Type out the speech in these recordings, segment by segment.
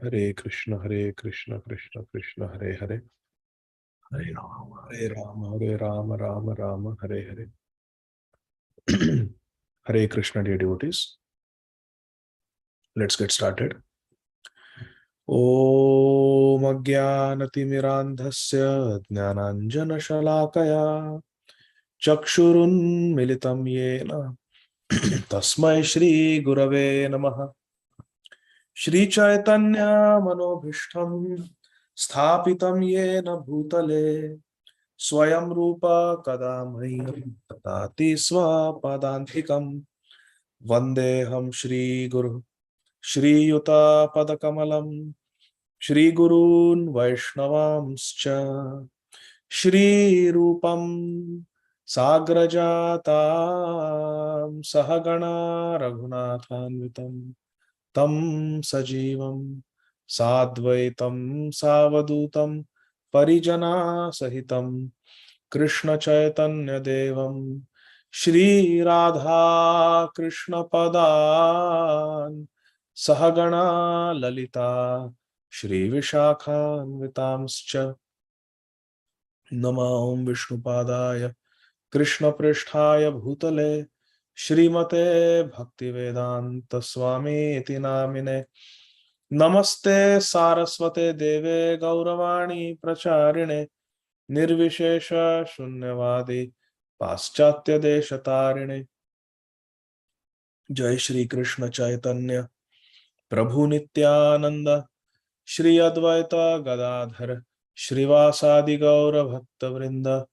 Hare Krishna Krishna Krishna Hare Hare, Hare Rama. Hare Rama Rama Rama Hare Hare. Hare Krishna, dear devotees. Let's get started. Om Ajnanatimirandhasya Jnananjanashalakaya Chakshurunmilitam Yena Tasmai Shri Gurave Namaha. Shri Chaitanya Manobhishtam Sthapitam Yena Bhutale Swayam Rupa Kadamahim Tatati Swapadantikam Vandeham Shri Guru Shri Yuta Padakamalam Shri Gurun Vaishnavamscha Shri Rupam Sagrajatam Sahagana Raghunathanvitam Tam Sajivam Sadvaitam Savadutam Parijana Sahitam Krishna Chaitanya Devam Shri Radha Krishna Padan Sahagana Lalita Shri Vishakhanvitamscha Namaham Vishnupadaya Krishna Pristhaya Bhutale Śrīmate Bhaktivedanta Swami iti namine Namaste Saraswate Deve Gauravani Pracharine Nirvishesha Shunyavadi Paschatya Deshatarine. Jai Shri Krishna Chaitanya Prabhu Nityananda Shri Advaita Gadādhara Śrīvāsādi Gaura Bhakta Vrinda.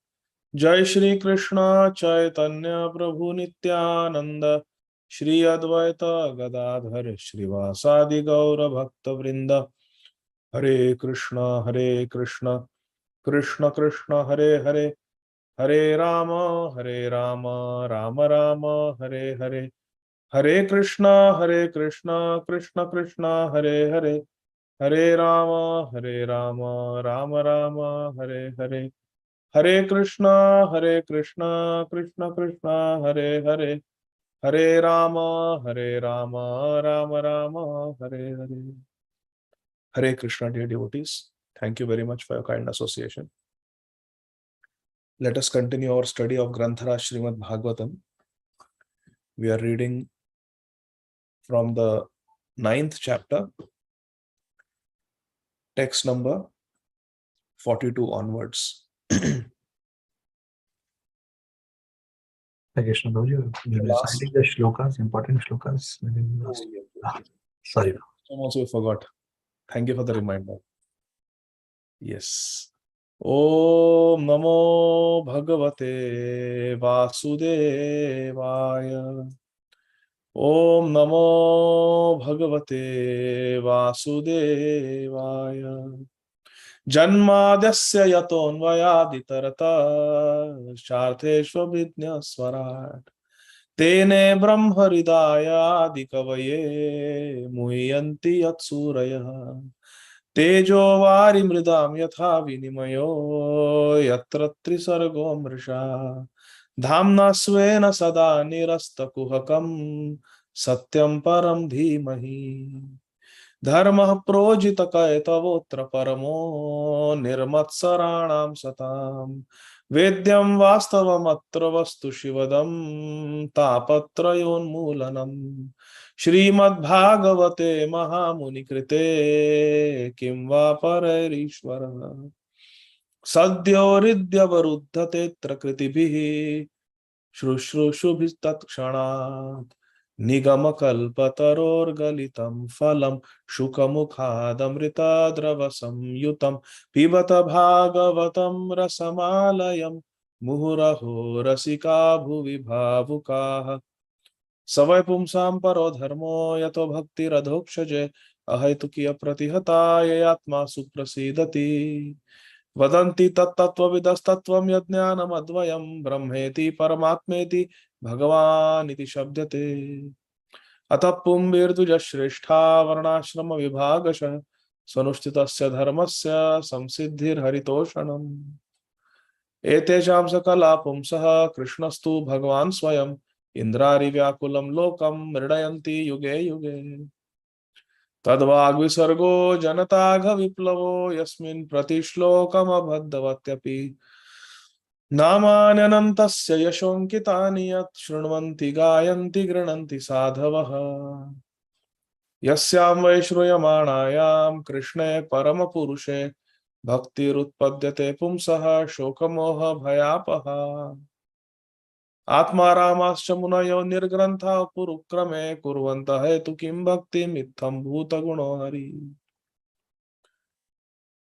Jai Shri Krishna Chaitanya Prabhu Nityananda Shri Advaita Gadādhara Śrīvāsādi Gaura Bhakta Vrinda. Hare Krishna Krishna Krishna Hare Hare, Hare Rama Rama Rama Hare Hare, Hare Krishna Krishna Krishna Hare Hare, Hare Rama Rama Rama Hare Hare, Hare Krishna Krishna Krishna Hare Hare, Hare Rama Rama Rama Hare Hare. Hare Krishna, dear devotees. Thank you very much for your kind association. Let us continue our study of Granthara Śrīmad Bhāgavatam. We are reading from the 9th chapter, text number 42 onwards. Krishna Prabhuji, you're reciting the shlokas, important shlokas. Sorry. Also, we forgot. Thank you for the reminder. Yes. Om Namo Bhagavate Vasudevaya. Om Namo Bhagavate Vasudevaya. Janmadasya yatonvayaditarata Shartheshva vidnya swarat Tene Brahma Hridaya Adikavaye Muhyanti Yatsuraya Tejo Vari Mridam Yatha Vinimayo Yatra Trisargo Mrisha Dhamna Svena Sada Nirasta Kuhakam Satyam Param Dhimahi Dharma Projita Kaitavotra Paramo Nirmatsaranam Satam Vedyam Vastavamatra Vastu Shivadam Tapatrayon Mulanam Śrīmad Bhāgavate Mahamuni Krite Kim va Parairishvara Sadyo Ridya Varuddhate Trakritibihi Shrushrushubhistat Kshanat Nigama Kalpataror Galitam Phalam Shukamukhadamrita Dravasam Yutam Pibata Bhagavatam Rasamalayam Muhuraho Rasika Bhuvi Bhavukaha Savai Pumsam Paro Dharmo Yato Bhakti Radhokshaje Ahaitukiya Pratihata Yatma Suprasidati Vadanti Tattvavidastatvam Yajnanam Advayam Brahmeti Paramatmeti Bhagavan iti Shabdate Atah Pumbirtuja Shrestha Varnashrama Vibhagasha Swanushtitasya Dharmasya Samsiddhir Haritoshanam Etesham Sakala Pumsaha Krishnastu Bhagavan Swayam Indrari Vyakulam Lokam Mridayanti Yuge Yuge Tadvagvisargo janatagha viplavo yasmin pratishlokamabhaddavatyapi नामान्यनन्तस्य यशोऽङ्कितानि यत् शृण्वन्ति गायन्ति गृह्णन्ति साधवः यस्यां वै श्रूयमाणायां कृष्णे परमपुरुषे भक्तिरुत्पद्यते पुंसः शोकमोहभयापहा आत्मारामाश्च मुनयो निर्ग्रन्था पुरुक्रमे कुर्वन्तः हेतु किं भक्तिमित्थं भूतगुणो हरि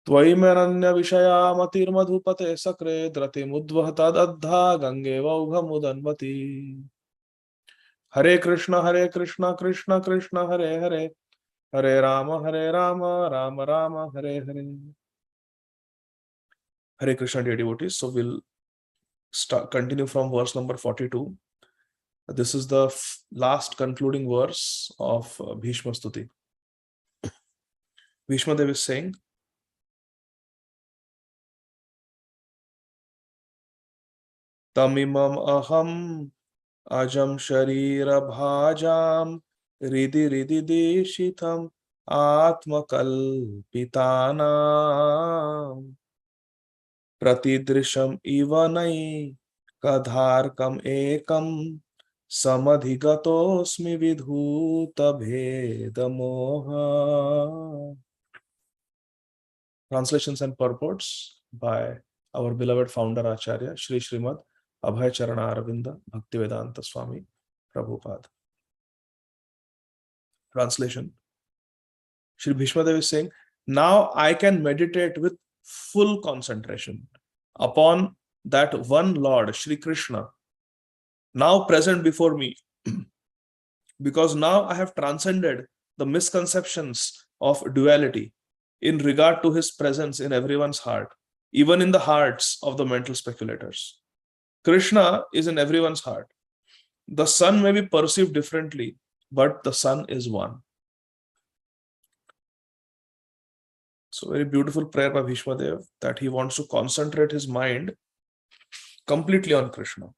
त्वयि मेरन्य विषया मतिर्मधुपते सक्रे द्रतिमुद्वहता दद्धा गंगे वौघमुदन्वती हरे Krishna Krishna Krishna Hare Hare Hare Ram Ram Ram Hare Hare. Hare Krishna, dear devotees. So we'll continue from verse number 42. This is the last concluding verse of Bhishma Stuti. Bhishma Dev is saying, Tamimam aham ajam sharira bhajam ridi ridi deshitam atmakalpitanam pratidrisham ivanai kadharkam ekam samadhigatosmi vidhuta bhedamoha. Translations and purports by our beloved founder Acharya Śrīmad Abhay Charana Aravinda Bhaktivedanta Swami Prabhupada. Translation. Shri Bhishma Dev is saying, now I can meditate with full concentration upon that one Lord, Shri Krishna, now present before me, because now I have transcended the misconceptions of duality in regard to his presence in everyone's heart, even in the hearts of the mental speculators. Krishna is in everyone's heart. The sun may be perceived differently, but the sun is one. So very beautiful prayer by Bhishma Dev, that he wants to concentrate his mind completely on Krishna,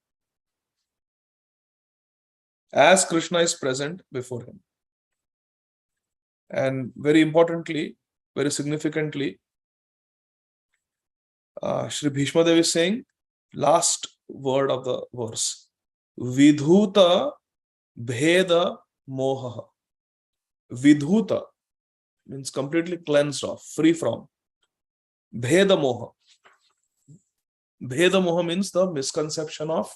as Krishna is present before him. And very importantly, very significantly, Shri Bhishma Dev is saying, last word of the verse, Vidhuta Bheda Moha. Vidhuta means completely cleansed of, free from. Bheda Moha. Bheda Moha means the misconception of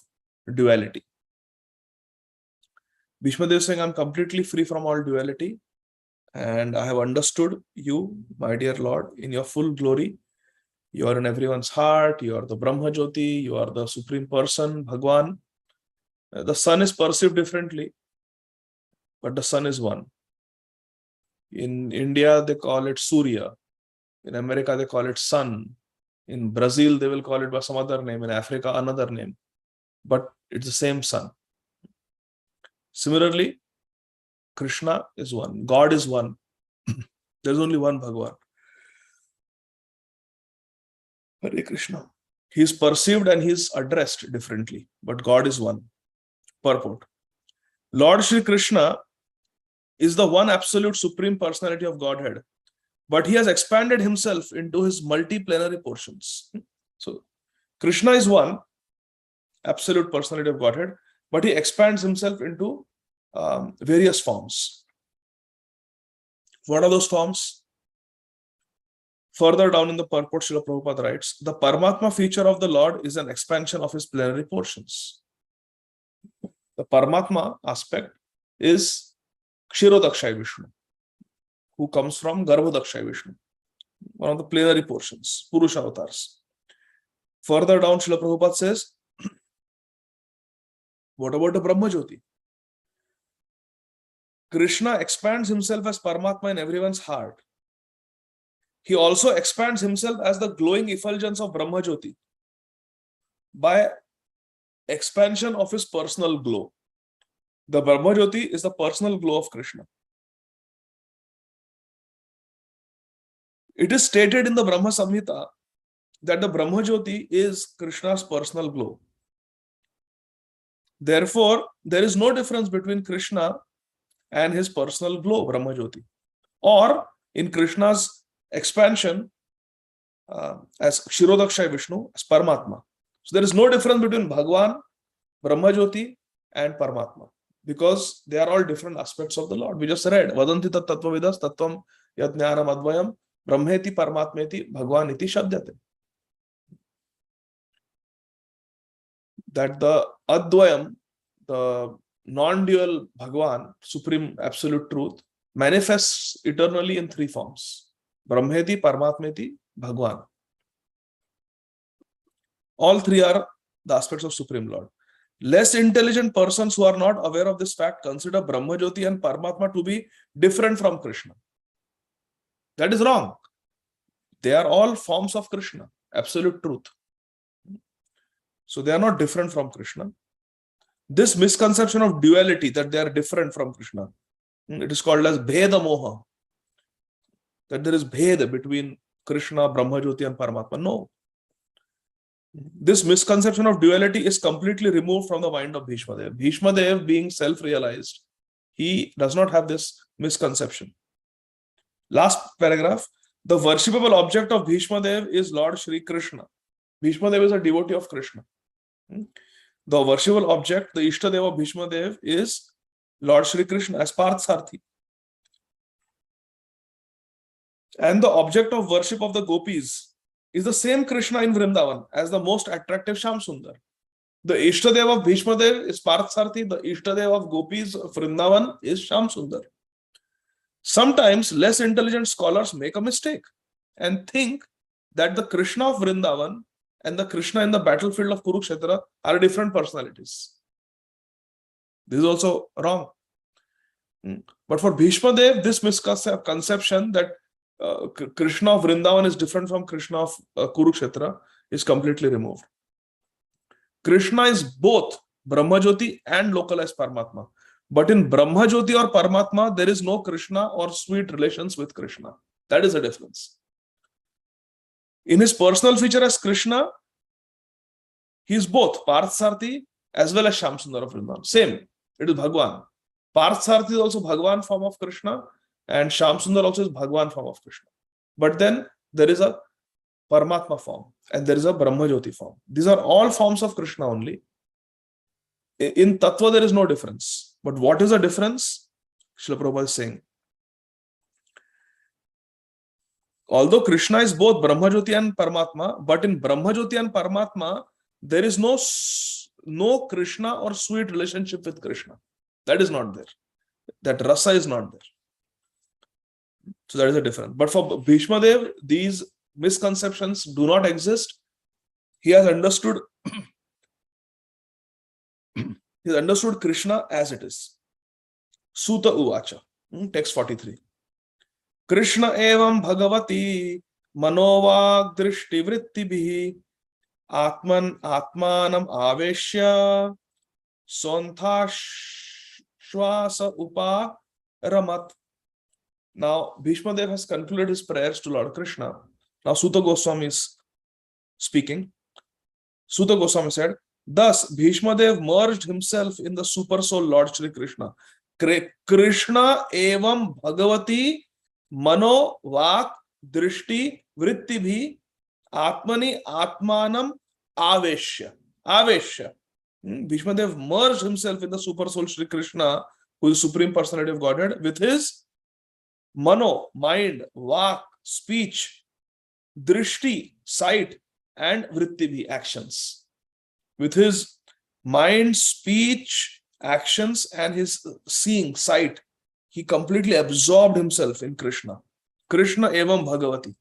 duality. Bhishma Dev is saying, I'm completely free from all duality, and I have understood you, my dear Lord, in your full glory. You are in everyone's heart. You are the Brahma Jyoti. You are the Supreme Person, Bhagwan. The sun is perceived differently, but the sun is one. In India, they call it Surya. In America, they call it sun. In Brazil, they will call it by some other name. In Africa, another name. But it's the same sun. Similarly, Krishna is one. God is one. There's only one Bhagwan. Hare Krishna. He is perceived and he is addressed differently, but God is one. Purport. Lord Shri Krishna is the one absolute supreme personality of Godhead, but he has expanded himself into his multi-plenary portions. So, Krishna is one absolute personality of Godhead, but he expands himself into various forms. What are those forms? Further down in the purport, Srila Prabhupada writes, the Paramatma feature of the Lord is an expansion of his plenary portions. The Paramatma aspect is Kshirodakshay Vishnu, who comes from Garbhodakshay Vishnu, one of the plenary portions, Purusha avatars. Further down, Srila Prabhupada says, what about the Brahma Jyoti? Krishna expands himself as Paramatma in everyone's heart. He also expands himself as the glowing effulgence of Brahma Jyoti by expansion of his personal glow. The Brahma Jyoti is the personal glow of Krishna. It is stated in the Brahma Samhita that the Brahma Jyoti is Krishna's personal glow. Therefore, there is no difference between Krishna and his personal glow, Brahma Jyoti. or in Krishna's expansion as Kshirodakshay Vishnu, as Paramatma. So there is no difference between Bhagwan, Brahmajyoti and Paramatma, because they are all different aspects of the Lord. We just read, Vadanti tat tattvavidas tattvam yajnanam advayam brahmeti paramatmeti bhagwan iti shadyate. That the Advayam, the non-dual Bhagwan, supreme absolute truth, manifests eternally in three forms: Brahmeti, Paramatmeti, Bhagwan. All three are the aspects of Supreme Lord. Less intelligent persons who are not aware of this fact consider Brahmajyoti and Paramatma to be different from Krishna. That is wrong. They are all forms of Krishna, absolute truth. So they are not different from Krishna. This misconception of duality, that they are different from Krishna, it is called as Bheda Moha. That there is Bheda between Krishna, Brahmajyoti and Paramatma. No. This misconception of duality is completely removed from the mind of Bhishma Dev. Bhishma Dev, being self-realized, he does not have this misconception. Last paragraph. The worshipable object of Bhishma Dev is Lord Shri Krishna. Bhishma Dev is a devotee of Krishna. The worshipable object, the Ishtadeva of Bhishma Dev, is Lord Shri Krishna as Parthsarthi. And the object of worship of the gopis is the same Krishna in Vrindavan as the most attractive Shamsundar. The Ishtadeva of Bhishma Dev is Parthsarthi. The Ishtadeva of gopis of Vrindavan is Shamsundar. Sometimes less intelligent scholars make a mistake and think that the Krishna of Vrindavan and the Krishna in the battlefield of Kurukshetra are different personalities. This is also wrong. But for Bhishma Dev, this misconception that Krishna of Vrindavan is different from Krishna of Kurukshetra is completely removed. Krishna is both Brahmajyoti and localized Paramatma. But in Brahmajyoti or Paramatma, there is no Krishna or sweet relations with Krishna. That is the difference. In his personal feature as Krishna, he is both Parthsarthi as well as Shamsundar of Vrindavan. Same, it is Bhagwan. Parthsarthi is also Bhagwan form of Krishna, and Shamsundar also is Bhagwan form of Krishna. But then there is a Paramatma form and there is a Brahmajyoti form. These are all forms of Krishna only. In Tattva, there is no difference. But what is the difference? Srila Prabhupada is saying, although Krishna is both Brahmajyoti and Paramatma, but in Brahmajyoti and Paramatma, there is no Krishna or sweet relationship with Krishna. That is not there. That rasa is not there. So that is a difference. But for Bhishma Dev, these misconceptions do not exist. He has understood Krishna as it is. Suta Uvacha, text 43. Krishna evam bhagavati manovag drishti vritti bihi atmanam aveshya sontha shvasa upa ramat. Now, Bhishma Dev has concluded his prayers to Lord Krishna. Now, Suta Goswami is speaking. Suta Goswami said, thus, Bhishma Dev merged himself in the super soul Lord Shri Krishna. Krishna evam bhagavati mano vak drishti vritti bhi atmani atmanam aveshya. Aveshya. Bhishma Dev merged himself in the super soul Shri Krishna, who is the Supreme Personality of Godhead, with his mano, mind, vak, speech, drishti, sight, and vrittibhi, actions. With his mind, speech, actions, and his seeing, sight, he completely absorbed himself in Krishna. Krishna evam bhagavati.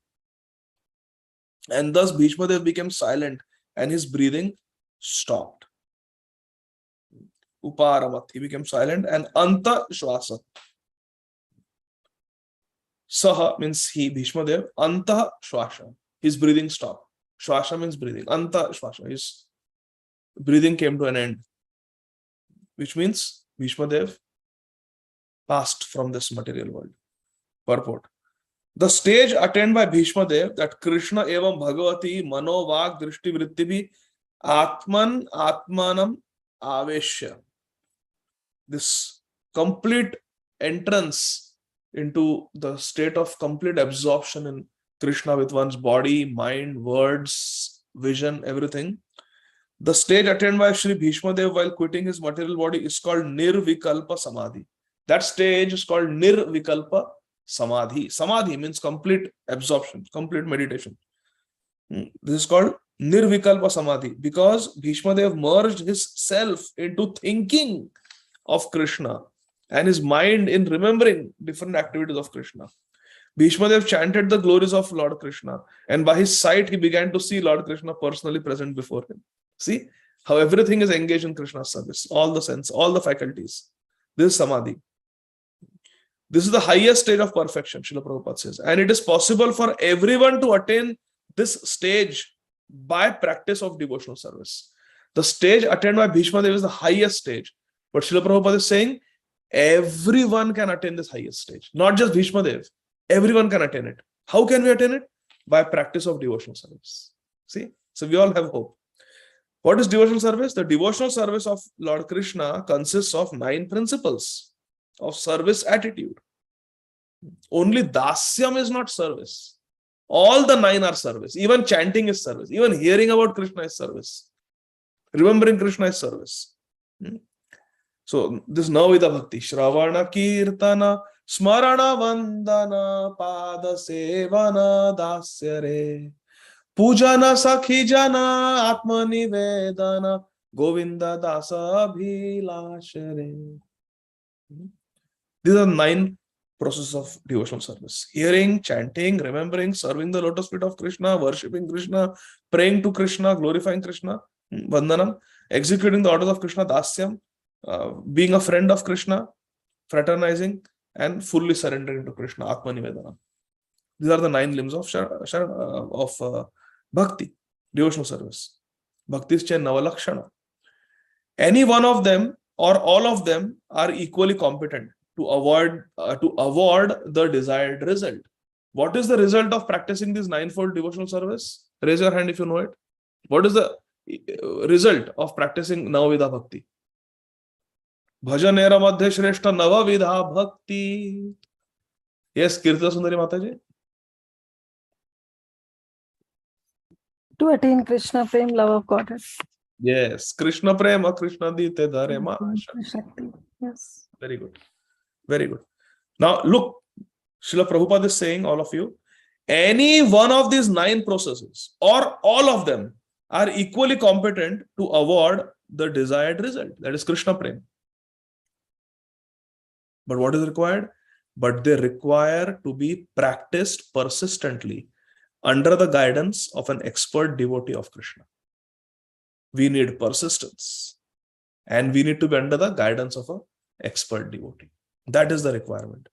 And thus Bhishma Dev became silent and his breathing stopped. Uparamat, he became silent, and anta shvasa. Saha means he, Bhishma Dev, anta shvasa. His breathing stopped. Shvasa means breathing. Anta shvasa. His breathing came to an end. Which means Bhishma Dev passed from this material world. Purport. The stage attained by Bhishma Dev, that Krishna evam bhagavati mano vak drishti vrittibhi atmanam aveshya. This complete entrance into the state of complete absorption in Krishna with one's body, mind, words, vision, everything. The stage attained by Sri Bhishma Dev while quitting his material body is called Nirvikalpa Samadhi. That stage is called Nirvikalpa Samadhi. Samadhi means complete absorption, complete meditation. This is called Nirvikalpa Samadhi because Bhishma Dev merged his self into thinking of Krishna and his mind in remembering different activities of Krishna. Bhishma Dev chanted the glories of Lord Krishna, and by his sight he began to see Lord Krishna personally present before him. See how everything is engaged in Krishna's service, all the sense, all the faculties. This is Samadhi. This is the highest stage of perfection, Srila Prabhupada says, and it is possible for everyone to attain this stage by practice of devotional service. The stage attained by Bhishma Dev is the highest stage, but Srila Prabhupada is saying everyone can attain this highest stage, not just Bhishma Dev. Everyone can attain it. How can we attain it? By practice of devotional service. See, so we all have hope. What is devotional service? The devotional service of Lord Krishna consists of 9 principles of service attitude. Only dasyam is not service. All the 9 are service. Even chanting is service. Even hearing about Krishna is service. Remembering Krishna is service. So this Navida Bhakti, Shravana Kirtana, Smarana Vandana, Pada Sevana Dasyare, Pujana Sakhijana, Atma Nivedana, Govinda Dasa Abhilashare. These are 9 processes of devotional service. Hearing, chanting, remembering, serving the lotus feet of Krishna, worshipping Krishna, praying to Krishna, glorifying Krishna, Vandanam, executing the orders of Krishna, Dasyam, being a friend of Krishna, fraternizing, and fully surrendering to Krishna, Atma Nivedana. These are the 9 limbs of Bhakti, devotional service. Bhakti is Navalakshana. Any one of them or all of them are equally competent to award the desired result. What is the result of practicing this 9-fold devotional service? Raise your hand if you know it. What is the result of practicing Navavidha Bhakti? Bhajanera Madhya Shrestha Navavidha Bhakti. Yes, Kirtana Sundari Mataji. To attain Krishna Prem, love of Godhead. Yes, Krishna Prema, Krishna Dite Dhare Ma. Yes. Very good. Very good. Now look, Srila Prabhupada is saying, all of you, any one of these 9 processes or all of them are equally competent to award the desired result. That is Krishna Prema. But what is required? But they require to be practiced persistently under the guidance of an expert devotee of Krishna. We need persistence and we need to be under the guidance of an expert devotee. That is the requirement.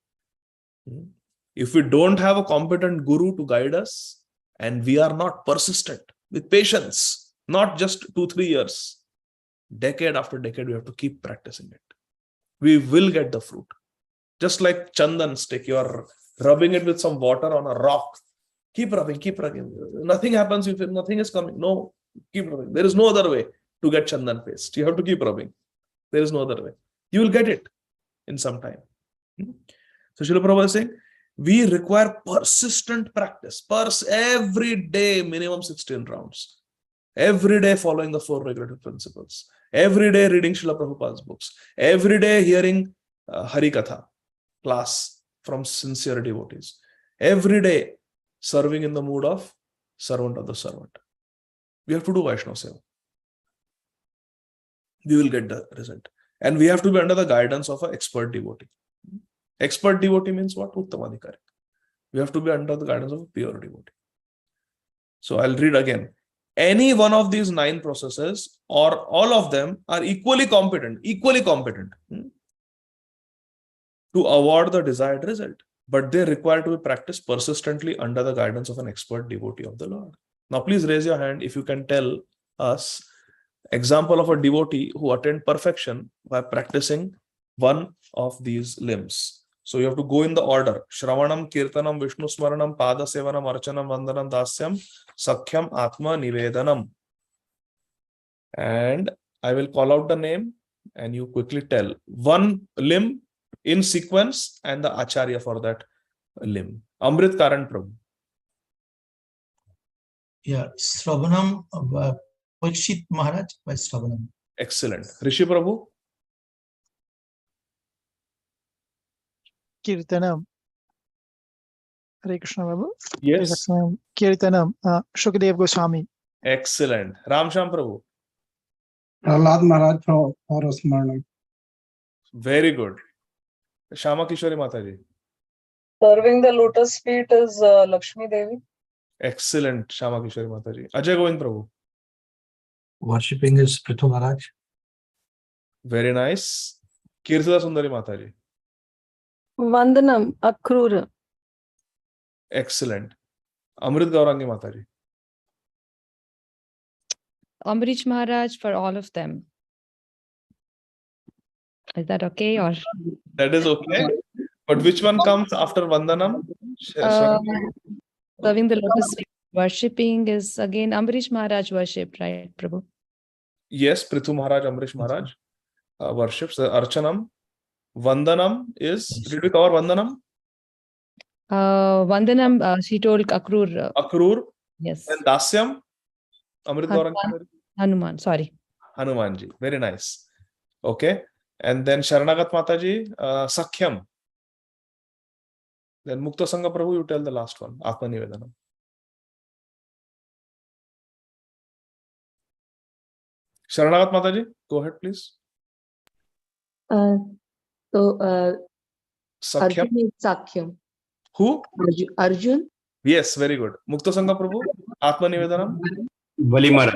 If we don't have a competent guru to guide us and we are not persistent with patience, not just 2-3 years, decade after decade, we have to keep practicing it. We will get the fruit. Just like chandan stick, you are rubbing it with some water on a rock. Keep rubbing, keep rubbing. Nothing happens if nothing is coming. No, keep rubbing. There is no other way to get chandan paste. You have to keep rubbing. There is no other way. You will get it in some time. So Srila Prabhupada is saying, we require persistent practice. Every day, minimum 16 rounds. Every day following the 4 regulative principles. Every day reading Srila Prabhupada's books. Every day hearing Harikatha class from sincere devotees. Every day serving in the mood of servant of the servant. We have to do Vaishnava Seva. We will get the result. And we have to be under the guidance of an expert devotee. Expert devotee means what? Uttamadhikari. We have to be under the guidance of a pure devotee. So I'll read again. Any one of these 9 processes or all of them are equally competent to award the desired result. But they require to be practiced persistently under the guidance of an expert devotee of the Lord. Now please raise your hand if you can tell us example of a devotee who attained perfection by practicing one of these limbs. So you have to go in the order. Shravanam, Kirtanam, Vishnu Smaranam, Pada Sevanam, Archanam, Vandanam, Dasyam, Sakhyam, Atma, Nivedanam. And I will call out the name and you quickly tell. One limb in sequence and the Acharya for that limb. Amrit Karan Prabhu. Yeah, Sravanam, Parikshit Maharaj by Sravanam. Excellent. Rishi Prabhu. Kirtanam. Hare Krishna Prabhu. Yes. Kirtanam. Shukadev Goswami. Excellent. Ramsham Prabhu. Prahlad Maharaj for Smarnam. Very good. Shama Kishori Mataji. Serving the lotus feet is Lakshmi Devi. Excellent. Shama Kishori Mataji. Ajay Govind Prabhu. Worshipping is Prithu Maharaj. Very nice. Kirtida Sundari Mataji. Vandanam, Akrura. Excellent. Amrit Gaurangi Mataji. Amrish Maharaj for all of them. Is that okay? Or That is okay. But which one comes after Vandanam? serving the lotus feet, worshipping is again Amrish Maharaj worshipped, right, Prabhu? Yes, Prithu Maharaj, Amrish Maharaj worships. Archanam. Vandanam is, did we cover Vandanam? Vandanam, she told Akrur. Akrur. Yes. And Dasyam. Amrit Gaurangi. Hanuman, sorry. Hanumanji. Very nice. Okay. And then Sharanagat Mataji, Sakhyam. Then Mukta Sangha Prabhu, you tell the last one. Atma Nivedanam. Sharanagat Mataji, go ahead, please. Arjun Sakhyam. is Sakhyam. Who? Arjun. Yes, very good. Mukta Sangha Prabhu, Atma Nivedanam. Bali Maharaj.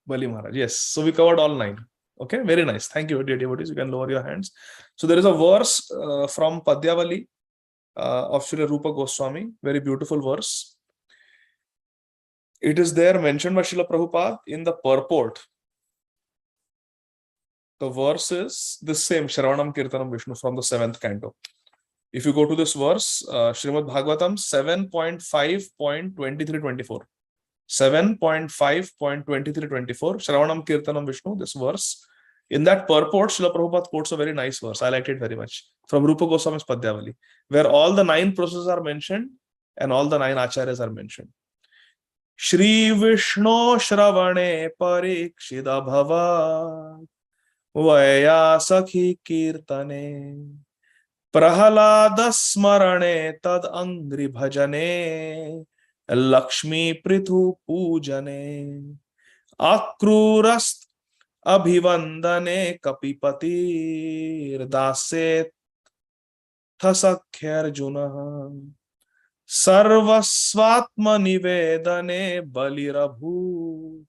Bali Maharaj. Yes. So we covered all 9. Okay. Very nice. Thank you, dear devotees. You can lower your hands. So there is a verse from Padyavali of Sri Rupa Goswami. Very beautiful verse. It is there mentioned by Srila Prabhupada in the purport. The verse is the same, Shravanam Kirtanam Vishnu from the 7th canto. If you go to this verse, Śrīmad Bhāgavatam 7.5.23-24. 7.5.23-24, Shravanam Kirtanam Vishnu, this verse. In that purport, Srila Prabhupada quotes a very nice verse. I liked it very much. From Rupa Goswami's Padyavali, where all the 9 processes are mentioned and all the 9 acharyas are mentioned. Shri Vishnu Shravane Parikshida Bhava Vaya Sakhi Kirtane Prahalada Smarane Tad Angri Bhajane Lakshmi Prithu Pujane Akrurast Abhivandane Kapipati Dase Thasakhyarjuna Sarvasvatma Nivedane Balirabhu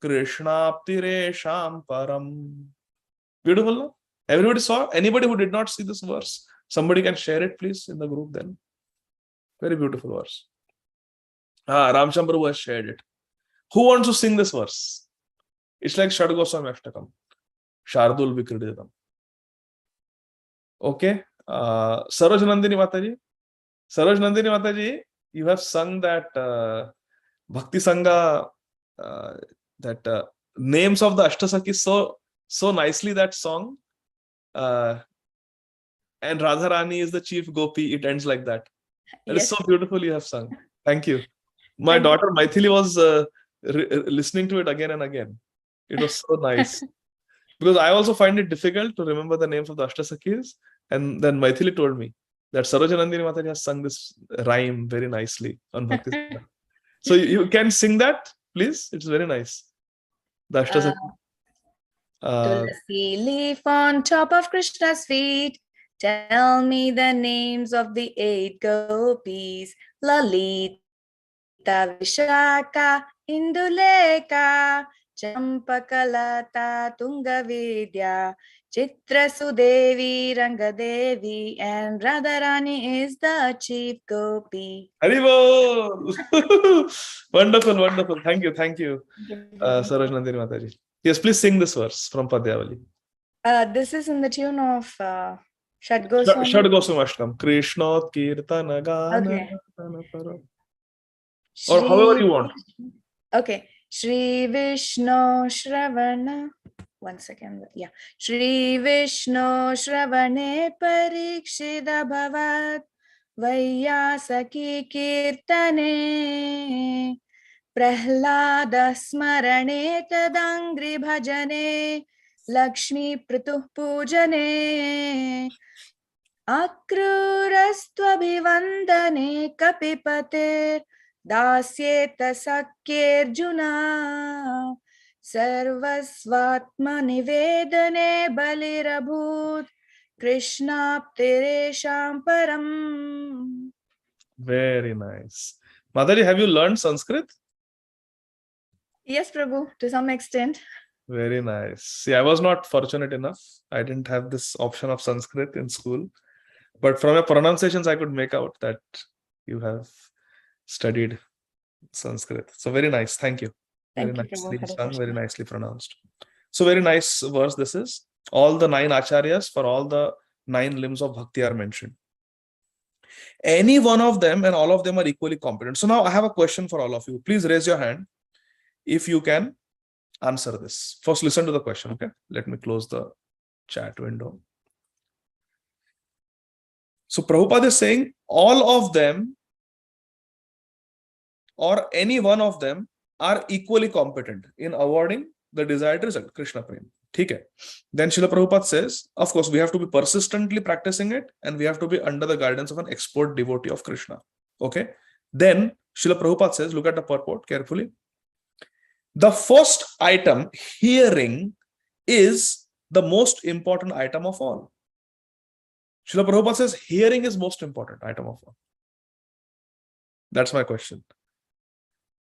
Krishnaptiresham Param. Beautiful, no? Everybody saw? Anybody who did not see this verse, somebody can share it, please, in the group then. Very beautiful verse. Ramsham Prabhu has shared it. Who wants to sing this verse? It's like Shad Goswami Ashtakam. Shardul Vikrididam. Okay. Saroj Nandini Mataji. Saroj Nandini Mataji, you have sung that Bhakti Sangha, that names of the Ashtasakis so nicely, that song. And Radharani is the chief gopi. It ends like that. That is so beautiful you have sung. Thank you. My daughter Maithili was listening to it again and again. It was so nice. Because I also find it difficult to remember the names of the Ashtasakis. And then Maithili told me that Sarojanandini Mataji has sung this rhyme very nicely on Bhakti Sangha. So you can sing that, please. It's very nice. The Ashtasaki. Tulsi leaf on top of Krishna's feet. Tell me the names of the 8 gopis. Lalita, Vishaka, Induleka, Champakalata, Tungavidya, Chitra Sudevi, Rangadevi, and Radharani is the chief gopi. Haribol! Wonderful, wonderful. Thank you, Saroj Nandini Mataji. Yes, please sing this verse from Padyavali. This is in the tune of Shad Goswami. Shad Goswami Ashtam. Krishna Kirtana Gana. Okay. Or however you want. Okay. Shri Vishnu Shravana one second. Yeah. Shri Vishnu Shravane Parikshida Bhavat Vaiyasaki Kirtane Prahlada Smarane Tadangri Bhajane Lakshmi Prituh Pujane Akrurastvabhivandane Kapipate Dasyeta Sakyarjuna Sarvasvatma Nivedane Balirabhut Krishnaptiresham Param. Very nice. Mataji, have you learned Sanskrit? Yes, Prabhu, to some extent. Very nice. See, I was not fortunate enough. I didn't have this option of Sanskrit in school. But from your pronunciations, I could make out that you have studied Sanskrit. So very nice. Thank you. Very Thank you, nicely Prabhu. Hare sung, very Krishna. nicely pronounced. So very nice verse this is. All the 9 acharyas for all the 9 limbs of bhakti are mentioned. Any one of them and all of them are equally competent. So now I have a question for all of you. Please raise your hand if you can answer this. First, listen to the question. Okay. Let me close the chat window. So Prabhupada is saying all of them or any one of them are equally competent in awarding the desired result, Krishna Prem. Okay. Then Srila Prabhupada says, of course, we have to be persistently practicing it and we have to be under the guidance of an expert devotee of Krishna. Okay. Then Srila Prabhupada says, look at the purport carefully. The first item, hearing, is the most important item of all. Srila Prabhupada says hearing is most important item of all. That's my question.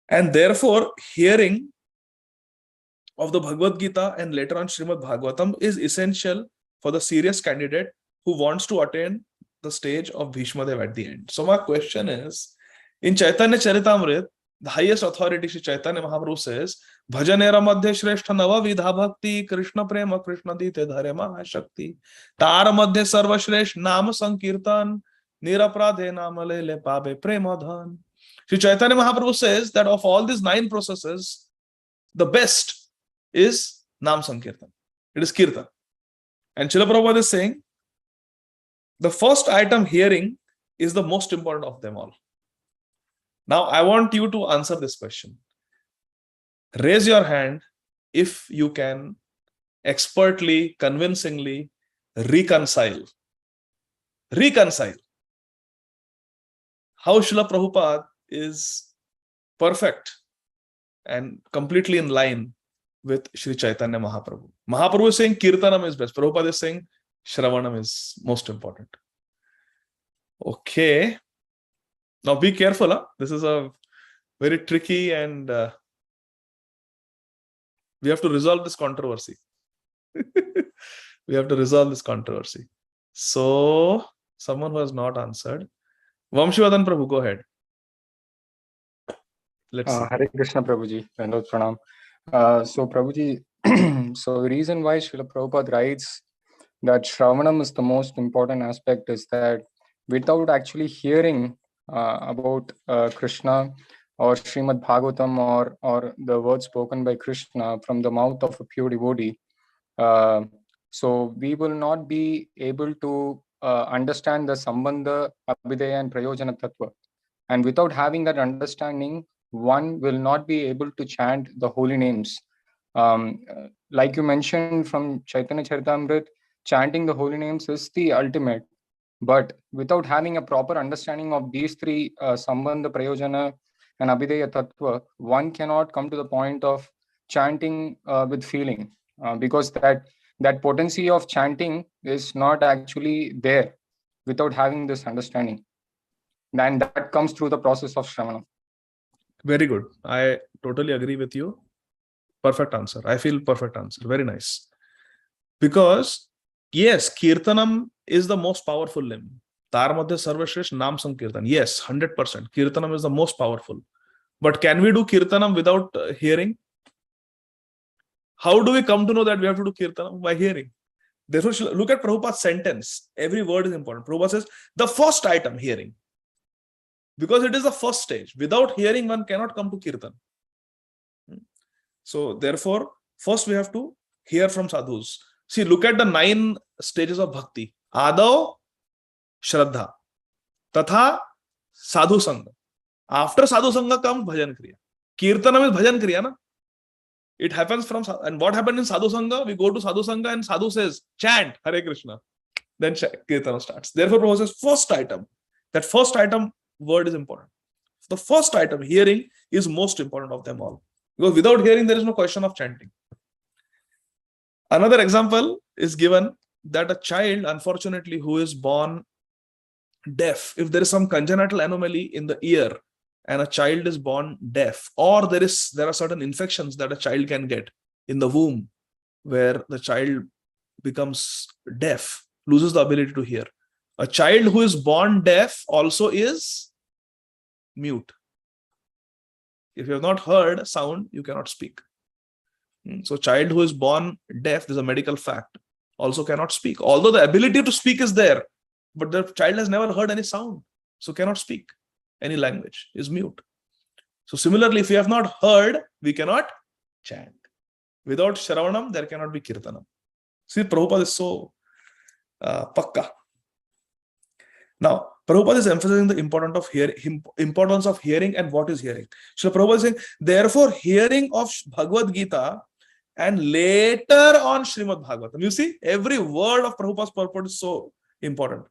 And therefore, hearing of the Bhagavad Gita and later on Śrīmad Bhāgavatam is essential for the serious candidate who wants to attain the stage of Bhishma Dev at the end. So my question is, in Chaitanya Charitamrita, the highest authority Shri Chaitanya Mahaprabhu says, Bhajanera Madhya Shrestha Nava Vidha Bhakti Krishna Prema Krishna Dite Dhare Mahashakti Tar Madhya Sarva Shresh Nama Sankirtan Nirapradhe Namale Le Pabe Premadhan. Shri Chaitanya Mahaprabhu says that of all these 9 processes, the best is Nam Sankirtan. It is Kirtan. And Srila Prabhupada is saying the first item, hearing, is the most important of them all. Now, I want you to answer this question. Raise your hand if you can expertly, convincingly reconcile how Srila Prabhupada is perfect and completely in line with Sri Chaitanya Mahaprabhu. Mahaprabhu is saying Kirtanam is best. Prabhupada is saying Shravanam is most important. Okay. Now be careful. Huh? This is a very tricky and we have to resolve this controversy. We have to resolve this controversy. So, someone who has not answered. Vamshivadan Prabhu, go ahead. Let's see. Hare Krishna Prabhuji, Vandot Pranam. So Prabhuji, so the reason why Srila Prabhupada writes that Shravanam is the most important aspect is that without actually hearing about Krishna or Śrīmad Bhāgavatam or the words spoken by Krishna from the mouth of a pure devotee, so we will not be able to understand the Sambandha, Abhidaya and Prayojana Tattva. And without having that understanding, one will not be able to chant the holy names. Like you mentioned from Chaitanya Charitamrita, chanting the holy names is the ultimate. But without having a proper understanding of these 3, Sambandha, Prayojana and Abhidaya Tattva, one cannot come to the point of chanting with feeling, because that potency of chanting is not actually there without having this understanding. And that comes through the process of Shravana. Very good. I totally agree with you. Perfect answer. I feel perfect answer. Very nice. Because, yes, Kirtanam is the most powerful limb. Tar Madhya Sarvashresh Nam Sankirtan. Yes, 100%. Kirtanam is the most powerful. But can we do Kirtanam without hearing? How do we come to know that we have to do Kirtanam? By hearing. Therefore, look at Prabhupada's sentence. Every word is important. Prabhupada says, the first item, hearing. Because it is the first stage. Without hearing, one cannot come to Kirtan. So, therefore, first we have to hear from sadhus. See, look at the 9 stages of bhakti. Ādav, Shraddha. Tatha, Sadhu Sangha. After Sadhu Sangha comes Bhajan Kriya. Kirtanam is Bhajan Kriya, na? It happens from, and what happened in Sadhu Sangha? We go to Sadhu Sangha and Sadhu says, chant Hare Krishna. Then Kirtana starts. Therefore, Prabhupada says, first item. That first item word is important. The first item, hearing, is most important of them all. Because without hearing, there is no question of chanting. Another example is given that a child, unfortunately, who is born deaf, if there is some congenital anomaly in the ear and a child is born deaf, or there are certain infections that a child can get in the womb where the child becomes deaf, loses the ability to hear. A child who is born deaf also is mute. If you have not heard sound, you cannot speak. So child who is born deaf, this is a medical fact, also cannot speak. Although the ability to speak is there, but the child has never heard any sound, so cannot speak any language, is mute. So similarly, if we have not heard, we cannot chant. Without Shravanam, there cannot be Kirtanam. See, Prabhupada is so pakka. Now, Prabhupada is emphasizing the importance of hearing and what is hearing. So Prabhupada is saying, therefore, hearing of Bhagavad Gita and later on Śrīmad Bhāgavatam. You see, every word of Prabhupada's purport is so important.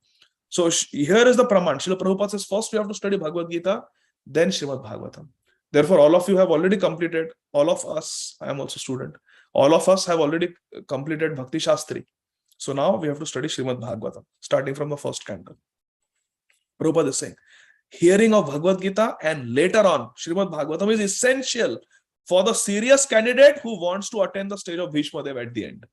So here is the Praman. Srila Prabhupada says, first we have to study Bhagavad Gita, then Śrīmad Bhāgavatam. Therefore, all of you have already completed, all of us, I am also a student, all of us have already completed Bhakti Shastri. So now we have to study Śrīmad Bhāgavatam, starting from the first canto. Prabhupada is saying, hearing of Bhagavad Gita and later on Śrīmad Bhāgavatam is essential for the serious candidate who wants to attain the stage of Bhishma Dev at the end.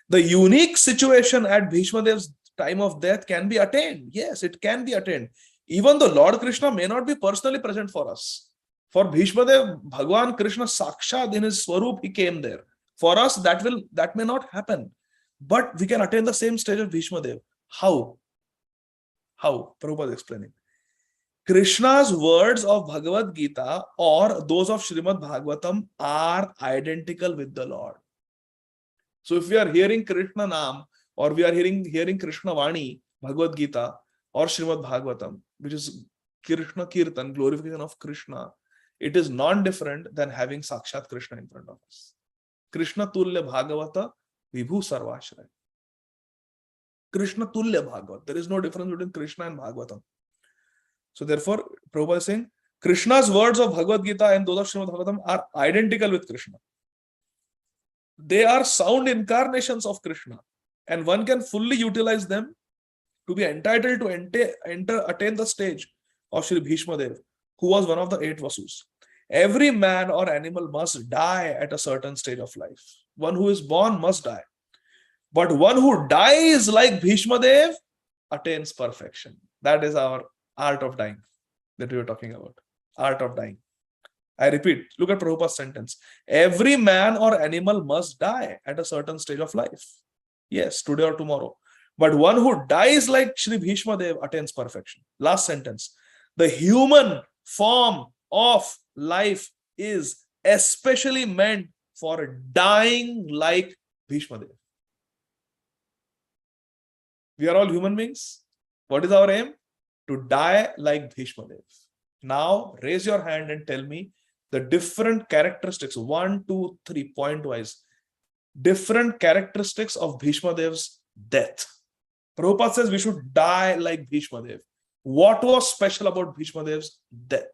The unique situation at Bhishma Dev's time of death can be attained. Yes, it can be attained. Even though Lord Krishna may not be personally present for us. For Bhishma Dev, Bhagwan Krishna Sakshat in his Swarup, he came there. For us, that may not happen. But we can attain the same stage of Bhishma Dev. How? How? Prabhupada is explaining. Krishna's words of Bhagavad Gita or those of Śrīmad Bhāgavatam are identical with the Lord. So if we are hearing Krishna Naam or we are hearing Krishna Vani, Bhagavad Gita or Śrīmad Bhāgavatam, which is Krishna Kirtan, glorification of Krishna, it is non-different than having Sakshat Krishna in front of us. Krishna Tulya Bhagavata Vibhu Sarvashray. Krishna Tulya Bhagavat. There is no difference between Krishna and Bhagavatam. So therefore, Prabhupada is saying, Krishna's words of Bhagavad Gita and those of Śrīmad Bhāgavatam are identical with Krishna. They are sound incarnations of Krishna, and one can fully utilize them to be entitled to attain the stage of Shri Bhishma Dev, who was one of the 8 Vasus. Every man or animal must die at a certain stage of life. One who is born must die. But one who dies like Bhishma Dev attains perfection. That is our art of dying that we were talking about. Art of dying. I repeat, look at Prabhupada's sentence. Every man or animal must die at a certain stage of life. Yes, today or tomorrow. But one who dies like Shri Bhishma Dev attains perfection. Last sentence. The human form of life is especially meant for dying like Bhishma Dev. We are all human beings. What is our aim? To die like Bhishma Dev. Now, raise your hand and tell me the different characteristics, 1, 2, 3, point-wise, different characteristics of Bhishma Dev's death. Prabhupada says we should die like Bhishma Dev. What was special about Bhishma Dev's death?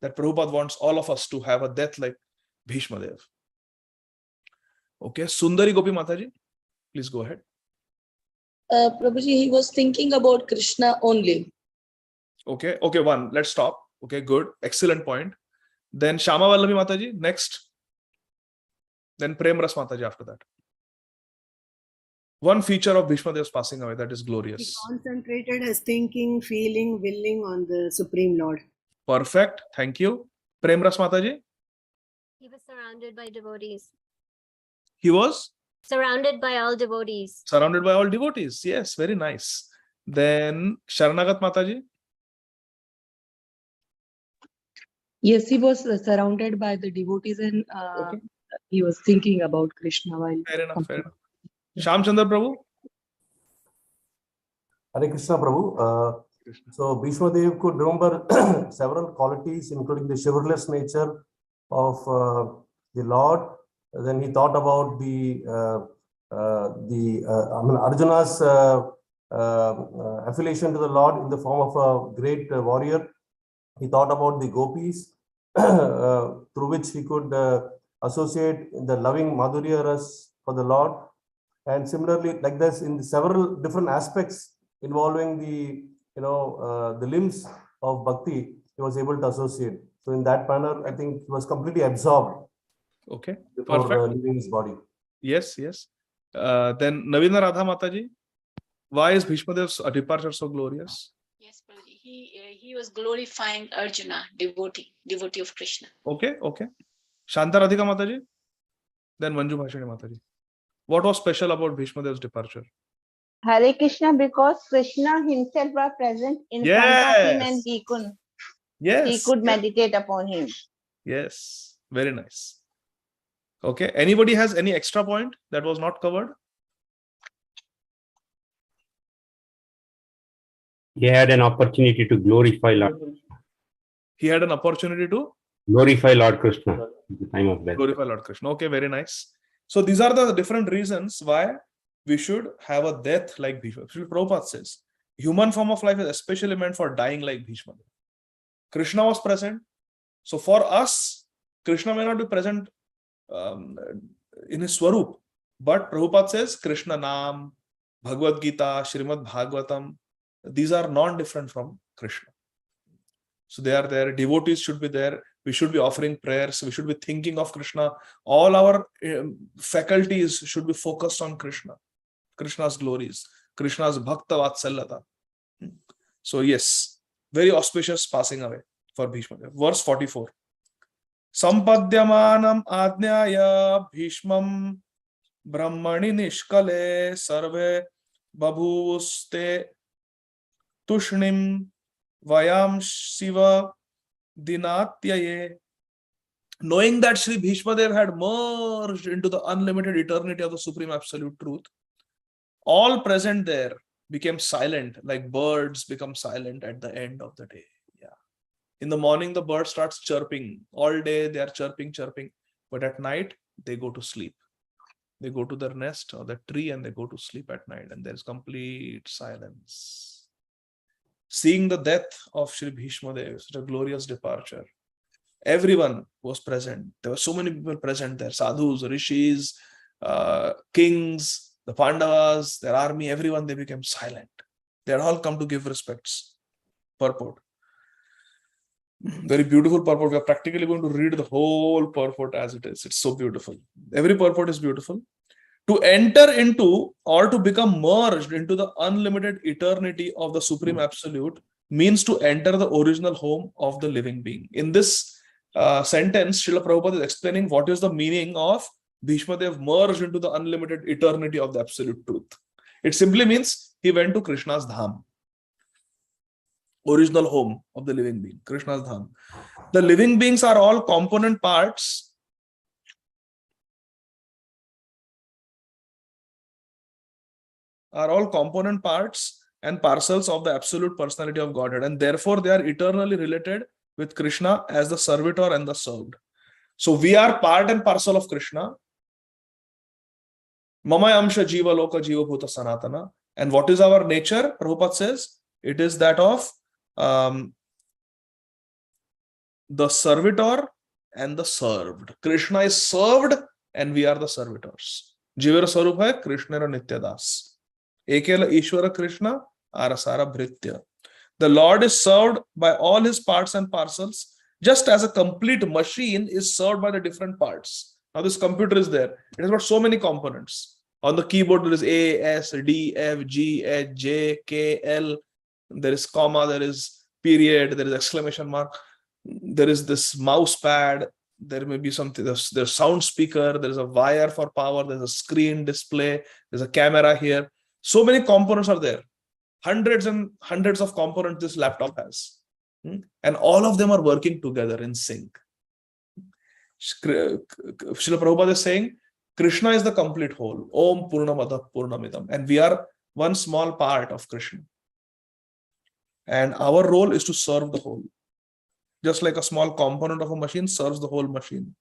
That Prabhupada wants all of us to have a death like Bhishma Dev. Okay, Sundari Gopi Mataji, please go ahead. Prabhuji, he was thinking about Krishna only. Okay, one. Let's stop. Okay, good. Excellent point. Then Shama Vallavi Mataji, next. Then Prem Ras Mataji after that. One feature of Bhishma Dev's passing away that is glorious. He concentrated his thinking, feeling, willing on the Supreme Lord. Perfect. Thank you. Prem Ras Mataji. He was surrounded by devotees. He was? Surrounded by all devotees. Surrounded by all devotees. Yes, very nice. Then Sharanagat Mataji. Yes, he was surrounded by the devotees and he was thinking about Krishna while. Fair enough. Shyam Chandra Prabhu. Hare Krishna Prabhu. So Bhishma Dev could remember several qualities, including the chivalrous nature of the Lord. Then he thought about Arjuna's affiliation to the Lord in the form of a great warrior. He thought about the gopis, through which he could associate the loving Madhurya Ras for the Lord. And similarly, like this, in several different aspects involving the limbs of Bhakti, he was able to associate. So in that manner, I think he was completely absorbed. Okay, before perfect. leaving his body. Yes. Then Navina Radha Mataji, why is Bhishma Dev's departure so glorious? Yes, Prabhuji. He was glorifying Arjuna, devotee of Krishna. Okay. Shanta Radhika Mataji, then Manju Bhashani Mataji. What was special about Bhishma Dev's departure? Hare Krishna, because Krishna himself was present in front of him and he could meditate upon him. Yes, very nice. Okay, anybody has any extra point that was not covered? He had an opportunity to glorify Lord. He had an opportunity to glorify Lord Krishna at the time of death. Glorify Lord Krishna. Okay, very nice. So these are the different reasons why we should have a death like Bhishma. Prabhupada says, human form of life is especially meant for dying like Bhishma. Krishna was present. So for us, Krishna may not be present in his Swarup, but Prabhupada says Krishna Nam, Bhagavad Gita, Śrīmad Bhāgavatam, these are non-different from Krishna. So they are there. Devotees should be there. We should be offering prayers. We should be thinking of Krishna. All our faculties should be focused on Krishna, Krishna's glories, Krishna's Bhakta Vatsalyata. So yes, very auspicious passing away for Bhishma. Verse 44. Sampadyamanam adnyaya bhishmam brahmani nishkale sarve babhuste tushnim vayam shiva dinatyaye. Knowing that Sri Bhishma Dev had merged into the unlimited eternity of the Supreme Absolute Truth, all present there became silent, like birds become silent at the end of the day. In the morning, the bird starts chirping. All day they are chirping. But at night, they go to sleep. They go to their nest or the tree and they go to sleep at night. And there's complete silence. Seeing the death of Sri Bhishma Dev, such a glorious departure, everyone was present. There were so many people present there. Sadhus, rishis, kings, the Pandavas, their army, everyone, they became silent. They had all come to give respects. Purport. Very beautiful purport. We are practically going to read the whole purport as it is. It's so beautiful. Every purport is beautiful. To enter into or to become merged into the unlimited eternity of the Supreme Absolute means to enter the original home of the living being. In this sentence, Srila Prabhupada is explaining what is the meaning of Bhishma Dev merged into the unlimited eternity of the Absolute Truth. It simply means he went to Krishna's Dham. Original home of the living being, Krishna's Dham. The living beings are all component parts and parcels of the absolute personality of Godhead, and therefore they are eternally related with Krishna as the servitor and the served. So we are part and parcel of Krishna. Mamayamsha jiva loka jiva bhuta sanatana. And what is our nature? Prabhupada says it is that of the servitor and the served. Krishna is served and we are the servitors. Jivara Sarup hai Krishna Nityadas. Ekela Ishwara Krishna Arasara Bhritya. The Lord is served by all his parts and parcels, just as a complete machine is served by the different parts. Now this computer is there. It has got so many components. On the keyboard there is A, S, D, F, G, H, J, K, L. There is comma, there is period, there is exclamation mark. There is this mouse pad. There may be something, there's sound speaker, there's a wire for power, there's a screen display, there's a camera here. So many components are there. Hundreds and hundreds of components this laptop has. And all of them are working together in sync. Srila Prabhupada is saying, Krishna is the complete whole. Om Purnamada Purnamidam. And we are one small part of Krishna. And our role is to serve the whole. Just like a small component of a machine serves the whole machine.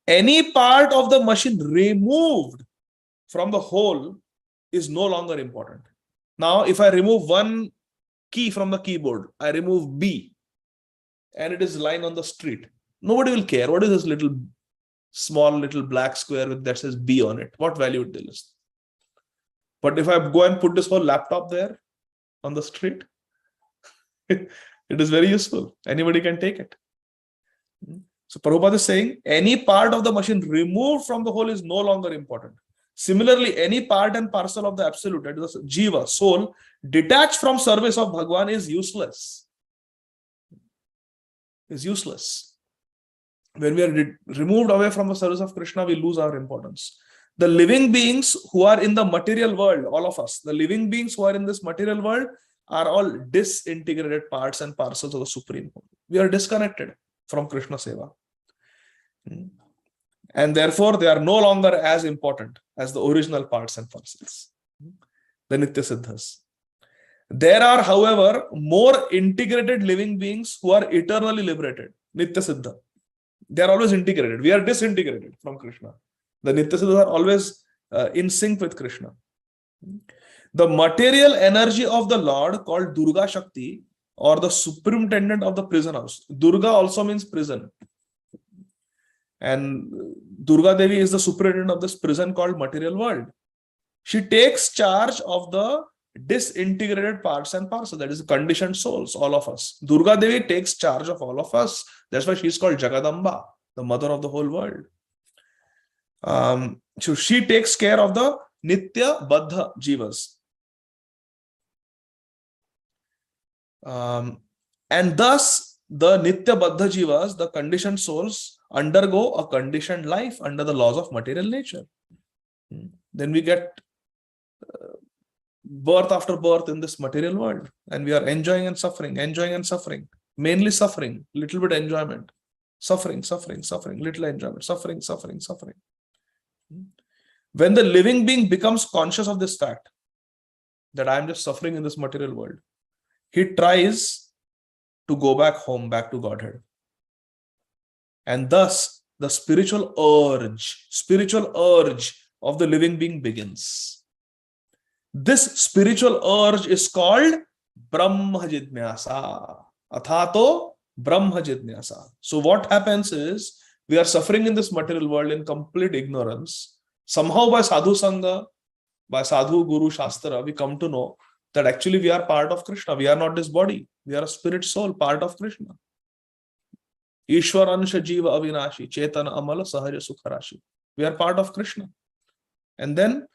Any part of the machine removed from the whole is no longer important. Now, if I remove one key from the keyboard, I remove B, and it is lying on the street. Nobody will care. What is this small little black square that says B on it? What value it is? But if I go and put this whole laptop there on the street, it is very useful. Anybody can take it. So Prabhupada is saying any part of the machine removed from the whole is no longer important. Similarly, any part and parcel of the absolute, that is the jiva, soul, detached from service of Bhagwan is useless. Is useless. When we are removed away from the service of Krishna, we lose our importance. The living beings who are in the material world, all of us, the living beings who are in this material world are all disintegrated parts and parcels of the Supreme Whole. We are disconnected from Krishna Seva. And therefore, they are no longer as important as the original parts and parcels, the Nitya Siddhas. There are, however, more integrated living beings who are eternally liberated, Nitya Siddha. They are always integrated. We are disintegrated from Krishna. The Nitya Siddhas are always in sync with Krishna. The material energy of the Lord, called Durga Shakti, or the superintendent of the prison house. Durga also means prison. And Durga Devi is the superintendent of this prison called material world. She takes charge of the disintegrated parts and parcels, that is conditioned souls, all of us. Durga Devi takes charge of all of us. That's why she is called Jagadamba, the mother of the whole world. So she takes care of the Nitya Baddha Jivas. And thus, the Nitya Baddha Jivas, the conditioned souls, undergo a conditioned life under the laws of material nature. Then we get birth after birth in this material world, and we are enjoying and suffering, mainly suffering, little bit enjoyment, suffering, little enjoyment, suffering. When the living being becomes conscious of this fact, that I am just suffering in this material world, he tries to go back home, back to Godhead. And thus, the spiritual urge of the living being begins. This spiritual urge is called Brahma Jidnyasa. Athato Brahma Jidnyasa. So what happens is, we are suffering in this material world in complete ignorance. Somehow by sadhu sangha, by sadhu, guru, shastra, we come to know that actually we are part of Krishna. We are not this body. We are a spirit soul, part of Krishna. Ishwar Ansha Jiva Avinashi, Chetana Amala Sahaja Sukharashi. We are part of Krishna. And then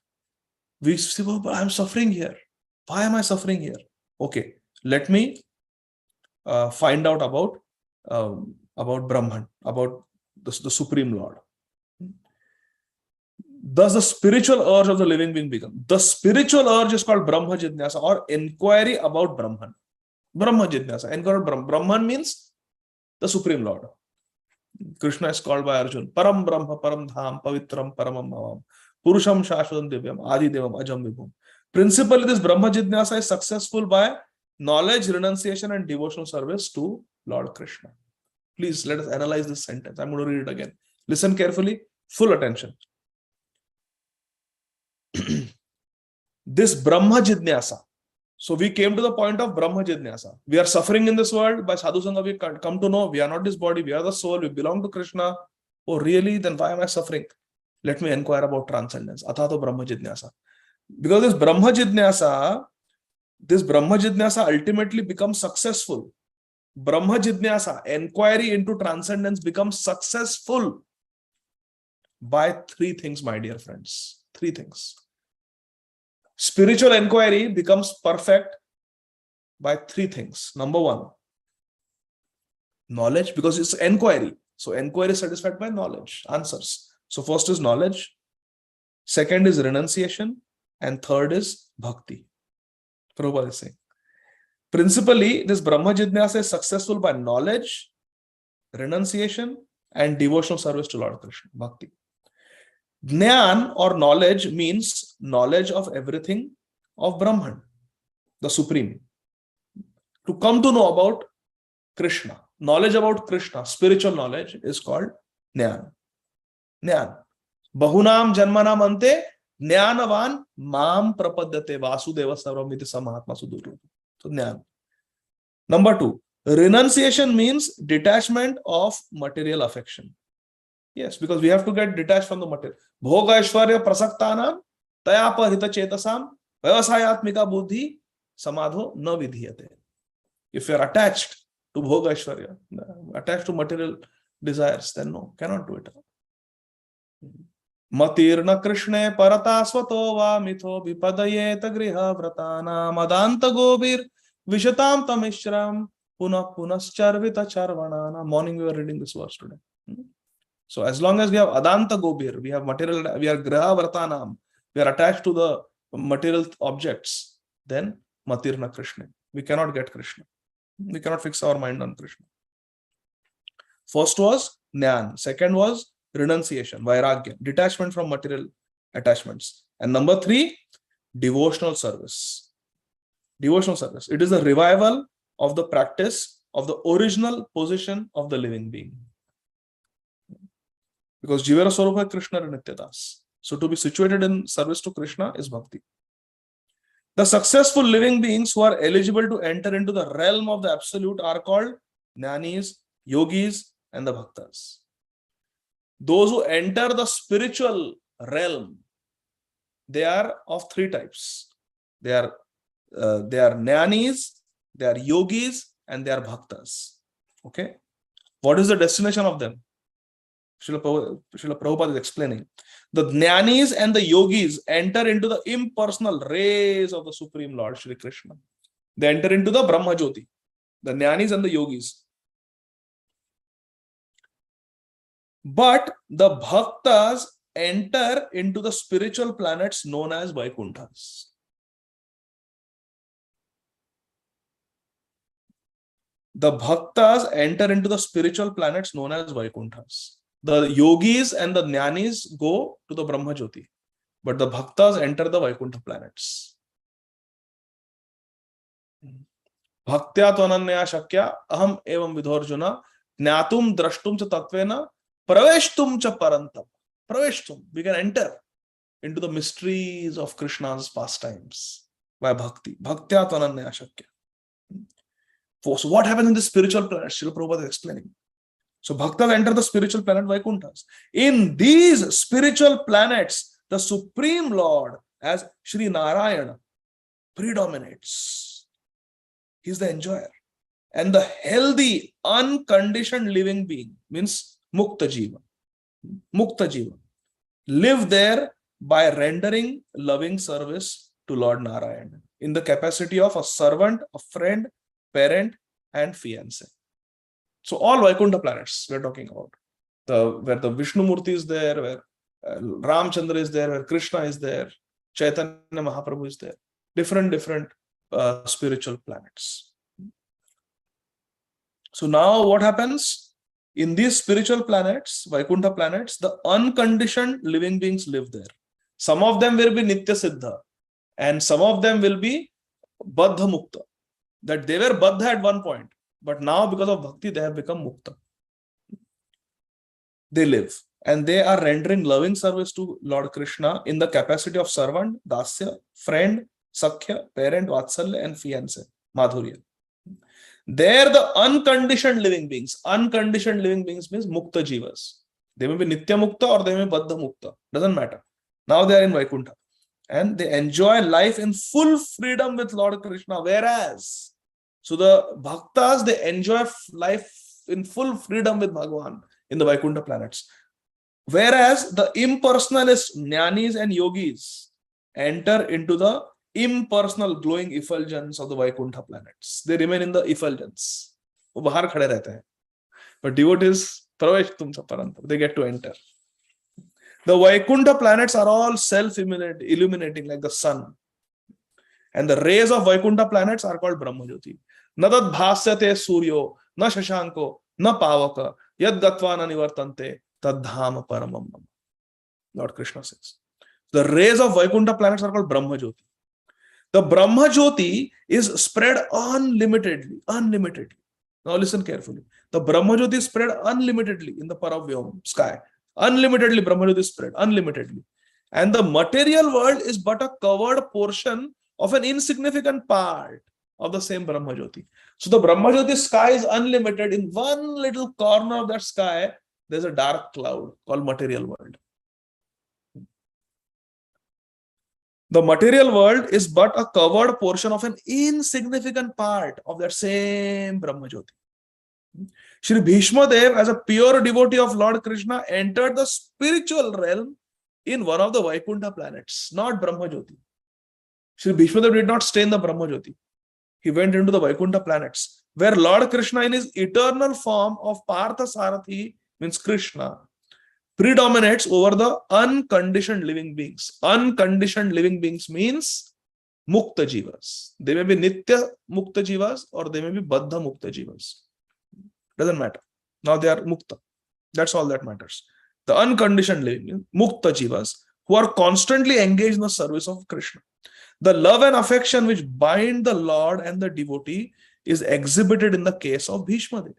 we say, oh, but I'm suffering here. Why am I suffering here? Okay, let me find out about Brahman, about the Supreme Lord. Thus the spiritual urge of the living being begins. The spiritual urge is called Brahma Jidnyasa, or inquiry about Brahman. Brahma Jidnyasa, inquiry about Brahman means the Supreme Lord. Krishna is called by Arjuna Param Brahma, Param Dham, Pavitram, Paramam Bhavam, Purusham Shashvatam Divyam, Ādi Devam, Ajam Vibhum. Principally, this Brahma Jidnyasa is successful by knowledge, renunciation, and devotional service to Lord Krishna. Please let us analyze this sentence. I'm going to read it again. Listen carefully, full attention. This Brahma Jidnyasa. So we came to the point of Brahma Jidnyasa. We are suffering in this world. By Sadhu Sangha, we come to know we are not this body, we are the soul, we belong to Krishna. Oh, really? Then why am I suffering? Let me inquire about transcendence. Athato Brahma Jidnyasa. Because this Brahma Jidnyasa ultimately becomes successful. Brahma Jidnyasa, inquiry into transcendence, becomes successful by three things, my dear friends. Three things. Spiritual inquiry becomes perfect by three things. Number one, knowledge, because it's inquiry. So inquiry is satisfied by knowledge, answers. So first is knowledge. Second is renunciation. And third is bhakti. Prabhupada is saying. Principally, this Brahma Jidnyasa is successful by knowledge, renunciation, and devotional service to Lord Krishna, bhakti. Jnana or knowledge means knowledge of everything of Brahman, the Supreme. To come to know about Krishna, knowledge about Krishna, spiritual knowledge is called Jnana. Jnana. Bahunam janmanam ante jnanavan mam prapadyate vasudeva sarvamiti samahatma sudurlabha. So Jnana. Number 2, renunciation means detachment of material affection. Yes, because we have to get detached from the material. Bhoga aishwarya prasaktanam tayapa hita chetasam vyavasayatmika buddhi samadho na vidhiyate. If you are attached to bhoga aishwarya, attached to material desires, then no, cannot do it. Matirna krishne parata svato va mitho vipadayet griha vratana madanta gobir vishatam tamishram punah punascharvita charvanana. Morning we were reading this verse today. So as long as we have adanta gobir, we have material, we are griha vratanam, we are attached to the material objects, then matirna krishna, we cannot get Krishna. We cannot fix our mind on Krishna. First was Jnana. Second was renunciation, vairagya, detachment from material attachments. And number 3, devotional service. Devotional service. It is a revival of the practice of the original position of the living being. Because Jivara Swarupa Krishna Nityadas. So to be situated in service to Krishna is bhakti. The successful living beings who are eligible to enter into the realm of the absolute are called jnanis, yogis, and the bhaktas. Those who enter the spiritual realm, they are of 3 types. They are jnanis, they are yogis, and they are bhaktas. Okay. What is the destination of them? Srila Prabhupada is explaining. The jnanis and the yogis enter into the impersonal rays of the Supreme Lord Shri Krishna. They enter into the Brahma Jyoti. The jnanis and the yogis. But the bhaktas enter into the spiritual planets known as Vaikunthas. The bhaktas enter into the spiritual planets known as Vaikunthas. The yogis and the jnanis go to the Brahma Jyoti, but the bhaktas enter the Vaikuntha planets. Bhaktya tvananya shakya aham evam vidhorjuna jnatum drashtum cha tatvena praveshtum cha parantam. Praveshtum, we can enter into the mysteries of Krishna's pastimes by bhakti. Bhaktya tvananya shakya. So what happens in the spiritual planet? Srila Prabhupada is explaining. So bhaktas enter the spiritual planet Vaikunthas. In these spiritual planets, the Supreme Lord as Shri Narayana predominates. He is the enjoyer. And the healthy, unconditioned living being means Mukta Jiva. Mukta Jiva. Live there by rendering loving service to Lord Narayana in the capacity of a servant, a friend, parent, and fiancé. So all Vaikuntha planets we're talking about. Where the Vishnu Murti is there, where Ramchandra is there, where Krishna is there, Chaitanya Mahaprabhu is there. Different spiritual planets. So now what happens? In these spiritual planets, Vaikuntha planets, the unconditioned living beings live there. Some of them will be Nitya Siddha and some of them will be Baddha Mukta. That they were Baddha at one point. But now because of bhakti, they have become mukta. They live and they are rendering loving service to Lord Krishna in the capacity of servant, dasya, friend, sakhya, parent, vatsalya, and fiancé, madhurya. They are the unconditioned living beings. Unconditioned living beings means mukta jivas. They may be nitya mukta or they may be baddha mukta. Doesn't matter. Now they are in Vaikuntha. And they enjoy life in full freedom with Lord Krishna. Whereas so the bhaktas, they enjoy life in full freedom with Bhagavan in the Vaikuntha planets. Whereas the impersonalist jnanis and yogis enter into the impersonal glowing effulgence of the Vaikuntha planets. They remain in the effulgence. But devotees, they get to enter. The Vaikuntha planets are all self-illuminating like the sun. And the rays of Vaikuntha planets are called Brahma Jyoti. Nadad bhasyate suryo, na shashanko, na pavaka yad gatva na nivartante tadhama paramam. Lord Krishna says. The rays of Vaikuntha planets are called Brahma Jyoti. The Brahma Jyoti is spread unlimitedly. Now listen carefully. The Brahma Jyoti is spread unlimitedly in the Paravyam sky. Unlimitedly, Brahma Jyoti is spread unlimitedly. And the material world is but a covered portion of an insignificant part of the same Brahma Jyoti. So the Brahma Jyoti sky is unlimited. In one little corner of that sky, there's a dark cloud called material world. The material world is but a covered portion of an insignificant part of that same Brahma Jyoti. Shri Bhishma Dev, as a pure devotee of Lord Krishna, entered the spiritual realm in one of the Vaikuntha planets, not Brahma Jyoti. Shri Bhishma Dev did not stay in the Brahma Jyoti. He went into the Vaikuntha planets, where Lord Krishna in his eternal form of Partha Sarathi, means Krishna, predominates over the unconditioned living beings. Unconditioned living beings means Mukta Jivas. They may be Nitya Mukta Jivas or they may be Baddha Mukta Jivas. Doesn't matter. Now they are Mukta. That's all that matters. The unconditioned living beings, Mukta Jivas, who are constantly engaged in the service of Krishna. The love and affection which bind the Lord and the devotee is exhibited in the case of Bhishma Dev.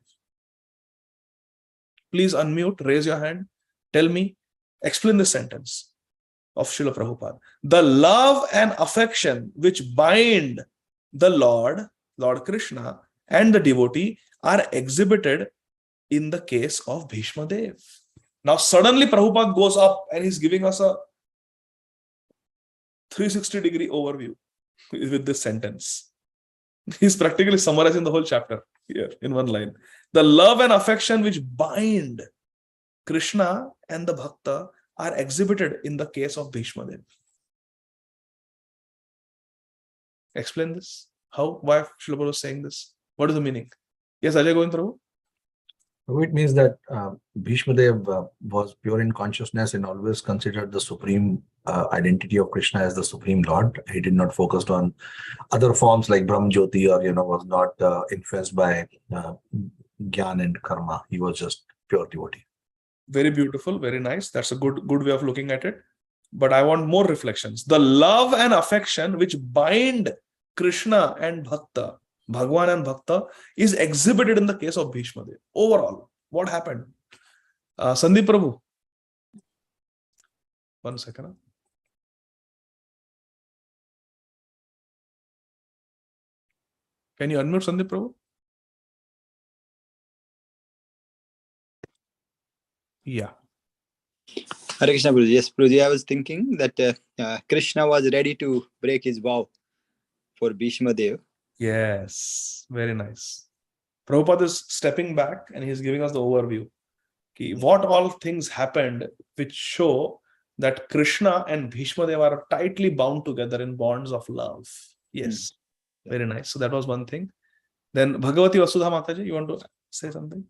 Please unmute, raise your hand. Tell me, explain this sentence of Srila Prabhupada. The love and affection which bind the Lord Krishna, and the devotee are exhibited in the case of Bhishma Dev. Now suddenly Prabhupada goes up and he's giving us a 360-degree overview with this sentence. He's practically summarizing the whole chapter here in one line. The love and affection which bind Krishna and the Bhakta are exhibited in the case of Bhishma Dev. Explain this. How? Why Srila Prabhupada is saying this? What is the meaning? Yes, Ajay Govind Prabhu? It means that Bhishma Dev was pure in consciousness and always considered the supreme identity of Krishna as the supreme Lord. He did not focus on other forms like Brahm Jyoti or was not influenced by Gyan and Karma. He was just pure devotee. Very beautiful, very nice. That's a good way of looking at it. But I want more reflections. The love and affection which bind Krishna and Bhakta, Bhagwan and Bhakta, is exhibited in the case of Bhishma Dev. Overall, what happened? Sandeep Prabhu. 1 second. Can you unmute Sandeep Prabhu? Yeah. Hare Krishna, Guruji. Yes, Guruji, I was thinking that Krishna was ready to break his vow for Bhishma Dev. Yes, very nice. Prabhupada is stepping back and he's giving us the overview. What all things happened which show that Krishna and Bhishma Dev are tightly bound together in bonds of love. Yes, very nice. So that was one thing. Then Bhagavati Vasudha Mataji, you want to say something?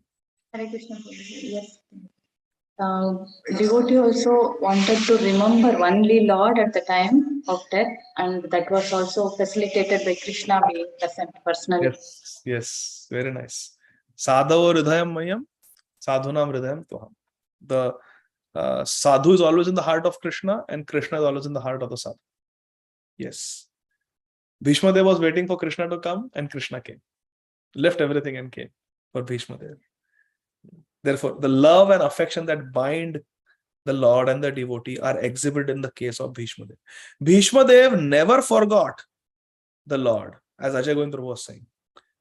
Hare Krishna, yes. Devotee also wanted to remember only Lord at the time of death, and that was also facilitated by Krishna being present personally. Yes, very nice. Sadhava Hridayam Mayam, Sadhunam Hridayam Tuham. The sadhu is always in the heart of Krishna, and Krishna is always in the heart of the sadhu. Yes. Bhishma Dev was waiting for Krishna to come, and Krishna came. Left everything and came for Bhishma Dev. Therefore, the love and affection that bind the Lord and the devotee are exhibited in the case of Bhishma Dev. Bhishma Dev never forgot the Lord, as Ajay Govind Prabhu was saying.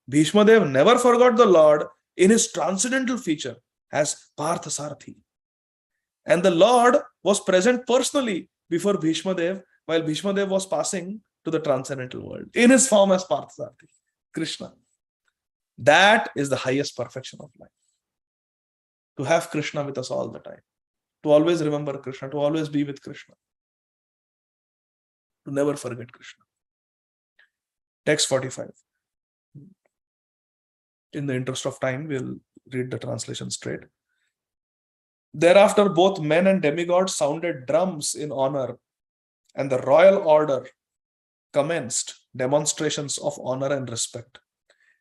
Bhishma Dev never forgot the Lord in his transcendental feature as Partha Sarathi. And the Lord was present personally before Bhishma Dev while Bhishma Dev was passing to the transcendental world in his form as Partha Sarathi, Krishna. That is the highest perfection of life. To have Krishna with us all the time. To always remember Krishna. To always be with Krishna. To never forget Krishna. Text 45. In the interest of time, we'll read the translation straight. Thereafter, both men and demigods sounded drums in honor, and the royal order commenced demonstrations of honor and respect.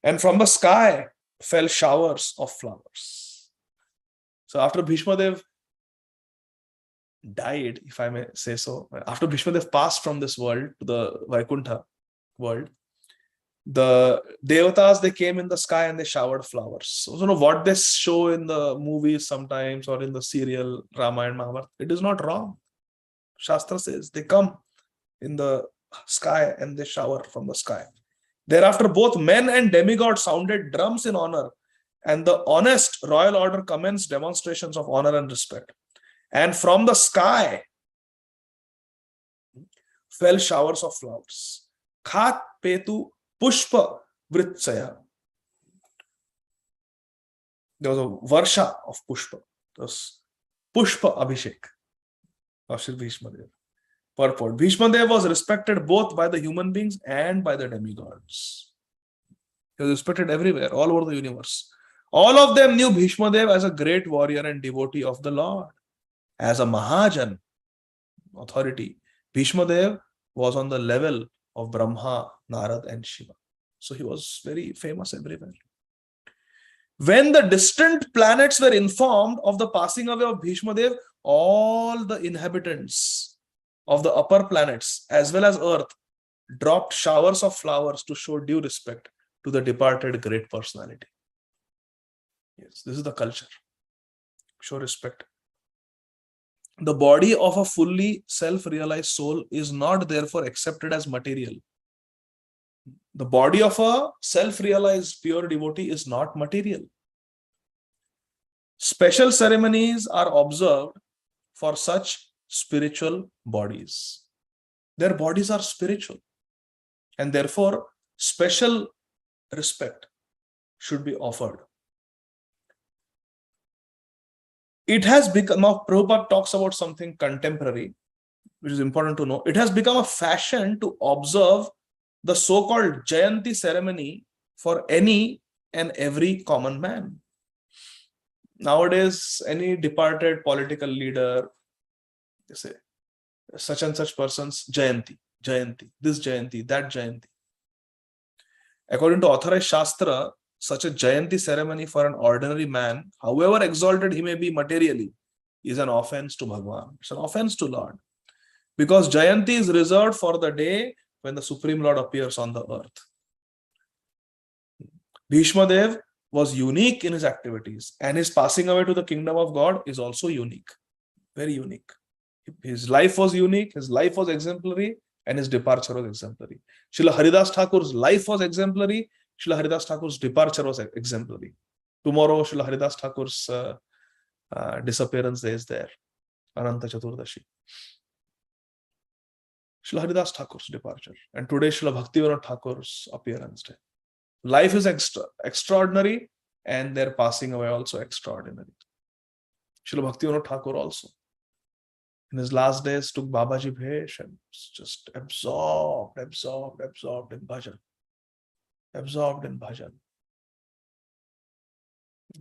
And from the sky, fell showers of flowers. So after Bhishma Dev died, if I may say so, after Bhishma Dev passed from this world to the Vaikuntha world, the devatas, they came in the sky and they showered flowers. So you know what they show in the movies sometimes or in the serial Ramayana Mahabharata, it is not wrong. Shastra says they come in the sky and they shower from the sky. Thereafter, both men and demigods sounded drums in honor, and the honest royal order commenced demonstrations of honor and respect. And from the sky fell showers of flowers. Khat petu pushpa vritsaya. There was a varsha of pushpa. There was pushpa abhishek of Shri Bhishma Dev. Purport. Bhishma Dev was respected both by the human beings and by the demigods. He was respected everywhere, all over the universe. All of them knew Bhishma Dev as a great warrior and devotee of the Lord. As a Mahajan, authority, Bhishma Dev was on the level of Brahma, Narad and Shiva. So he was very famous everywhere. When the distant planets were informed of the passing away of Bhishma Dev, all the inhabitants of the upper planets as well as Earth dropped showers of flowers to show due respect to the departed great personality. Yes, this is the culture. Show respect. The body of a fully self-realized soul is not therefore accepted as material. The body of a self-realized pure devotee is not material. Special ceremonies are observed for such spiritual bodies. Their bodies are spiritual, and therefore special respect should be offered. It has become, now Prabhupada talks about something contemporary, which is important to know. It has become a fashion to observe the so-called Jayanti ceremony for any and every common man. Nowadays, any departed political leader, they say, such and such person's Jayanti, this Jayanti, that Jayanti. According to authorized Shastra, such a Jayanti ceremony for an ordinary man, however exalted he may be materially, is an offense to Bhagavan. It's an offense to Lord. Because Jayanti is reserved for the day when the Supreme Lord appears on the earth. Bhishma Dev was unique in his activities, and his passing away to the kingdom of God is also unique. Very unique. His life was unique, his life was exemplary, and his departure was exemplary. Srila Haridas Thakur's life was exemplary, Srila Haridas Thakur's departure was exemplary. Tomorrow, Srila Haridas Thakur's disappearance day is there. Ananta Chaturdashi. Srila Haridas Thakur's departure. And today, Srila Bhaktivinoda Thakur's appearance day. Life is extraordinary, and their passing away also extraordinary. Srila Bhaktivinoda Thakur also, in his last days, took Babaji Bhesh and was just absorbed in bhajan. Absorbed in bhajan.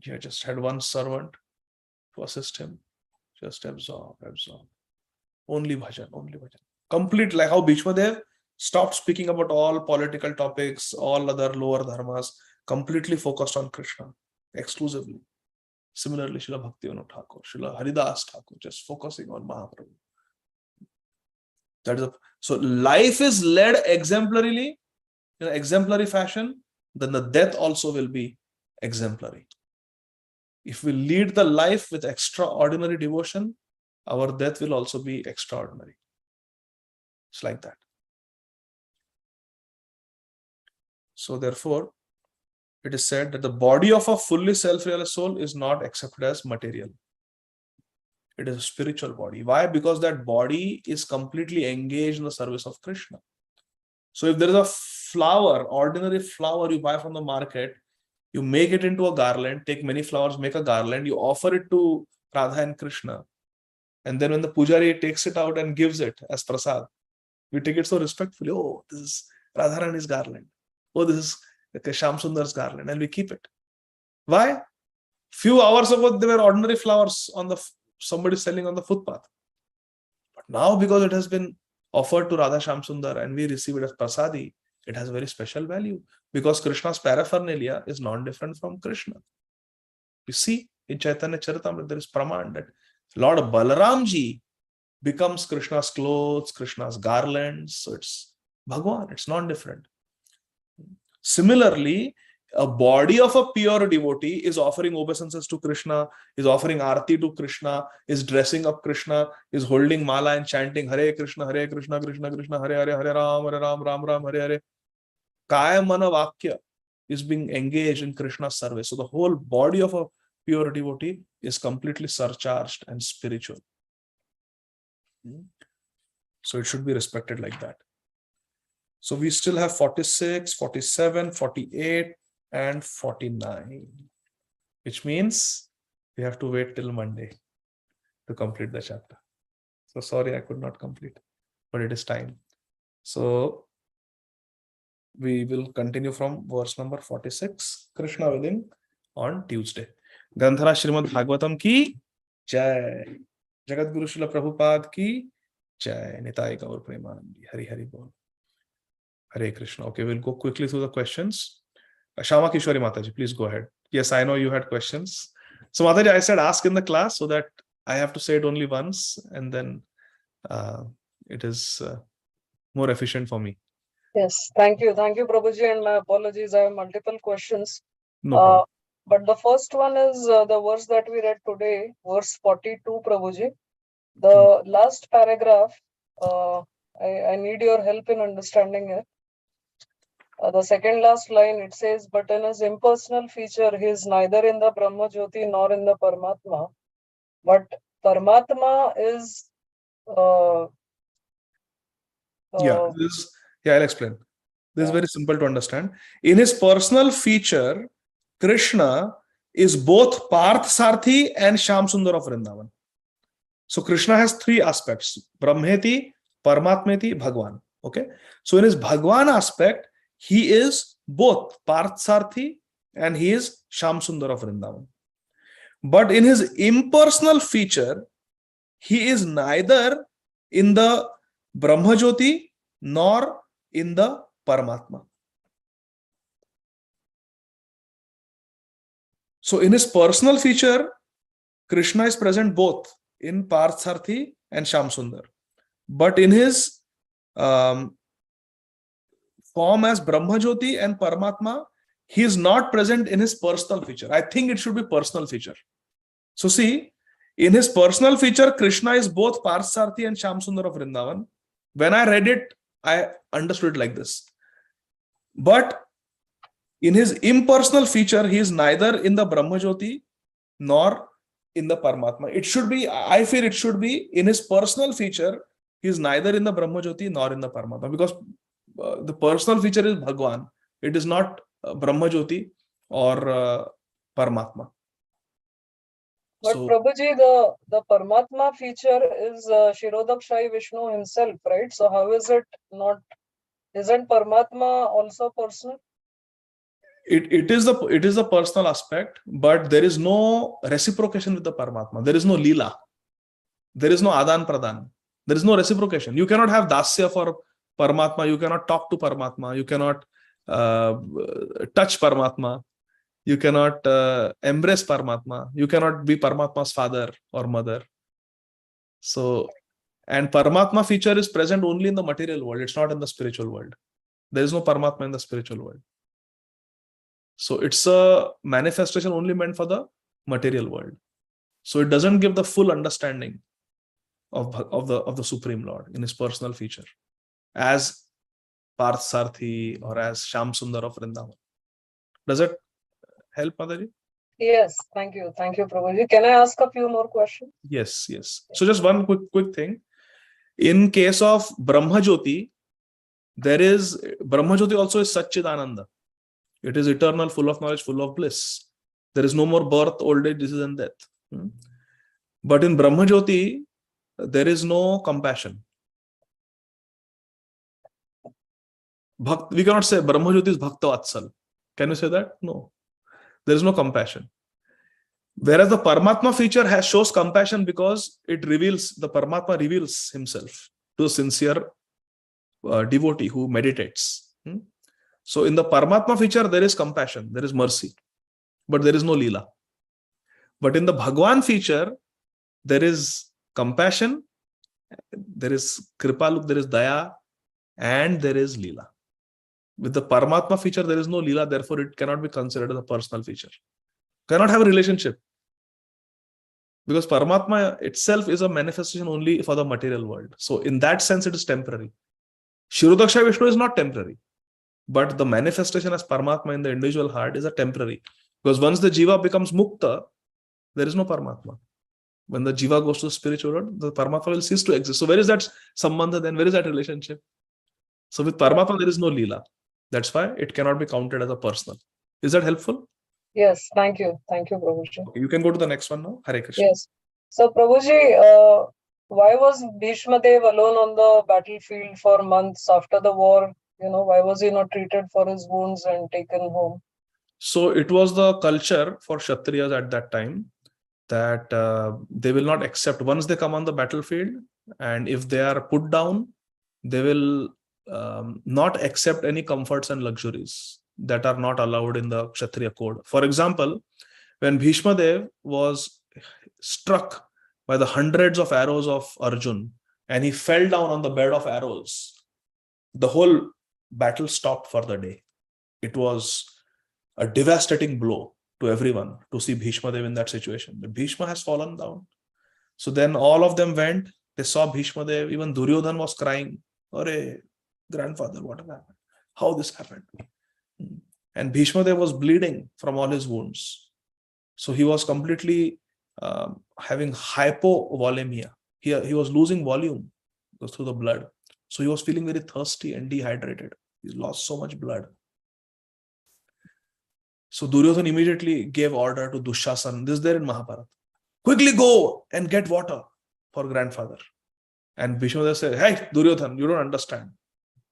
He just had one servant to assist him. Just absorbed. Only bhajan. Complete, like how Bhishma Dev stopped speaking about all political topics, all other lower dharmas, completely focused on Krishna, exclusively. Similarly, Srila Bhaktivinoda Thakur, Srila Haridas Thakur, just focusing on Mahaprabhu. That is so life is led exemplarily, in an exemplary fashion, then the death also will be exemplary. If we lead the life with extraordinary devotion, our death will also be extraordinary. It's like that. So therefore, it is said that the body of a fully self-realized soul is not accepted as material. It is a spiritual body. Why? Because that body is completely engaged in the service of Krishna. So if there is a flower, ordinary flower you buy from the market, you make it into a garland, take many flowers, make a garland, you offer it to Radha and Krishna. And then when the pujari takes it out and gives it as prasad, we take it so respectfully. Oh, this is Radharani's garland. Oh, this is Shyam Sundar's garland, and we keep it. Why? Few hours ago, there were ordinary flowers on somebody selling on the footpath. But now, because it has been offered to Radha Shyam Sundar and we receive it as prasadi, it has a very special value because Krishna's paraphernalia is non-different from Krishna. You see, in Chaitanya Charitamrita, there is praman that Lord Balaramji becomes Krishna's clothes, Krishna's garlands. So it's Bhagwan, it's non-different. Similarly, a body of a pure devotee is offering obeisances to Krishna, is offering arati to Krishna, is dressing up Krishna, is holding mala and chanting Hare Krishna, Krishna Krishna, Hare Hare, Hare Ram, Ram Ram, Hare Hare. Kaya Mana Vakya is being engaged in Krishna's service. So the whole body of a pure devotee is completely surcharged and spiritual. So it should be respected like that. So we still have 46, 47, 48, and 49, which means we have to wait till Monday to complete the chapter. So sorry, I could not complete, but it is time. So we will continue from verse number 46, Krishna willing, on Tuesday. Gandhara Śrīmad Bhāgavatam ki Jai. Jagat Guru Srila Prabhupada ki Jai. Nitai Gaur Premanandi. Hari Hari Bol. Hare Krishna. Okay, we'll go quickly through the questions. Shama Kishwari Mataji, please go ahead. Yes, I know you had questions. So Mataji, I said ask in the class so that I have to say it only once and then it is more efficient for me. Yes, thank you. Thank you, Prabhuji, and my apologies. I have multiple questions. No problem. But the first one is the verse that we read today, verse 42, Prabhuji. The last paragraph, I need your help in understanding it. The second last line, it says, but in his impersonal feature, he is neither in the Brahma Jyoti nor in the Paramatma. But Paramatma is... I'll explain. This is very simple to understand. In his personal feature, Krishna is both Parth Sarthi and Shyam Sundar of Vrindavan. So Krishna has three aspects: Brahmeti, Paramatmeti, Bhagwan. Okay. So in his Bhagwan aspect, he is both Parth Sarthi and he is Shyam Sundar of Vrindavan. But in his impersonal feature, he is neither in the Brahma Jyoti nor in the Paramatma. So in his personal feature, Krishna is present both in Parth Sarthi and Shyam Sundar. But in his form as Brahma Jyoti and Paramatma, he is not present in his personal feature. I think it should be personal feature. So see, in his personal feature, Krishna is both Parth Sarthi and Shyam Sundar of Vrindavan. When I read it, I understood it like this. But in his impersonal feature, he is neither in the Brahma Jyoti nor in the Paramatma. It should be, I feel it should be in his personal feature, he is neither in the Brahma Jyoti nor in the Paramatma, because the personal feature is Bhagwan. It is not Brahma Jyoti or Paramatma. But So, Prabhuji, the Paramatma feature is Shirodakshai Vishnu himself, right? So how is it not? Isn't Paramatma also personal? it is the personal aspect, but there is no reciprocation with the Paramatma. There is no Leela. There is no Adan Pradan. There is no reciprocation. You cannot have Dasya for Paramatma. You cannot talk to Paramatma. You cannot touch Paramatma. You cannot embrace Paramatma. You cannot be Paramatma's father or mother. So, and Paramatma feature is present only in the material world. It's not in the spiritual world. There is no Paramatma in the spiritual world. So it's a manifestation only meant for the material world. So it doesn't give the full understanding of the Supreme Lord in his personal feature as Parth Sarthi or as Shyam Sundar of Vrindavan. Does it help, Mataji? Yes, thank you. Thank you, Prabhuji. Can I ask a few more questions? Yes. So just one quick thing. In case of Brahma Jyoti, Brahma Jyoti also is Satchidananda. It is eternal, full of knowledge, full of bliss. There is no more birth, old age, disease and death. But in Brahma Jyoti, there is no compassion. We cannot say Brahma Jyoti is Bhakta Vatsal. Can you say that? No. There is no compassion. Whereas the Paramatma feature shows compassion because the Paramatma reveals himself to a sincere devotee who meditates. So in the Paramatma feature, there is compassion, there is mercy, but there is no Leela. But in the Bhagwan feature, there is compassion, there is Kripaluk, there is Daya, and there is Leela. With the Paramatma feature, there is no Leela, therefore it cannot be considered as a personal feature. Cannot have a relationship. Because Paramatma itself is a manifestation only for the material world. So in that sense, it is temporary. Shirodaksha Vishnu is not temporary. But the manifestation as Paramatma in the individual heart is a temporary. Because once the Jiva becomes Mukta, there is no Paramatma. When the Jiva goes to the spiritual world, the Paramatma will cease to exist. So where is that Sambandha then? Where is that relationship? So with Paramatma, there is no Leela. That's why it cannot be counted as a personal. Is that helpful? Yes, thank you. Thank you, Prabhuji. Okay, you can go to the next one now. Hare Krishna. Yes. So, Prabhuji, why was Bhishma Dev alone on the battlefield for months after the war? Why was he not treated for his wounds and taken home? So it was the culture for Kshatriyas at that time that they will not accept once they come on the battlefield, and if they are put down, they will not accept any comforts and luxuries that are not allowed in the Kshatriya code. For example, when Bhishma Dev was struck by the hundreds of arrows of Arjun and he fell down on the bed of arrows, the whole battle stopped for the day. It was a devastating blow to everyone to see Bhishma Dev in that situation. But Bhishma has fallen down. So then all of them went, they saw Bhishma Dev, even Duryodhan was crying, "Arey, grandfather, what has happened? How this happened?" And Bhishma Dev was bleeding from all his wounds. So he was completely having hypovolemia. He was losing volume through the blood. So he was feeling very thirsty and dehydrated. He lost so much blood. So Duryodhan immediately gave order to Dushasan. This is there in Mahabharata. Quickly go and get water for grandfather. And Bhishma Dev said, "Hey, Duryodhan, you don't understand.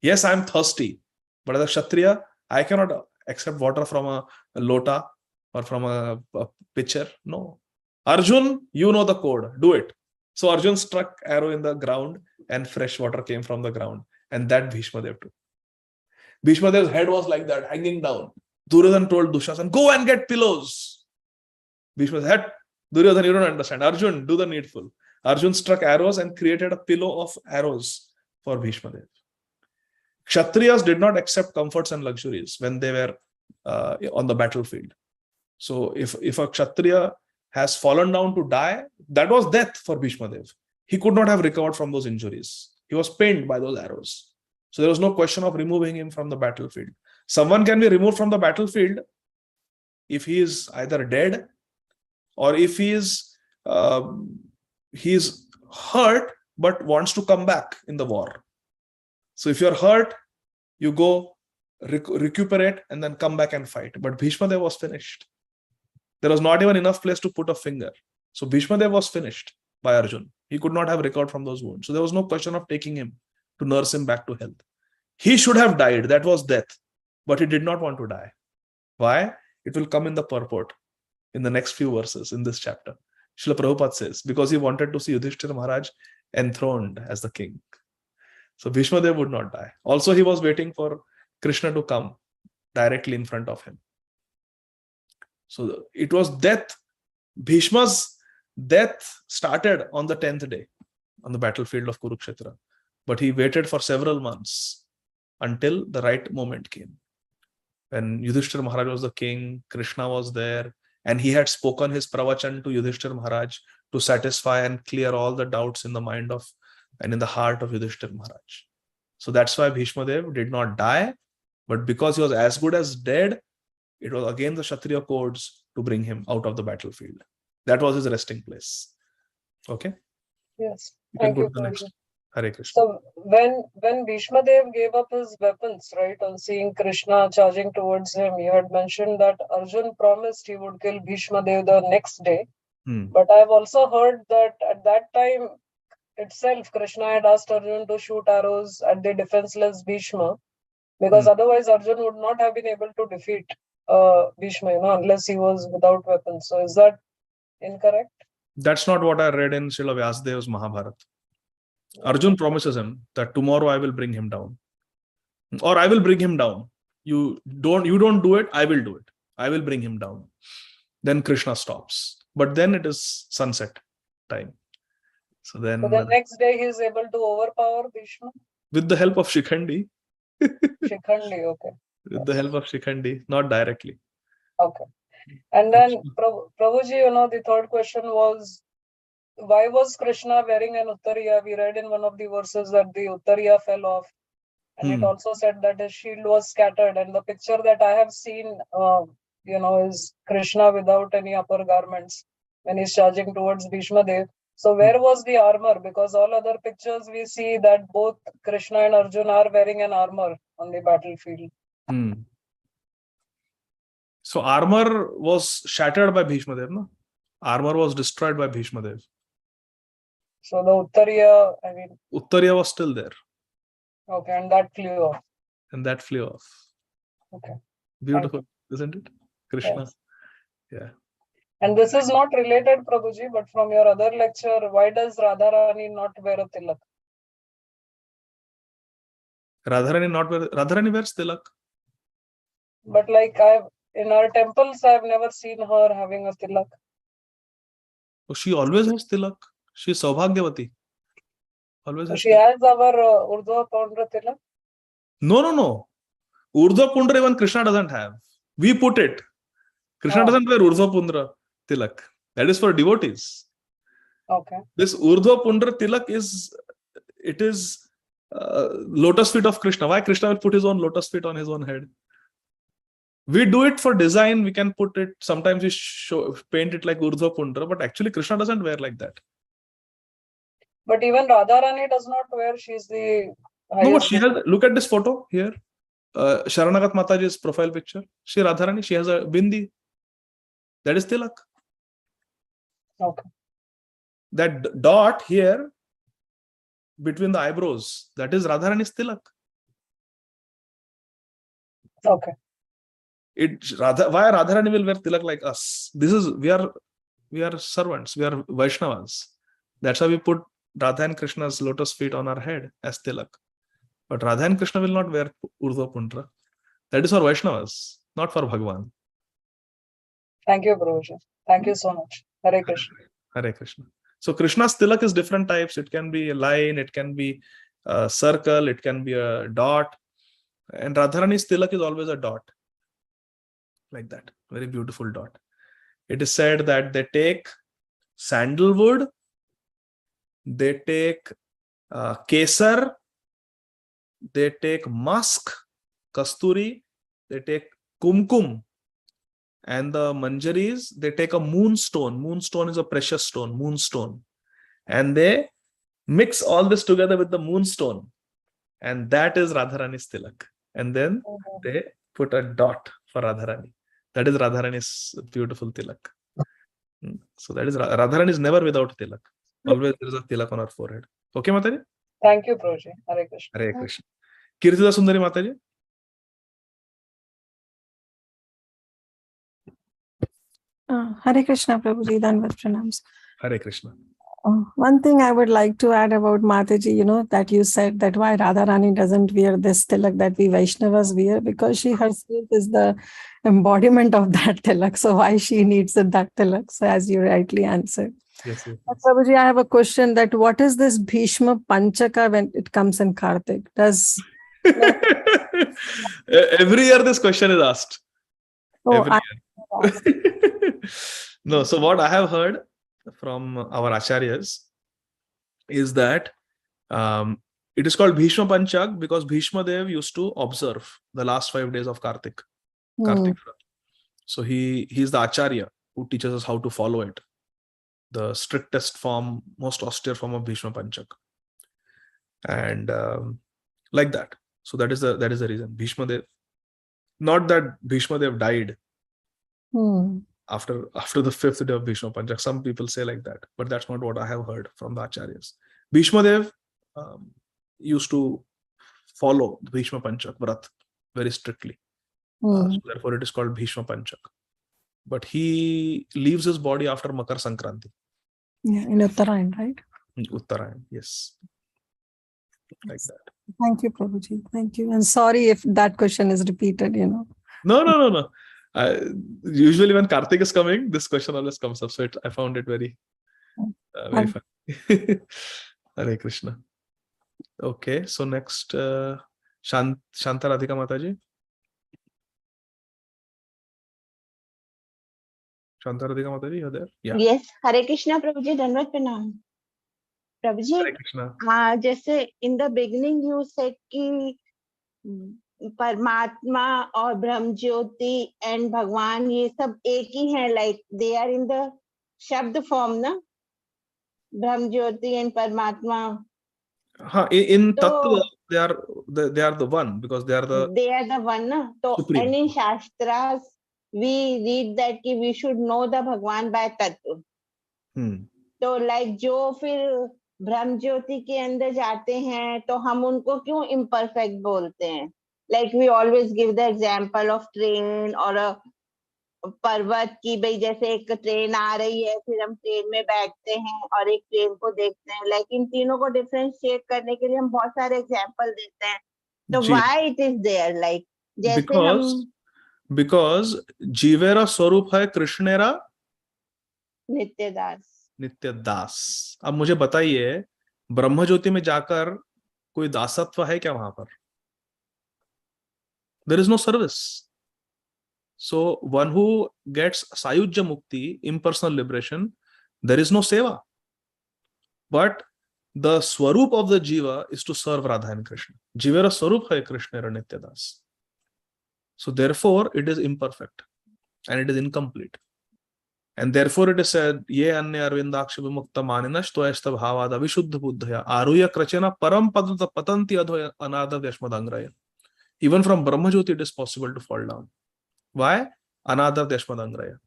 Yes, I am thirsty, but as a Kshatriya, I cannot accept water from a lota or from a pitcher. No. Arjun, you know the code. Do it." So Arjun struck arrow in the ground and fresh water came from the ground. And that Bhishma Dev took. Bhishma Dev's head was like that, hanging down. Duryodhan told Dushasan, "Go and get pillows." Bhishma said, "Duryodhan, you don't understand. Arjun, do the needful." Arjun struck arrows and created a pillow of arrows for Bhishma Dev. Kshatriyas did not accept comforts and luxuries when they were on the battlefield. So if a Kshatriya has fallen down to die, that was death for Bhishma Dev. He could not have recovered from those injuries. He was pained by those arrows. So there was no question of removing him from the battlefield. Someone can be removed from the battlefield if he is either dead or if he is hurt but wants to come back in the war. So if you're hurt, you go recuperate and then come back and fight. But Bhishma Dev was finished. There was not even enough place to put a finger. So Bhishma Dev was finished by Arjun. He could not have recovered from those wounds. So there was no question of taking him to nurse him back to health. He should have died. That was death. But he did not want to die. Why? It will come in the purport in the next few verses in this chapter. Srila Prabhupada says, because he wanted to see Yudhishthira Maharaj enthroned as the king. So Bhishma Dev would not die. Also, he was waiting for Krishna to come directly in front of him. So it was death. Bhishma's death started on the 10th day on the battlefield of Kurukshetra. But he waited for several months until the right moment came. When Yudhishthira Maharaj was the king, Krishna was there, and he had spoken his pravachan to Yudhishthira Maharaj to satisfy and clear all the doubts in the mind of and in the heart of Yudhishthira Maharaj. So that's why Bhishma Dev did not die, but because he was as good as dead, it was again the Kshatriya codes to bring him out of the battlefield. That was his resting place. Okay? Yes. You can Thank go you, to the next. Prabhuji. Hare Krishna. So when Bhishma Dev gave up his weapons, right, on seeing Krishna charging towards him, you had mentioned that Arjun promised he would kill Bhishma Dev the next day. But I've also heard that at that time itself, Krishna had asked Arjun to shoot arrows at the defenseless Bhishma, because otherwise Arjun would not have been able to defeat Bhishma, unless he was without weapons. So is that incorrect? That's not what I read in Srila Vyasadev's Mahabharata. Arjun promises him that tomorrow I will bring him down. Or I will bring him down. You don't do it, I will do it. I will bring him down. Then Krishna stops. But then it is sunset time. So then So the next day he is able to overpower Bhishma? with the help of Shikhandi. Shikhandi, okay. With the help of Shikhandi, not directly. Okay. And then Prabhuji, the third question was, why was Krishna wearing an uttariya? We read in one of the verses that the uttariya fell off. And it also said that his shield was scattered. And the picture that I have seen, is Krishna without any upper garments when he's charging towards Bhishma Dev. So where was the armor? Because all other pictures we see that both Krishna and Arjuna are wearing an armor on the battlefield. So armor was shattered by Bhishma Dev, no? Armor was destroyed by Bhishma Dev. So the uttariya, Uttariya was still there. Okay, and that flew off. And that flew off. Okay. Beautiful, isn't it? Krishna. Yes. Yeah. And this is not related, Prabhuji, but from your other lecture, why does Radharani not wear a tilak? Radharani wears tilak. But in our temples, I've never seen her having a tilak. Oh, she always has tilak. She is Saubhagyavati. Always has She tilak. has our Urdhva Pundra tilak? No. Urdhva Pundra even Krishna doesn't have. We put it. Krishna doesn't wear Urdhva Pundra tilak. That is for devotees. Okay. This Urdhva Pundra tilak is lotus feet of Krishna. Why Krishna will put his own lotus feet on his own head? We do it for design. We can put it. Sometimes we paint it like Urdhva Pundra, but actually Krishna doesn't wear like that. But even Radharani does not wear. She's the highest. No, but she has. Look at this photo here. Sharanagat Mataji's profile picture. She Radharani. She has a bindi. That is tilak. Okay. That dot here between the eyebrows, that is Radharani's tilak. Okay. Why Radharani will wear tilak like us? We are servants. We are Vaishnavas. That's why we put Radha and Krishna's lotus feet on our head as tilak. But Radha and Krishna will not wear Urdhva Pundra. That is for Vaishnavas, not for Bhagwan. Thank you, Prabhuji. Thank you so much. Hare Krishna. Hare Krishna. So Krishna's tilak is different types. It can be a line, it can be a circle, it can be a dot. And Radharani's tilak is always a dot. Like that. Very beautiful dot. It is said that they take sandalwood, they take kesar, they take musk, kasturi, they take kumkum, and the manjaris, they take a moonstone. Moonstone is a precious stone, moonstone. And they mix all this together with the moonstone. And that is Radharani's tilak. And then they put a dot for Radharani. That is Radharani's beautiful tilak. So that is Radharani is never without tilak. Always there is a tilak on her forehead. Okay, Mataji? Thank you, Prabhuji. Hare Krishna. Hare Krishna. Kirtida Sundari Mataji? Hare Krishna, Prabhuji, Danvat Pranams. Hare Krishna. One thing I would like to add about Mataji, that you said that why Radharani doesn't wear this tilak that we Vaishnavas wear, because she herself is the embodiment of that tilak. So why she needs that tilak? So as you rightly answered. Yes. Prabhuji, I have a question that what is this Bhishma Panchaka when it comes in Kartik? Every year this question is asked. Every year. No, so what I have heard from our acharyas is that it is called Bhishma Panchak because Bhishma Dev used to observe the last 5 days of Kartik. So he is the acharya who teaches us how to follow it. The strictest form, most austere form of Bhishma Panchak. And like that. So that is the reason. Bhishma Dev, not that Bhishma Dev died after the 5th day of Bhishma Panchak. Some people say like that, but that's not what I have heard from the acharyas. Bhishma Dev used to follow the Bhishma Panchak Vrat very strictly. So therefore it is called Bhishma Panchak. But he leaves his body after Makar Sankranti. Yeah, in Uttarayan, right? Uttarayan, yes. Like that. Thank you, Prabhuji. Thank you. And sorry if that question is repeated, No. Usually when Karthik is coming, this question always comes up. So I found it very funny. Hare Krishna. Okay, so next, Shanta Radhika Mataji. Shanta Radhika Mataji, you're there? Yeah. Yes, Hare Krishna, Prabhuji, Dandavat Pranam. Prabhuji, Hare Krishna. जैसे in the beginning you said कि परमात्मा और ब्रह्म ज्योति and भगवान ये सब एक ही हैं, like they are in the शब्द form ना, ब्रह्म ज्योति and परमात्मा. In Tattva, they are the one, because they are the one na. So supreme. and in Shastras we read that कि we should know the Bhagwan by Tattva. तो like जो फिर ब्रह्म ज्योति के अंदर जाते हैं तो हम उनको क्यों imperfect बोलते हैं? Like we always give the example of train और पर्वत की, भाई जैसे एक ट्रेन आ रही है, फिर हम ट्रेन में बैठते हैं और एक ट्रेन को देखते हैं. लाइक इन तीनों को डिफरेंशिएट करने के लिए हम बहुत सारे एग्जांपल देते हैं. तो why it is there, like जैसे हम बिकॉज जीवेरा स्वरूप है कृष्णेरा नित्य दास. अब मुझे बताइए, ब्रह्म ज्योति में जाकर कोई दासत्व है क्या वहां पर? There is no service. So one who gets Sayujya Mukti, impersonal liberation, there is no seva. But the Swarup of the Jiva is to serve Radha and Krishna. Jivera Swarup hai Krishna Nitya Das. So therefore it is imperfect and it is incomplete. And therefore it is said, Ye anya arvindaksha vimukta maninash toyasta bhavada vishuddha buddhaya aruya krachena param padanta patanti adhoya anada vyashmadangraya. Even from Brahmajyoti it is possible to fall down. Why? Anadar Deshmadangraya.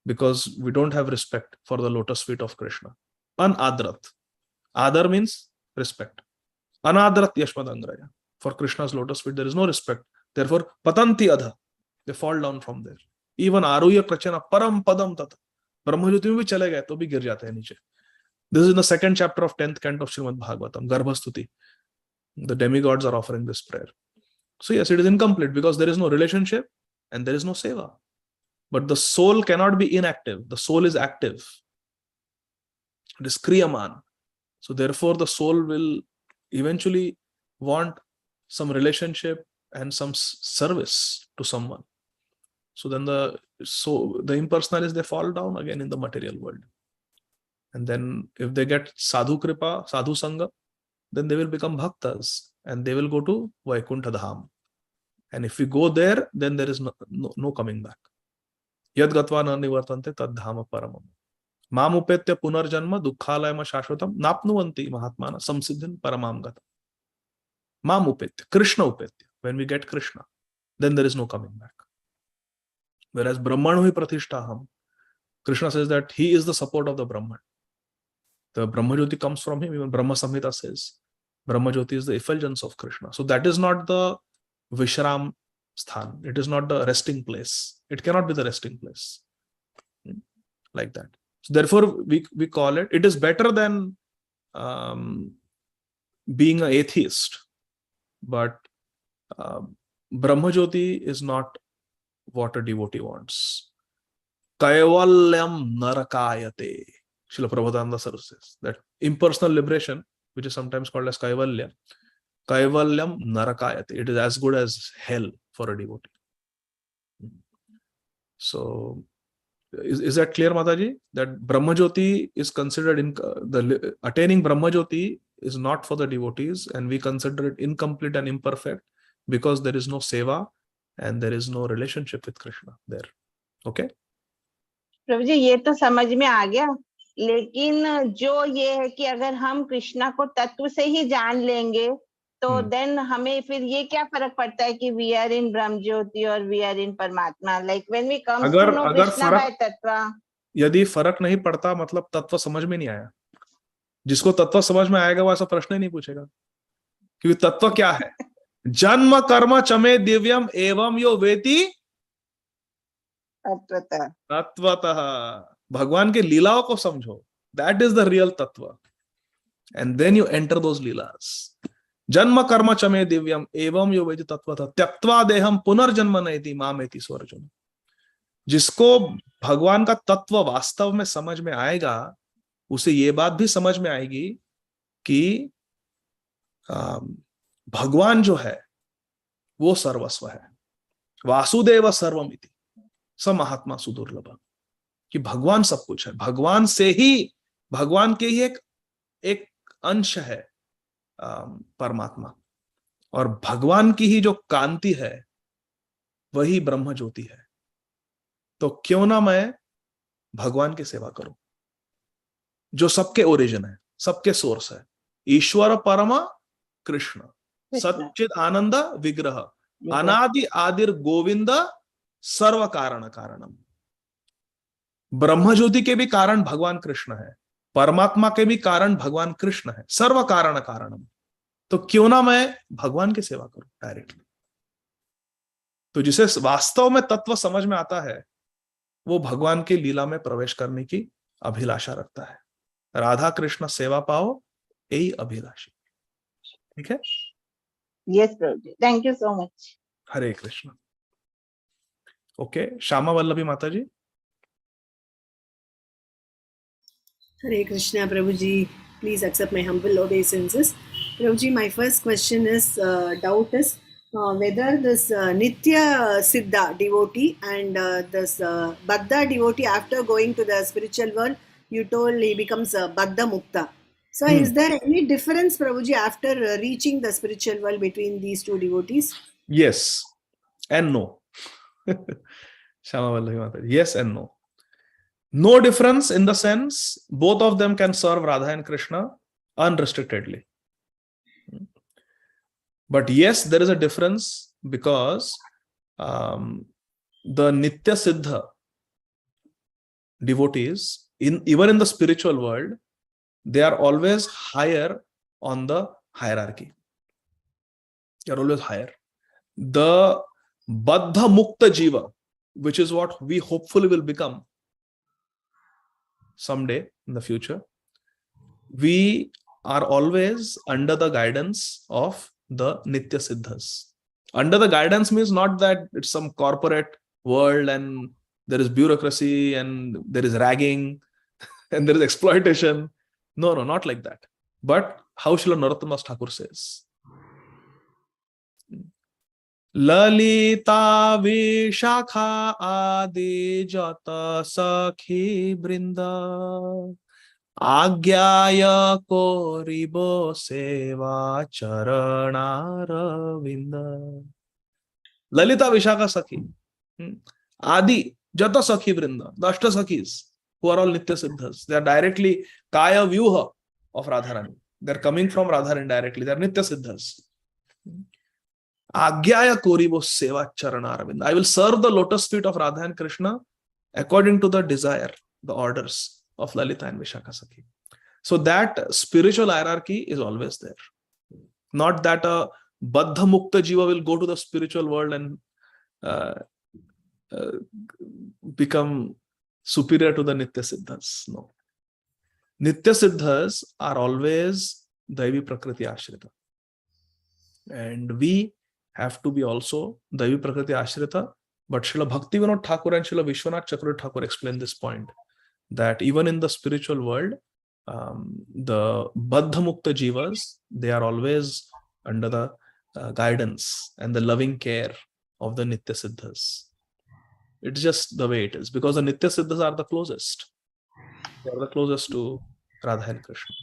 Because we don't have respect for the lotus feet of Krishna. Anadrat. Adar means respect. Anadrat Yashmadangraya. For Krishna's lotus feet, there is no respect. Therefore, Patanti Adha. They fall down from there. Even Aruya Krachana Param Padam Tata. Brahmajyoti mein bhi chale gaye to bhi gir jate hain niche. This is in the 2nd chapter of 10th canto of Śrīmad Bhāgavatam. Garbhastuti. The demigods are offering this prayer. So yes, it is incomplete because there is no relationship and there is no seva. But the soul cannot be inactive. The soul is active. It is kriyaman. So therefore the soul will eventually want some relationship and some service to someone. So then the impersonalists, they fall down again in the material world. And then if they get sadhu kripa, sadhu sangha, then they will become bhaktas and they will go to Vaikuntha Dham. And if we go there, then there is no coming back. Yad gatva na nivartante tad dhama paramam. Mam upetya punarjanma dukkhalayama shashvatam napnuvanti mahatmana samsiddhin paramam gata. Mam upetya, Krishna upetya. When we get Krishna, then there is no coming back. Whereas Brahmanu hi pratishtaham, Krishna says that he is the support of the Brahman. The Brahmajyoti comes from him. Even Brahma Samhita says Brahmajyoti is the effulgence of Krishna. So that is not the Vishram Sthan. It is not the resting place. It cannot be the resting place. Like that. So therefore, we call it is better than being an atheist. But Brahmajyoti is not what a devotee wants. Kaivalyam narakayate. Srila Prabhupada says that impersonal liberation, which is sometimes called as Kaivalya, Kaivalyam narakayate. It is as good as hell for a devotee. So, is that clear, Mataji? That Brahmajyoti is considered attaining Brahmajyoti is not for the devotees, and we consider it incomplete and imperfect because there is no seva and there is no relationship with Krishna there. Okay? प्रभु जी ये तो समझ में आ गया, लेकिन जो ये है कि अगर हम कृष्णा को तत्व से ही जान लेंगे तो देन हमें फिर ये क्या फर्क पड़ता है कि वी आर इन ब्रह्म ज्योति और वी आर इन परमात्मा, like when we come to know Krishna by तत्व. यदि फर्क नहीं पड़ता मतलब तत्व समझ में नहीं आया. जिसको तत्व समझ में आएगा वो ऐसा प्रश्न ही नहीं पूछेगा, क्योंकि तत्व क्या है? जन्म कर्म चमे दिव्यम एवं यो वेति तत्वतः. भगवान के लीलाओं को समझो. That is the real tattva. And then you enter those leelas. जन्म कर्म चमे दिव्यम एवं यो वेद तत्वतः त्यक्त्वा देहम पुनर्जन्म नयति मामेति सो अर्जुन। जिसको भगवान का तत्व वास्तव में समझ में आएगा, उसे ये बात भी समझ में आएगी कि भगवान जो है वो सर्वस्व है। वासुदेव सर्वमिति स महात्मा सुदुर्लभ, कि भगवान सब कुछ है, भगवान से ही, भगवान के ही एक अंश है परमात्मा, और भगवान की ही जो कांति है वही ब्रह्म ज्योति है। तो क्यों ना मैं भगवान की सेवा करूं जो सबके ओरिजिन है, सबके सोर्स है। ईश्वर परम कृष्ण सच्चिद आनंद विग्रह अनादि आदिर गोविंद सर्व कारण कारणम। ब्रह्म ज्योति के भी कारण भगवान कृष्ण है, परमात्मा के भी कारण भगवान कृष्ण है, सर्व कारण कारणम। तो क्यों ना मैं भगवान की सेवा करूं डायरेक्टली। तो जिसे वास्तव में तत्व समझ में आता है वो भगवान की लीला में प्रवेश करने की अभिलाषा रखता है। राधा कृष्ण सेवा पाओ, यही अभिलाषी। ठीक है? Yes Prabhu, thank you so much. Hare Krishna. Okay, Shyama Vallabhi माता जी। Hare Krishna, Prabhuji. Please accept my humble obeisances. Prabhuji, my first question is, doubt is whether this Nitya Siddha devotee and this Baddha devotee, after going to the spiritual world, you told he becomes Baddha Mukta. So is there any difference, Prabhuji, after reaching the spiritual world between these two devotees? Yes and no. Shama Vallabhi Mataji. Yes and no. No difference in the sense both of them can serve Radha and Krishna unrestrictedly. But yes, there is a difference because the Nitya Siddha devotees, even in the spiritual world, they are always higher on the hierarchy. They are always higher. The Baddha Mukta Jiva, which is what we hopefully will become someday in the future, we are always under the guidance of the Nitya Siddhas. Under the guidance means not that it's some corporate world and there is bureaucracy and there is ragging and there is exploitation. No, not like that. But how Srila Narottama Das Thakur says, Lalita Vishakha Ādi Jata Sakhi Brinda Agyaya Koribo Seva Charana Ravinda. Lalita Vishakha Sakhi Ādi Jata Sakhi Brinda, the Ashta Sakhis, who are all Nitya Siddhas. They are directly Kaya Vyuha of Radharani. They are coming from Radharani directly. They are Nitya Siddhas. Agyaya Koribo Seva Charana Ravinda. I will serve the lotus feet of Radha and Krishna according to the desire, the orders of Lalita and Vishakha Sakhi. So that spiritual hierarchy is always there. Not that a Baddha Mukta Jiva will go to the spiritual world and become superior to the Nitya Siddhas. No. Nitya Siddhas are always Daivi Prakriti Ashrita. And we have to be also Daivi Prakriti Ashrita. But Srila Bhaktivinoda Thakur and Srila Vishwanath Chakravarti Thakur explain this point, that even in the spiritual world, the Baddha Mukta Jivas, they are always under the guidance and the loving care of the Nitya Siddhas. It's just the way it is, because the Nitya Siddhas are the closest. They are the closest to Radha and Krishna,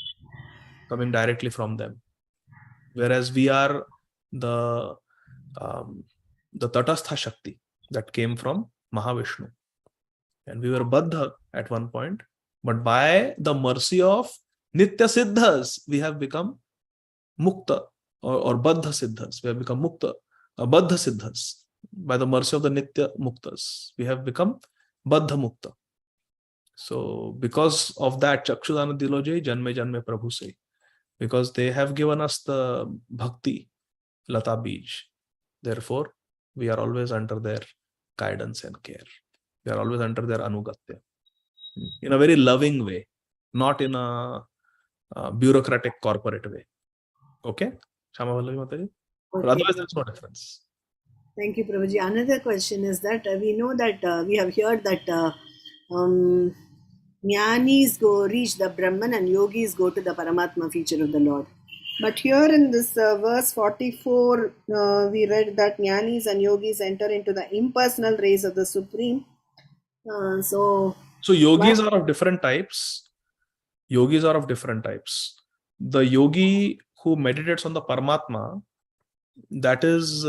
coming directly from them. Whereas we are the Tatastha Shakti that came from Mahavishnu. And we were Baddha at one point, but by the mercy of Nitya Siddhas, we have become Mukta or Baddha Siddhas. We have become Mukta, Baddha Siddhas. By the mercy of the Nitya Muktas, we have become Baddha Mukta. So because of that, Chakshudana Diloje, Janme Janme Prabhu say, because they have given us the Bhakti, Lata Bij. Therefore, we are always under their guidance and care. We are always under their anugatya. In a very loving way, not in a bureaucratic corporate way. Okay? Shama Vallavi Mataji. But Okay. otherwise, there's no difference. Thank you, Prabhuji. Another question is that we know that we have heard that Jnanis reach the Brahman and yogis go to the Paramatma feature of the Lord. But here in this verse 44, we read that Jnanis and yogis enter into the impersonal rays of the Supreme. So Yogis are of different types. Yogis are of different types. The yogi who meditates on the Paramatma, that is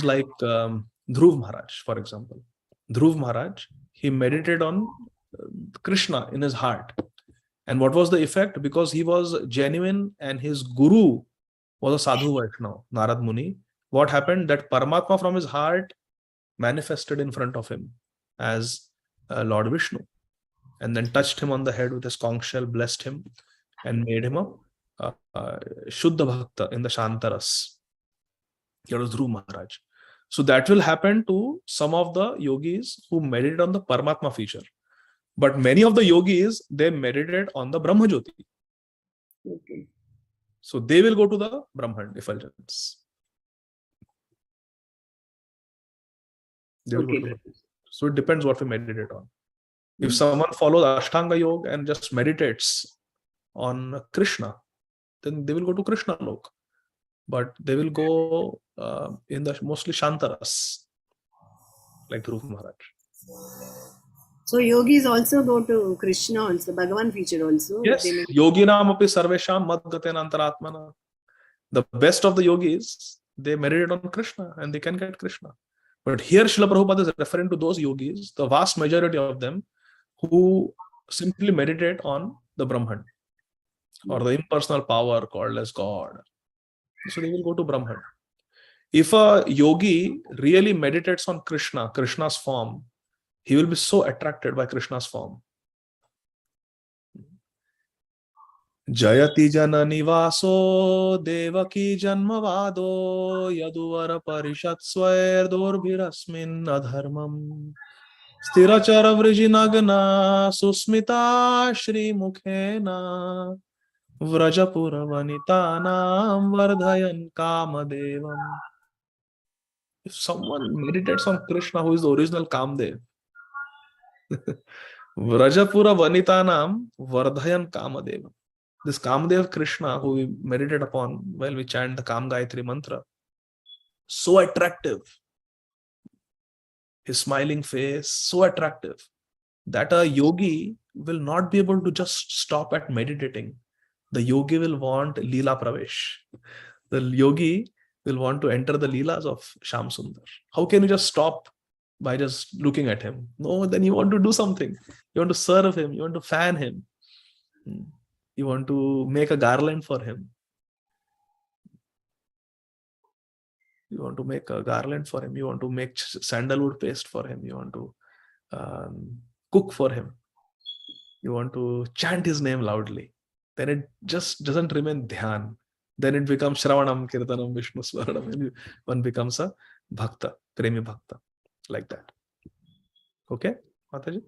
like Dhruv Maharaj, for example. Dhruv Maharaj, he meditated on Krishna in his heart. And what was the effect? Because he was genuine and his guru was a sadhu Vaishnava, Narad Muni. What happened? That Paramatma from his heart manifested in front of him as Lord Vishnu, and then touched him on the head with his conch shell, blessed him, and made him a Shuddha Bhakta in the Shantaras. That was Dhruv Maharaj. So that will happen to some of the yogis who meditate on the Paramatma feature. But many of the yogis, they meditate on the Brahma Jyoti. Okay. So they will go to the Brahman effulgence. They will go to the, so it depends what we meditate on. If someone follows Ashtanga Yoga and just meditates on Krishna, then they will go to Krishna Lok. But they will go in the mostly Shantaras, like Dhruv Maharaj. So yogis also go to Krishna also, Bhagavan feature also. Yes, yoginam api sarvesham madgatena antaratmana. The best of the yogis, they meditate on Krishna and they can get Krishna. But here Srila Prabhupada is referring to those yogis, the vast majority of them, who simply meditate on the Brahman or the impersonal power called as God. So they will go to Brahman. If a yogi really meditates on Krishna, Krishna's form, he will be so attracted by Krishna's form. Jayati janani vaso devaki janmavado yaduvara parishat swair dorbhirasmin adharmam sthirachara vrijinagna susmita shri mukhena vrajapura vanitanam vardhayan kamadevam. If someone meditates on Krishna, who is the original Kamdev, Vrajapura Vanitanam Vardhayan Kamadevam. This Kamadev Krishna, who we meditate upon while we chant the Kam Gayatri mantra, so attractive. His smiling face, so attractive, that a yogi will not be able to just stop at meditating. The yogi will want Leela Pravesh. The yogi will want to enter the Leelas of Shyam Sundar. How can you just stop by just looking at him? No, then you want to do something. You want to serve him. You want to fan him. You want to make a garland for him. You want to make a garland for him. You want to make sandalwood paste for him. You want to cook for him. You want to chant his name loudly. Then it just doesn't remain dhyan. Then it becomes Shravanam, Kirtanam, Vishnu Smaranam. One becomes a Bhakta, Premi Bhakta. Like that. Okay, Mataji?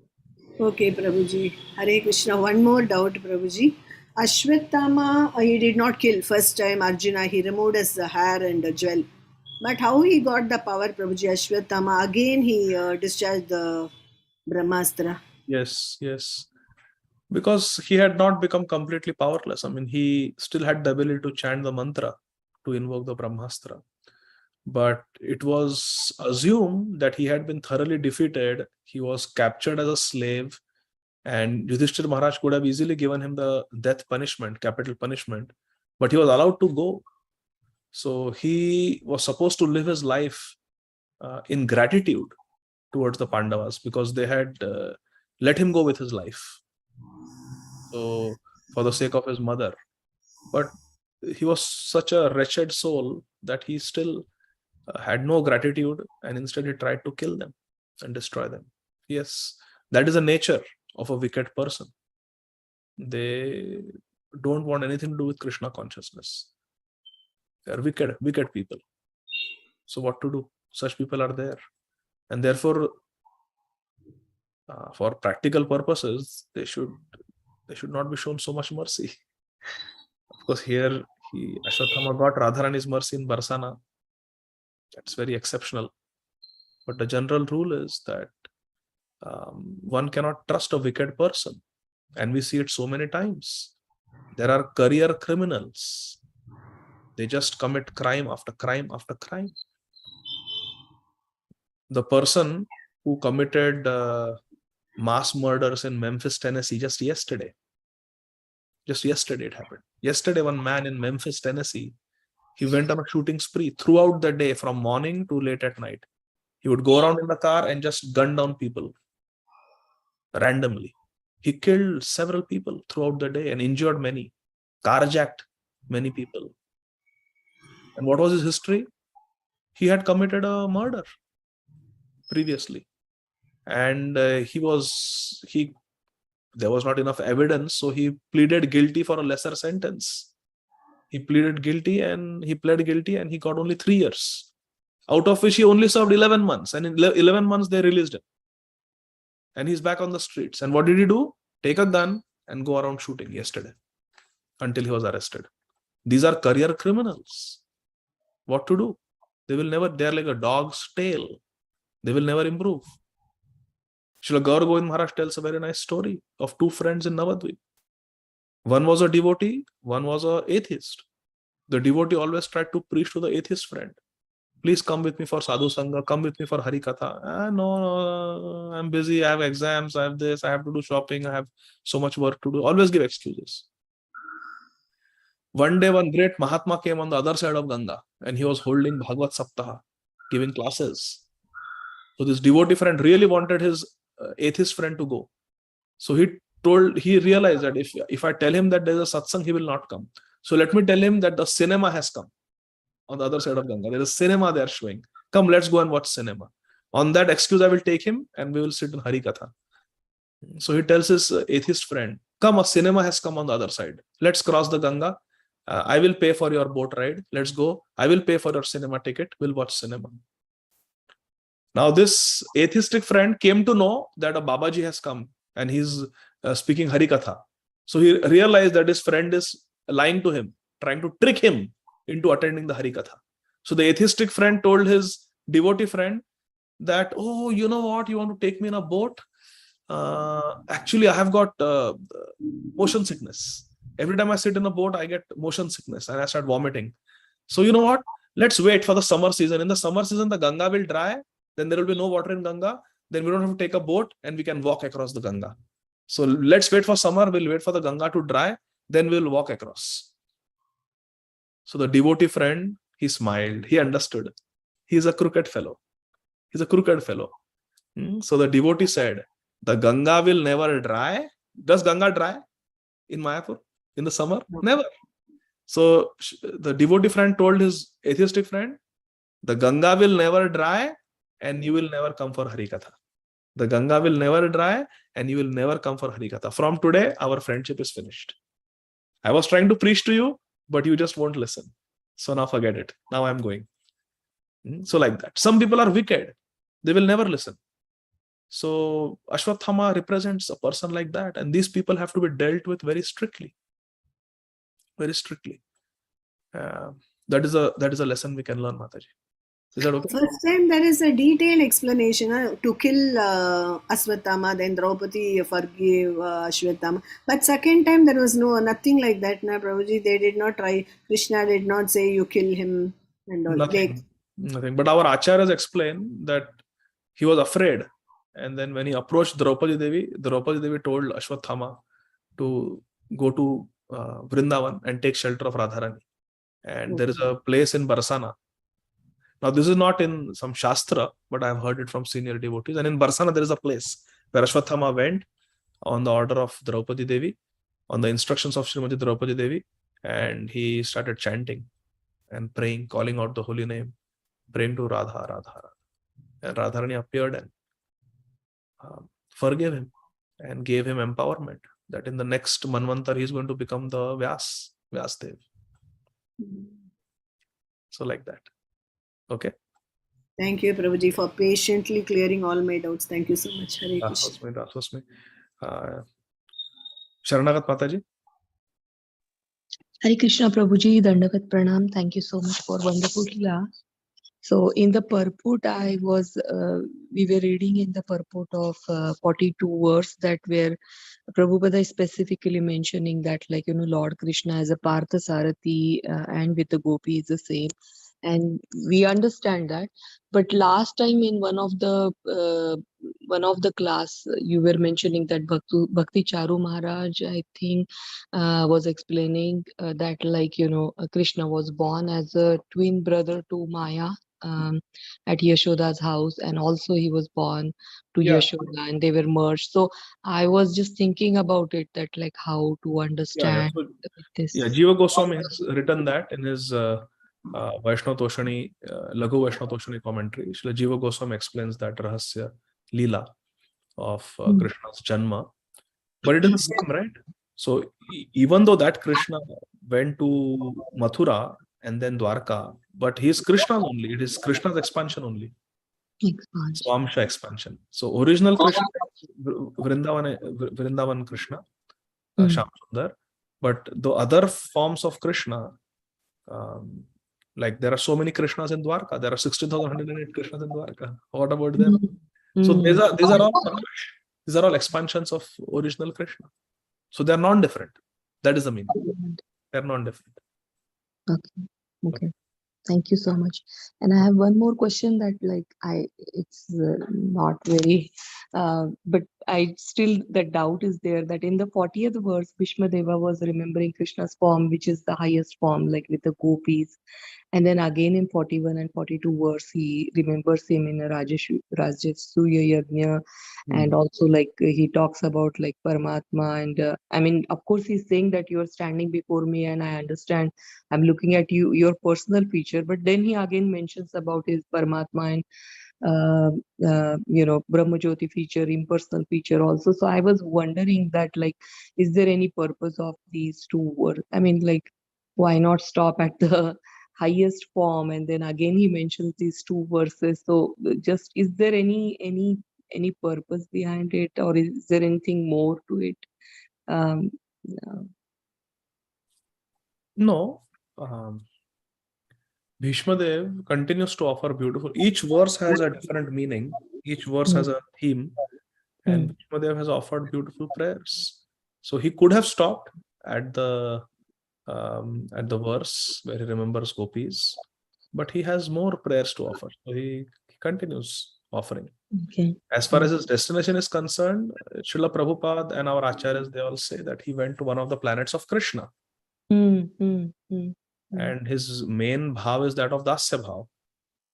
Okay, Prabhuji. Hare Krishna. One more doubt, Prabhuji. Ashwatthama, he did not kill first time Arjuna. He removed his hair and jewel. But how he got the power, Prabhuji? Ashwatthama, again he discharged the Brahmastra. Yes, yes. Because he had not become completely powerless. I mean, he still had the ability to chant the mantra, to invoke the Brahmastra. But it was assumed that he had been thoroughly defeated. He was captured as a slave, and Yudhishthira Maharaj could have easily given him the death punishment, capital punishment, but he was allowed to go. So he was supposed to live his life in gratitude towards the Pandavas, because they had let him go with his life. So for the sake of his mother. But he was such a wretched soul that he still had no gratitude, and instead he tried to kill them and destroy them. Yes, that is the nature of a wicked person. They don't want anything to do with Krishna consciousness. They are wicked people. So what to do? Such people are there. And therefore, for practical purposes, they should not be shown so much mercy. Because here Ashwatthama got Radharani's mercy in Barsana. That's very exceptional. But the general rule is that one cannot trust a wicked person. And we see it so many times. There are career criminals. They just commit crime after crime after crime. The person who committed mass murders in Memphis, Tennessee, just yesterday it happened. Yesterday, one man in Memphis, Tennessee, he went on a shooting spree throughout the day from morning to late at night. He would go around in the car and just gun down people randomly. He killed several people throughout the day and injured many, carjacked many people. And what was his history? He had committed a murder previously. And there was not enough evidence, so he pleaded guilty for a lesser sentence. He pled guilty and he got only 3 years, out of which he only served 11 months. And in 11 months, they released him. And he's back on the streets. And what did he do? Take a gun and go around shooting yesterday until he was arrested. These are career criminals. What to do? They're like a dog's tail. They will never improve. Srila Gaur Govind Maharaj tells a very nice story of 2 friends in Navadvip. One was a devotee, one was an atheist. The devotee always tried to preach to the atheist friend. Please come with me for Sadhu Sangha, come with me for Hari Katha. No, I'm busy, I have exams, I have this, I have to do shopping, I have so much work to do. Always give excuses. One day, one great Mahatma came on the other side of Ganga and he was holding Bhagavat Saptaha, giving classes. So this devotee friend really wanted his atheist friend to go. So he realized that if I tell him that there is a satsang, he will not come. So let me tell him that the cinema has come on the other side of Ganga. There is cinema they are showing. Come, let's go and watch cinema. On that excuse, I will take him and we will sit in Hari Katha. So he tells his atheist friend, come, a cinema has come on the other side. Let's cross the Ganga. I will pay for your boat ride. Let's go. I will pay for your cinema ticket. We'll watch cinema. Now this atheistic friend came to know that a Babaji has come and he's speaking Hari Katha. So he realized that his friend is lying to him, trying to trick him into attending the Hari Katha. So the atheistic friend told his devotee friend that, oh, you know what, you want to take me in a boat? Actually, I have got motion sickness. Every time I sit in a boat, I get motion sickness and I start vomiting. So you know what? Let's wait for the summer season. In the summer season, the Ganga will dry. Then there will be no water in Ganga. Then we don't have to take a boat and we can walk across the Ganga. So let's wait for summer. We'll wait for the Ganga to dry. Then we'll walk across. So the devotee friend, he smiled. He understood. He's a crooked fellow. So the devotee said, the Ganga will never dry. Does Ganga dry in Mayapur in the summer? Never. So the devotee friend told his atheistic friend, the Ganga will never dry and you will never come for Hari Katha. The Ganga will never dry and you will never come for Hari Katha. From today, our friendship is finished. I was trying to preach to you, but you just won't listen. So now forget it. Now I'm going. So like that. Some people are wicked. They will never listen. So Ashwatthama represents a person like that. And these people have to be dealt with very strictly. Very strictly. That is a lesson we can learn, Mataji. Is that okay? First time there is a detailed explanation to kill Ashwatthama, then Draupadi forgive Ashwatthama. But second time there was nothing like that, na Prabhuji. They did not try. Krishna did not say you kill him and all. Nothing. But our Acharyas explain that he was afraid. And then when he approached Draupadi Devi told Ashwatthama to go to Vrindavan and take shelter of Radharani. And there is a place in Barsana. Now, this is not in some Shastra, but I have heard it from senior devotees. And in Barsana, there is a place where Ashwatthama went on the order of Draupadi Devi, on the instructions of Srimati Draupadi Devi, and he started chanting and praying, calling out the holy name, praying to Radha, Radha, Radha. And Radharani appeared and forgave him and gave him empowerment that in the next Manvantar, he is going to become the Vyasdev. So like that. Okay. Thank you, Prabhuji, for patiently clearing all my doubts. Thank you so much. Hare Krishna. That was me. Sharanagat Mataji. Hare Krishna Prabhuji, Dandavat Pranam. Thank you so much for wonderful class. So in the purport, we were reading in the purport of 42 verse that where Prabhupada is specifically mentioning that, like, Lord Krishna as a Partha Sarathi and with the gopi is the same. And we understand that. But last time in one of the class, you were mentioning that Bhakti Charu Maharaj, I think, was explaining that, like, Krishna was born as a twin brother to Maya at Yashoda's house, and also he was born to Yashoda, and they were merged. So I was just thinking about it, that like how to understand this. Jiva Goswami has written that in his Vaishnava Toshani, Laghu Vaishnava Toshani commentary. Srila Jiva Goswami explains that Rahasya Leela of Krishna's Janma. But it is the same, right? So even though that Krishna went to Mathura and then Dwarka, but he is Krishna's only. It is Krishna's expansion only. Swamsha expansion. So original Krishna, Vrindavan Krishna, Shyam Sundar. But the other forms of Krishna, like there are so many Krishnas in Dwarka. There are 16,108 Krishnas in Dwarka. What about them? So these are all expansions of original Krishna. So they are non-different. That is the meaning. They are non-different. Okay. Thank you so much. And I have one more question that, like, it's not very, but the doubt is there that in the 40th verse, Bhishma Deva was remembering Krishna's form, which is the highest form, like with the gopis. And then again in 41 and 42 verse, he remembers him in a Rajasuya Yajna. And also, like, he talks about like Paramatma. And I mean, of course, he's saying that you're standing before me and I understand, I'm looking at you, your personal feature. But then he again mentions about his Paramatma and Brahmajyoti feature, impersonal feature also. So I was wondering that, like, is there any purpose of these two words? I mean, like, why not stop at the highest form? And then again he mentions these two verses. So just, is there any purpose behind it, or is there anything more to it? No. Bhishma Dev continues to offer beautiful. Each verse has a different meaning. Each verse has a theme, and Bhishma Dev has offered beautiful prayers. So he could have stopped at the verse where he remembers gopis, but he has more prayers to offer. So he continues offering. Okay. As far as his destination is concerned, Srila Prabhupada and our acharyas, they all say that he went to one of the planets of Krishna. And his main bhav is that of Dasya bhav,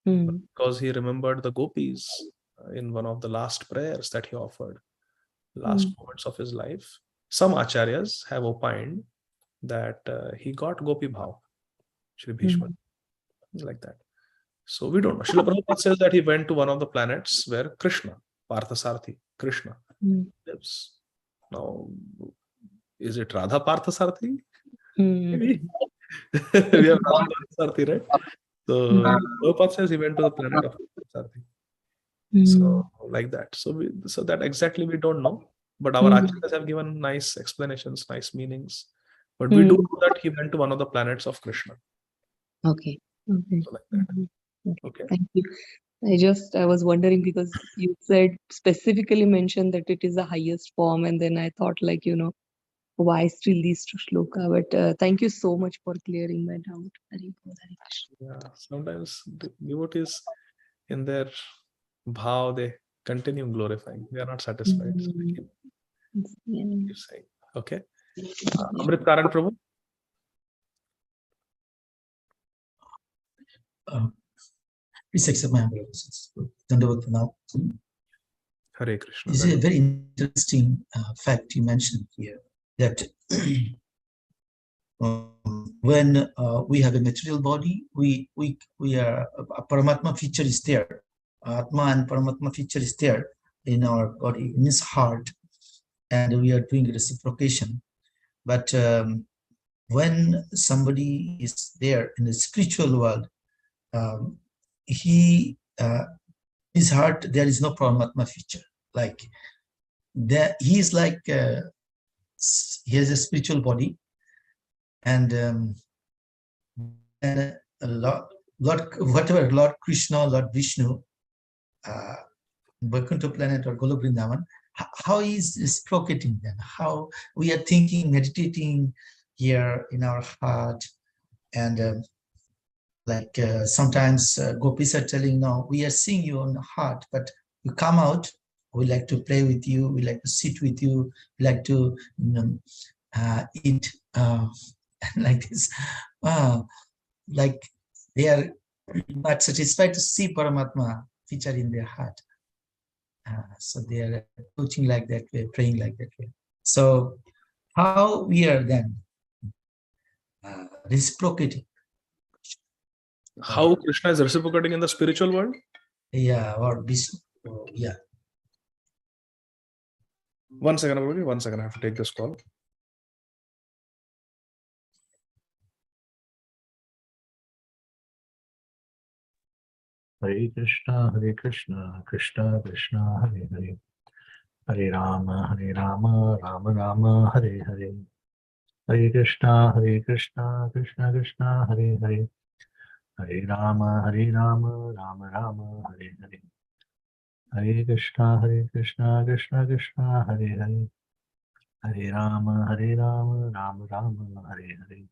because he remembered the gopis in one of the last prayers that he offered, last moments of his life. Some acharyas have opined that he got gopi bhav, Shri Bhishma, like that. So we don't know. Srila Prabhupada says that he went to one of the planets where Krishna, Parthasarathi, Krishna lives. Now, is it Radha Parthasarathi? Maybe. We have Radha Parthasarathi, right? So Prabhupada says he went to the planet of Parthasarathi. So like that. So that exactly we don't know. But our acharyas have given nice explanations, nice meanings. But we do know that he went to one of the planets of Krishna. Okay. So like that. Okay. Thank you. I was wondering, because you said specifically mentioned that it is the highest form, and then I thought, like, why still these two shloka? But thank you so much for clearing my doubt. Yeah, sometimes the devotees in their bhav, they continue glorifying. They are not satisfied. So they keep saying. Okay. Amrit Karan Prabhu. Please accept my humble obeisances. Dandavat Pranam. Hare Krishna. This is a very interesting fact you mentioned here, that when we have a material body, we are a Paramatma feature is there. Atma and Paramatma feature is there in our body, in his heart, and we are doing reciprocation. But when somebody is there in the spiritual world, his heart, there is no Paramatma feature. Like that, he is like he has a spiritual body, and whatever Lord Krishna, Lord Vishnu, Vaikuntha planet or Golok Vrindavan, how is reciprocating them? How we are thinking, meditating here in our heart, and sometimes gopis are telling, no, we are seeing you on the heart, but you come out, we like to play with you, we like to sit with you, we like to eat like this. Like they are not satisfied to see Paramatma feature in their heart. So they are coaching like that way, praying like that way. So how we are then reciprocating? How Krishna is reciprocating in the spiritual world? Yeah, or this, yeah. 1 second, everybody. 1 second. I have to take this call. Hare Krishna, Krishna Krishna, Hare Hare. Hare Rama, Rama Rama, Hare Hare. Hare Krishna, Krishna Krishna, Hare Hare. Hare Rama, Rama Rama, Hare Hare. Hare Krishna, Krishna Krishna, Hare Hare. Hare Rama, Rama Rama, Hare Hare.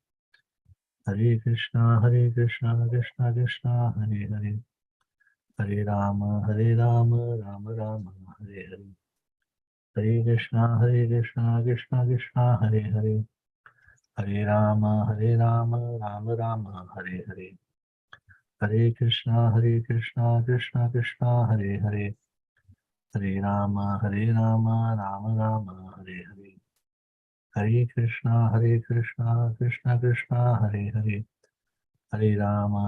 Hare Krishna, Krishna Krishna, Hare Hare. Hare Rama, Rama Rama, Hare Hare. Hare Krishna, Krishna Hare Hare. Hare Rama, Rama Rama, Hare Hare. Hare Krishna, Krishna Krishna, Hare Hare. Hare Rama, Rama Rama, Hare Hare. Hare Krishna, Krishna Krishna, Hare Hare. Hare Rama,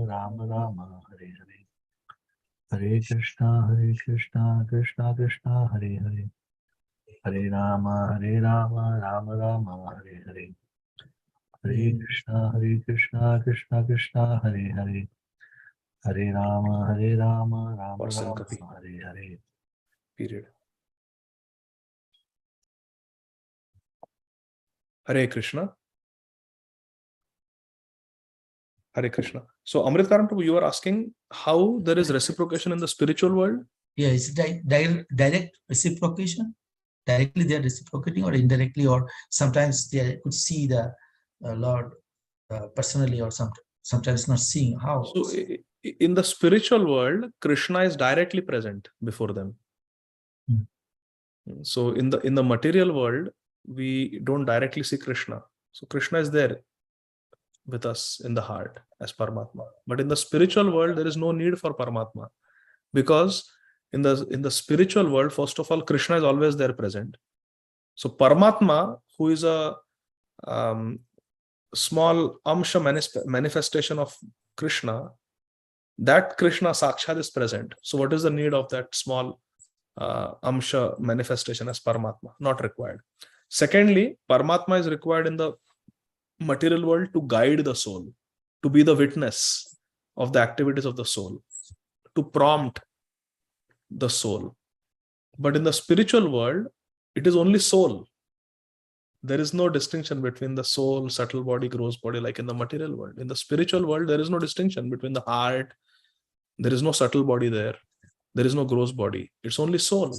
Rama Rama, Hare Hare. Hare Krishna, Krishna Krishna, Hare Hare. Hare Rama, Rama Rama, Hare Hare. Hare Krishna, Krishna Krishna, Hare Hare. Hare Rama, Rama Rama, Hare Hare. Period. Hare Krishna. Hare Krishna. So, Amrit Karan Prabhu, you are asking how there is reciprocation in the spiritual world? Yeah, is it direct reciprocation? Directly they are reciprocating, or indirectly, or sometimes they could see the Lord personally, or sometimes not seeing. How? So, in the spiritual world, Krishna is directly present before them. So, in the material world, we don't directly see Krishna. So, Krishna is there with us in the heart as Paramatma. But in the spiritual world, there is no need for Paramatma, because in the spiritual world, first of all, Krishna is always there present. So Paramatma, who is a small amsha manifestation of Krishna, that Krishna Sakshat is present. So what is the need of that small amsha manifestation as Paramatma? Not required. Secondly, Paramatma is required in the material world to guide the soul, to be the witness of the activities of the soul, to prompt the soul. But in the spiritual world, it is only soul. There is no distinction between the soul, subtle body, gross body, like in the material world. In the spiritual world, there is no distinction between the heart. There is no subtle body there. There is no gross body. It's only soul.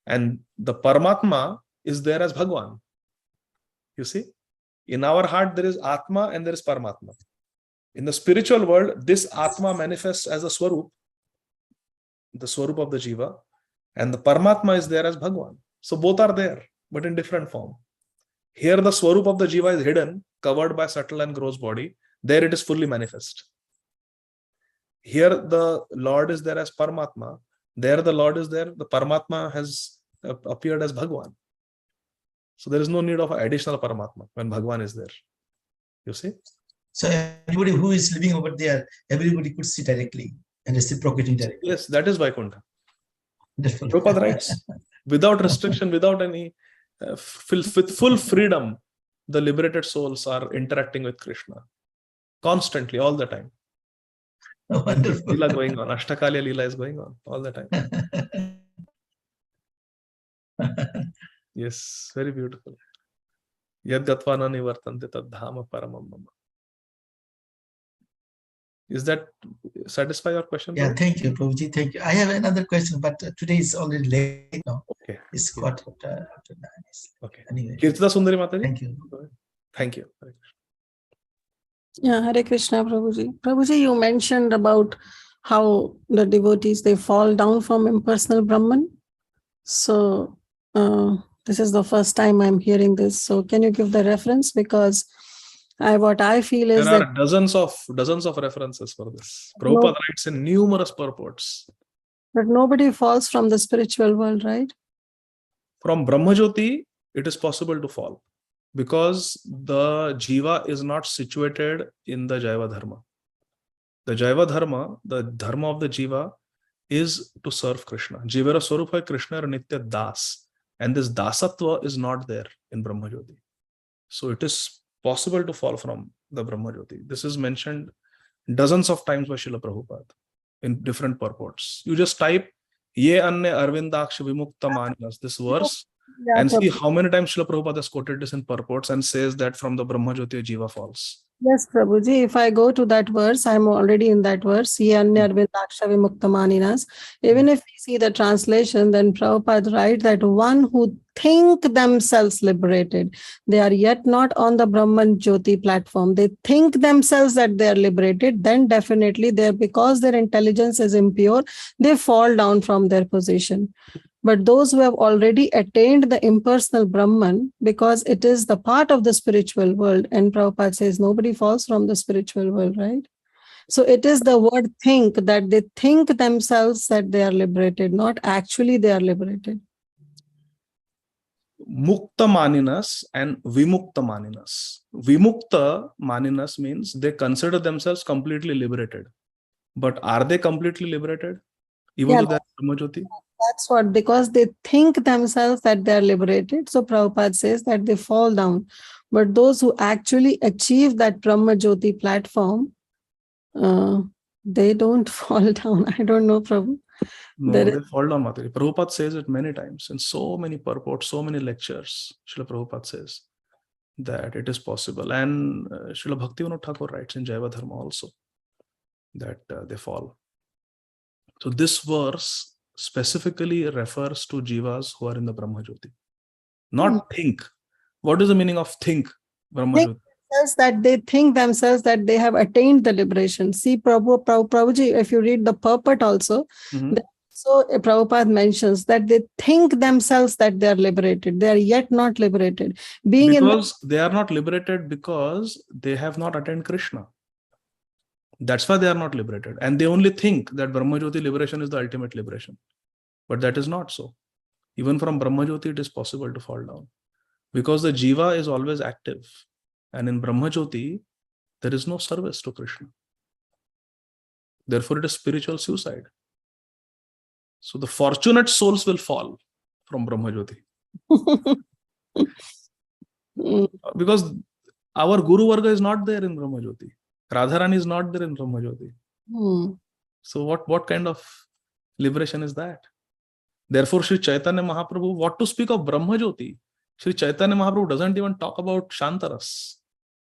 And the Paramatma is there as Bhagwan. You see? In our heart, there is Atma and there is Paramatma. In the spiritual world, this Atma manifests as a Swarup, the Swarup of the Jiva, and the Paramatma is there as Bhagwan. So both are there, but in different form. Here, the Swarup of the Jiva is hidden, covered by subtle and gross body. There it is fully manifest. Here, the Lord is there as Paramatma. There, the Lord is there. The Paramatma has appeared as Bhagwan. So there is no need of additional Paramatma when Bhagwan is there. You see? So everybody who is living over there, everybody could see directly and reciprocating directly. Yes, that is Vaikuntha. Prabhupada writes, without restriction, without any, with full freedom, the liberated souls are interacting with Krishna. Constantly, all the time. Oh, wonderful. Leela going on. Ashtakalya Leela is going on all the time. Yes, very beautiful. Yad gatva na nivartante tad dhama paramam mama. Is that satisfy your question? Yeah, Prabhu? thank you, Prabhuji. Thank you. I have another question, but today is already late now. Okay. It's quarter after 9. Okay. Anyway. Kirtida Sundari Mataji. Thank you. Thank you. Yeah, Hare Krishna, Prabhuji. Prabhuji, you mentioned about how the devotees, they fall down from impersonal Brahman. So this is the first time I'm hearing this. So can you give the reference? Because what I feel is there that are dozens of references for this. Prabhupada writes in numerous purports. But nobody falls from the spiritual world, right? From Brahmajyoti, it is possible to fall because the jiva is not situated in the Jaiva Dharma. The Jaiva Dharma, the Dharma of the jiva, is to serve Krishna. Jivara Swarupa Krishna Nitya Das. And this Dasatva is not there in Brahmajyoti. So it is possible to fall from the Brahmajyoti. This is mentioned dozens of times by Srila Prabhupada in different purports. You just type Ye Anne Arvindaksha Vimukta Maninas, this verse, and see how many times Srila Prabhupada has quoted this in purports and says that from the Brahmajyoti jiva falls. Yes, Prabhuji, if I go to that verse, I'm already in that verse. Even if we see the translation, then Prabhupada writes that one who think themselves liberated, they are yet not on the Brahman Jyoti platform. They think themselves that they are liberated, then definitely because their intelligence is impure, they fall down from their position. But those who have already attained the impersonal Brahman, because it is the part of the spiritual world, and Prabhupada says nobody falls from the spiritual world, right? So it is the word think, that they think themselves that they are liberated, not actually they are liberated. Mukta Maninas and Vimukta Maninas. Vimukta Maninas means they consider themselves completely liberated. But are they completely liberated? Even though they are Brahmajyoti? That's what, because they think themselves that they are liberated. So Prabhupada says that they fall down. But those who actually achieve that Brahma Jyoti platform, they don't fall down. I don't know, Prabhu. No, they fall down, Mataji. Prabhupada says it many times in so many purports, so many lectures. Srila Prabhupada says that it is possible. And Srila Bhaktivinoda Thakur writes in Jaiva Dharma also that they fall. So this verse specifically refers to jivas who are in the Brahmajyoti. Not think. What is the meaning of think? Brahmajyoti. That they think themselves that they have attained the liberation. See, Prabhuji, if you read the purport also, so Prabhupada mentions that they think themselves that they are liberated. They are yet not liberated. Because they are not liberated because they have not attained Krishna. That's why they are not liberated. And they only think that Brahmajyoti liberation is the ultimate liberation. But that is not so. Even from Brahmajyoti, it is possible to fall down. Because the jiva is always active. And in Brahmajyoti, there is no service to Krishna. Therefore, it is spiritual suicide. So the fortunate souls will fall from Brahmajyoti. Because our Guru Varga is not there in Brahmajyoti. Radharani is not there in Brahmajyoti. So what kind of liberation is that? Therefore, Sri Chaitanya Mahaprabhu, what to speak of Brahmajyoti? Sri Chaitanya Mahaprabhu doesn't even talk about Shantaras.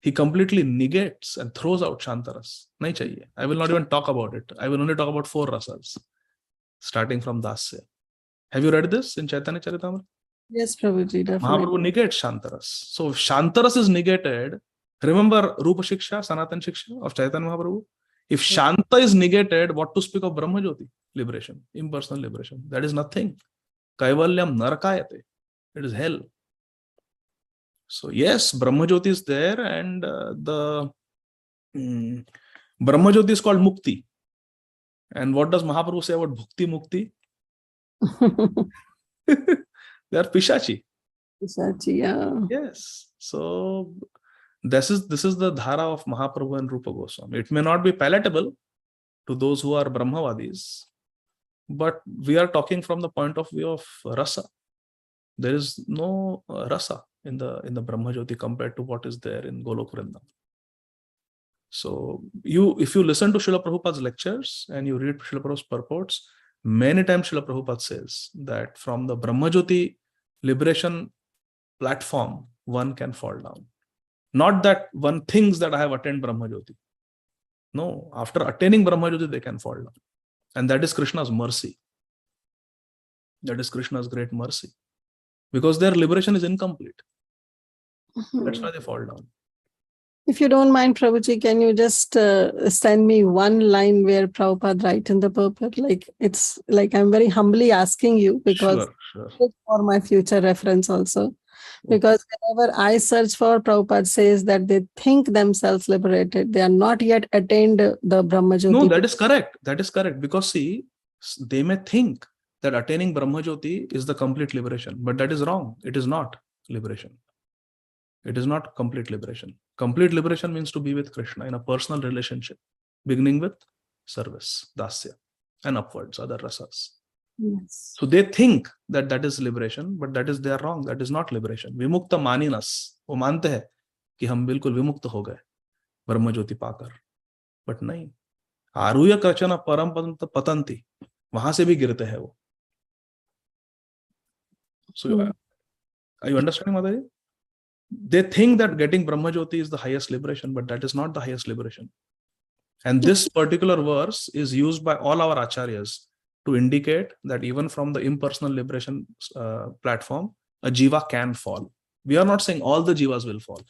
He completely negates and throws out Shantaras. Nahi chahiye. I will not even talk about it. I will only talk about 4 rasas, starting from Dasya. Have you read this in Chaitanya Charitamrita? Yes, Prabhuji, definitely. Mahaprabhu negates Shantaras. So if Shantaras is negated, remember Rupa Shiksha, Sanatan Shiksha of Chaitanya Mahaprabhu? If Shanta is negated, what to speak of Brahmajyoti? Liberation, impersonal liberation. That is nothing. Kaivalyam narakayate. It is hell. So yes, Brahmajyoti is there, and the Brahmajyoti is called Mukti. And what does Mahaprabhu say about Bhukti Mukti? They are Pishachi. Pishachi, yeah. Yes. So this is the dhara of Mahaprabhu and Rupa Goswami. It may not be palatable to those who are Brahmavadis, but we are talking from the point of view of rasa. There is no rasa in the Brahmajyoti compared to what is there in Golok Vrindavan. So if you listen to Srila Prabhupada's lectures and you read Srila Prabhupada's purports, many times Srila Prabhupada says that from the Brahmajyoti liberation platform, one can fall down. Not that one thinks that I have attained Brahma Jyoti. No, after attaining Brahma Jyoti, they can fall down. And that is Krishna's mercy. That is Krishna's great mercy. Because their liberation is incomplete. That's why they fall down. If you don't mind, Prabhuji, can you just send me one line where Prabhupada write in the purport? Like, it's like I'm very humbly asking you, because Sure. it's for my future reference also. Because whenever I search for, Prabhupada says that they think themselves liberated. They are not yet attained the Brahma Jyoti. No, that is correct. That is correct. Because see, they may think that attaining Brahma Jyoti is the complete liberation. But that is wrong. It is not liberation. It is not complete liberation. Complete liberation means to be with Krishna in a personal relationship, beginning with service, dasya, and upwards, other rasas. Yes. So they think that that is liberation, but that is they are wrong. That is not liberation. Vimukta maninas, वो मानते हैं कि हम बिल्कुल विमुक्त हो गए ब्रह्म ज्योति पाकर, but नहीं. आरुह्य कचन परम पतंती, वहां से भी गिरते हैं वो. So are you understanding, Mataji? They think that getting Brahma Jyoti is the highest liberation, but that is not the highest liberation. And this particular verse is used by all our acharyas to indicate that even from the impersonal liberation platform, a jiva can fall. We are not saying all the jivas will fall,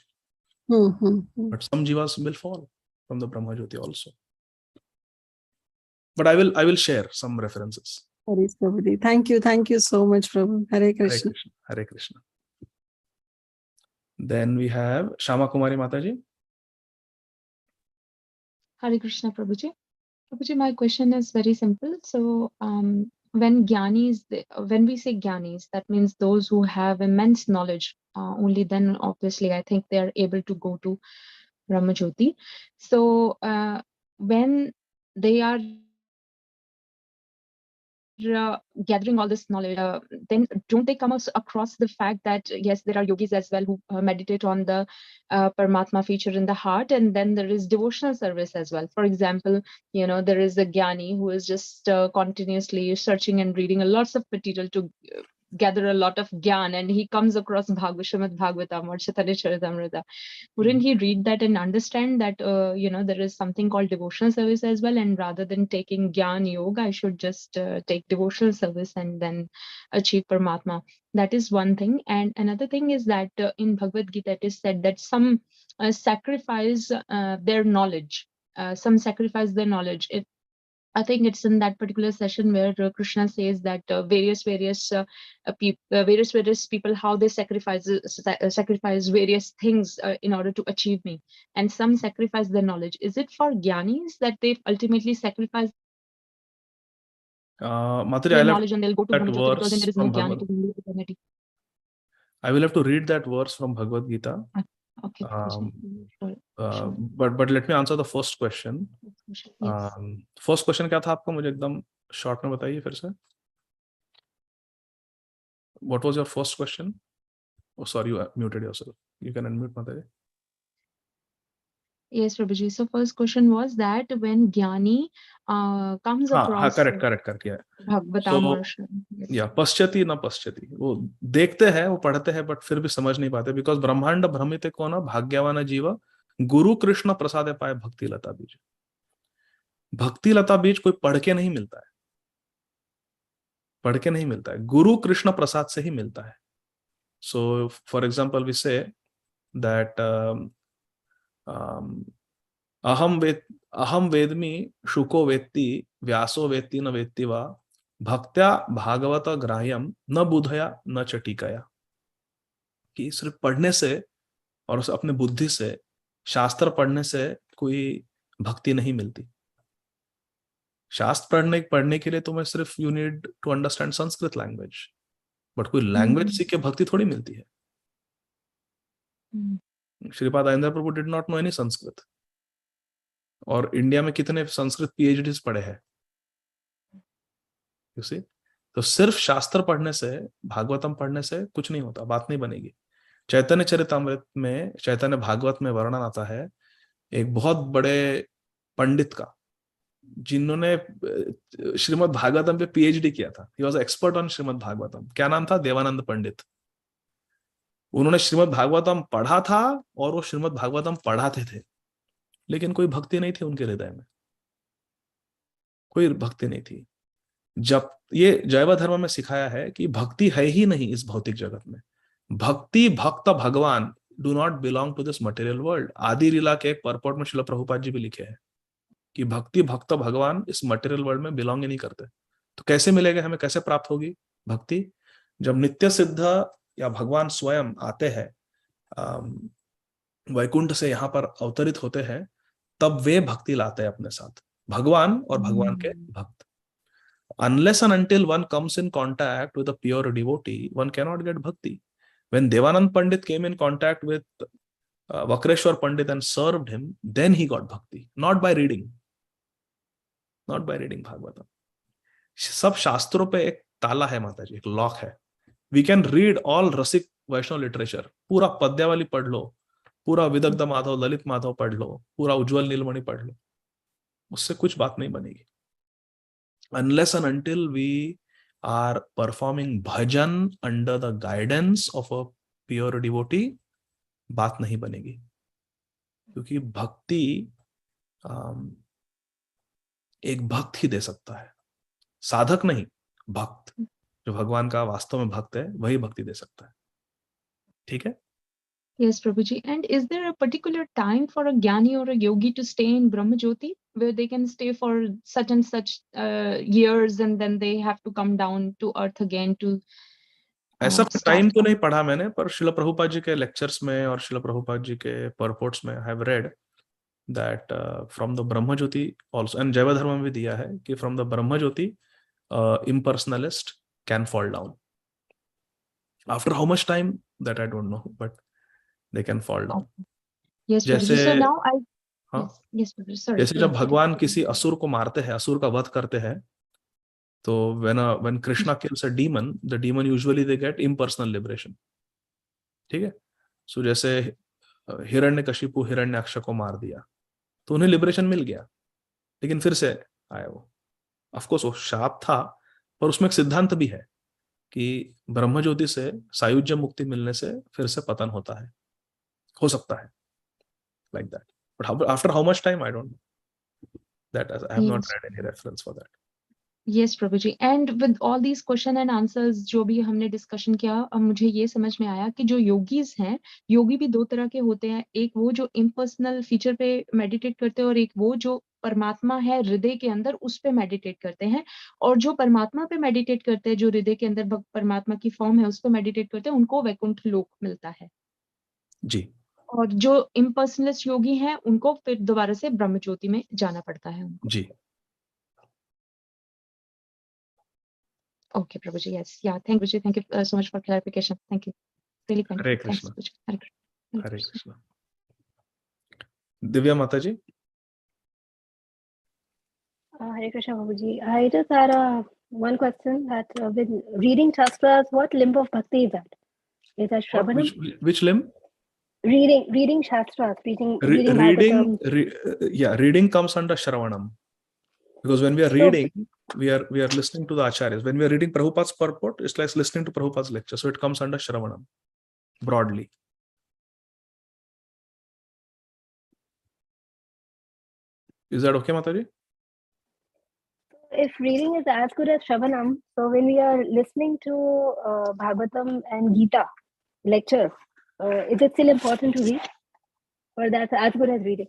but some jivas will fall from the Brahma Jyoti also. But I will share some references. Thank you so much, Prabhu. Hare Krishna. Hare Krishna. Then we have Shama Kumari Mataji. Hare Krishna, Prabhuji. Prabhuji, my question is very simple. So, when we say Gyanis, that means those who have immense knowledge. Only then, obviously, I think they are able to go to Brahma Jyoti. So, when they are gathering all this knowledge, then don't they come across the fact that yes, there are yogis as well who meditate on the Paramatma feature in the heart, and then there is devotional service as well. For example, there is a Gyani who is just continuously searching and reading lots of material to gather a lot of gyan, and he comes across Bhagavatam or Chaitanya Charitamrita. Wouldn't he read that and understand that there is something called devotional service as well, and rather than taking gyan yoga, I should just take devotional service and then achieve Paramatma? That is one thing. And another thing is that in Bhagavad Gita it is said that some sacrifice their knowledge. I think it's in that particular session where Krishna says that various people, how they sacrifice various things in order to achieve me, and some sacrifice their knowledge. Is it for Gyanis that they ultimately sacrifice their knowledge and they'll go to Brahma Jyoti because then there is no Gyani to bring eternity? I will have to read that verse from Bhagavad Gita. Okay. But let me answer the first question. First question क्या था आपका, मुझे एकदम short में बताइए फिर से. What was your first question? Oh, sorry, you muted yourself. You can unmute, Mataji. Yes, Prabhuji. So first question was that when Gyani comes across correct yeah. Bhagavatam or yeah, paschati na paschati, वो देखते हैं, वो पढ़ते हैं, but फिर भी समझ नहीं पाते, because ब्रह्मांड भ्रमित को ना भाग्यवान जीव गुरु कृष्ण प्रसादे पाए भक्ति लता बीज. भक्ति लता बीज कोई पढ़ के नहीं मिलता है, गुरु कृष्ण प्रसाद से ही मिलता है. So for example, we say that अहम वेदमी शुको वेत्ति व्यासो वेत्ति न वेत्ति वा भक्त्या भागवत ग्राह्यम न बुधया न चटिकया. कि सिर्फ पढ़ने से और अपने बुद्धि से, शास्त्र पढ़ने से कोई भक्ति नहीं मिलती. शास्त्र पढ़ने के लिए तुम्हें सिर्फ you need to understand Sanskrit language, but कोई लैंग्वेज सीख के भक्ति थोड़ी मिलती है. Shripad Anand Prabhu did not know any Sanskrit, और इंडिया में कितने संस्कृत पीएचडीज पढ़े हैं. यू सी, तो सिर्फ शास्त्र पढ़ने से, भागवतम पढ़ने से कुछ नहीं होता, बात नहीं बनेगी. चैतन्य चरितामृत में, चैतन्य भागवत में वर्णन आता है एक बहुत बड़े पंडित का, जिन्होंने श्रीमद् भागवतम पे पीएचडी किया था. He was expert on Shrimad Bhagavatam. क्या नाम था? देवानंद पंडित. उन्होंने श्रीमद् भागवतम पढ़ा था और वो श्रीमद् भागवतम पढ़ाते थे, लेकिन कोई भक्ति नहीं थी उनके हृदय में, कोई भक्ति नहीं थी। जब ये जैव धर्म में सिखाया है कि भक्ति है ही नहीं इस भौतिक जगत में। Bhakti bhakta Bhagavan do not belong to this material world. आदि लीला के एक परपोर्ट में श्रील प्रभुपाद जी भी लिखे हैं कि भक्ति भक्त भगवान इस मटेरियल वर्ल्ड में बिलोंग ही नहीं करते। तो कैसे मिलेगा हमें, कैसे प्राप्त होगी भक्ति? जब नित्य सिद्ध या भगवान स्वयं आते हैं, वैकुंठ से यहाँ पर अवतरित होते हैं, तब वे भक्ति लाते हैं अपने साथ, भगवान और भगवान के भक्त। Unless and until one comes in contact with a pure devotee, one cannot get bhakti. When Devanand Pandit came in contact with Vakreshwar Pandit and served him, then he got bhakti. Not by reading. Not by reading Bhagavatam. सब शास्त्रों पे एक ताला है माता जी, एक lock है. We can read all rasik Vaishnava literature, पूरा पद्यावली पढ़ लो, पूरा विदग्ध माधव, ललित माधव पढ़ लो, पूरा उज्जवल नीलमणि पढ़ लो, उससे कुछ बात नहीं बनेगी. Unless and until we are performing bhajan under the guidance of a pure devotee, बात नहीं बनेगी. क्योंकि भक्ति एक भक्त ही दे सकता है, साधक नहीं, भक्त. जो भगवान का वास्तव में भक्त है वही भक्ति दे सकता है. ठीक है? Yes, Prabhuji. And is there a particular time for a jnani or a yogi to stay in Brahma Jyoti, where they can stay for such and such years and then they have to come down to earth again to ऐसा time तो नहीं पढ़ा मैंने, पर श्रील प्रभुपाद जी के lectures में और श्रील प्रभुपाद जी के परपोर्ट्स में I have read that from the Brahma Jyoti also, and जैव धर्म में भी दिया है कि from the Brahma Jyoti impersonalist can fall down. After how much time, that I don't know, but they can fall down. Yes, जैसे so now I yes, sorry. जैसे जब भगवान किसी असुर को मारते हैं, असुर का वध करते हैं, तो when Krishna kills a demon, the demon usually they get impersonal liberation. ठीक है? सो जैसे हिरण्यकशिपु हिरण्याक्ष को मार दिया तो उन्हें लिबरेशन मिल गया, लेकिन फिर से आया वो. ऑफ कोर्स वो शाप था, पर उसमें एक सिद्धांत भी है कि ब्रह्म ज्योति से सायुज्य मुक्ति मिलने से फिर से पतन होता है, हो सकता है, like that. But after how much time, I don't know. That I have not read any reference for that. Yes, Prabhuji. And with all these question and answers जो भी हमने डिस्कशन किया, अब मुझे ये समझ में आया कि जो योगीज हैं, योगी भी दो तरह के होते हैं. एक वो जो इम्पर्सनल फीचर पे मेडिटेट करते हैं और एक वो जो परमात्मा है हृदय के अंदर उस पे मेडिटेट करते हैं. और जो परमात्मा पे मेडिटेट करते हैं, जो हृदय के अंदर परमात्मा की फॉर्म है उस पे मेडिटेट करते हैं, उनको वैकुंठ लोक मिलता है जी. और जो इम्पर्सनलिस्ट योगी हैं उनको फिर दोबारा से ब्रह्म ज्योति में जाना पड़ता है उनको. जी. Okay, Prabhuji. Yes, yeah. Thank you. Thank you so much for clarification. Thank you. Really kind. Hare Thanks, Krishna. Hare Krishna. Hare Krishna. Divya Mataji. Hare Krishna, Prabhuji. I just had one question that with reading Shastras, what limb of bhakti is that? Is that Shravanam? Which limb? Reading Shastras, reading Bhagavatam. Reading comes under Shravanam. Because when we are reading, we are listening to the acharyas. When we are reading Prabhupada's purport, it's like listening to Prabhupada's lecture. So it comes under Shravanam, broadly. Is that okay, Mataji? If reading is as good as Shravanam, so when we are listening to Bhagavatam and Gita lectures, is it still important to read? Or that's as good as reading?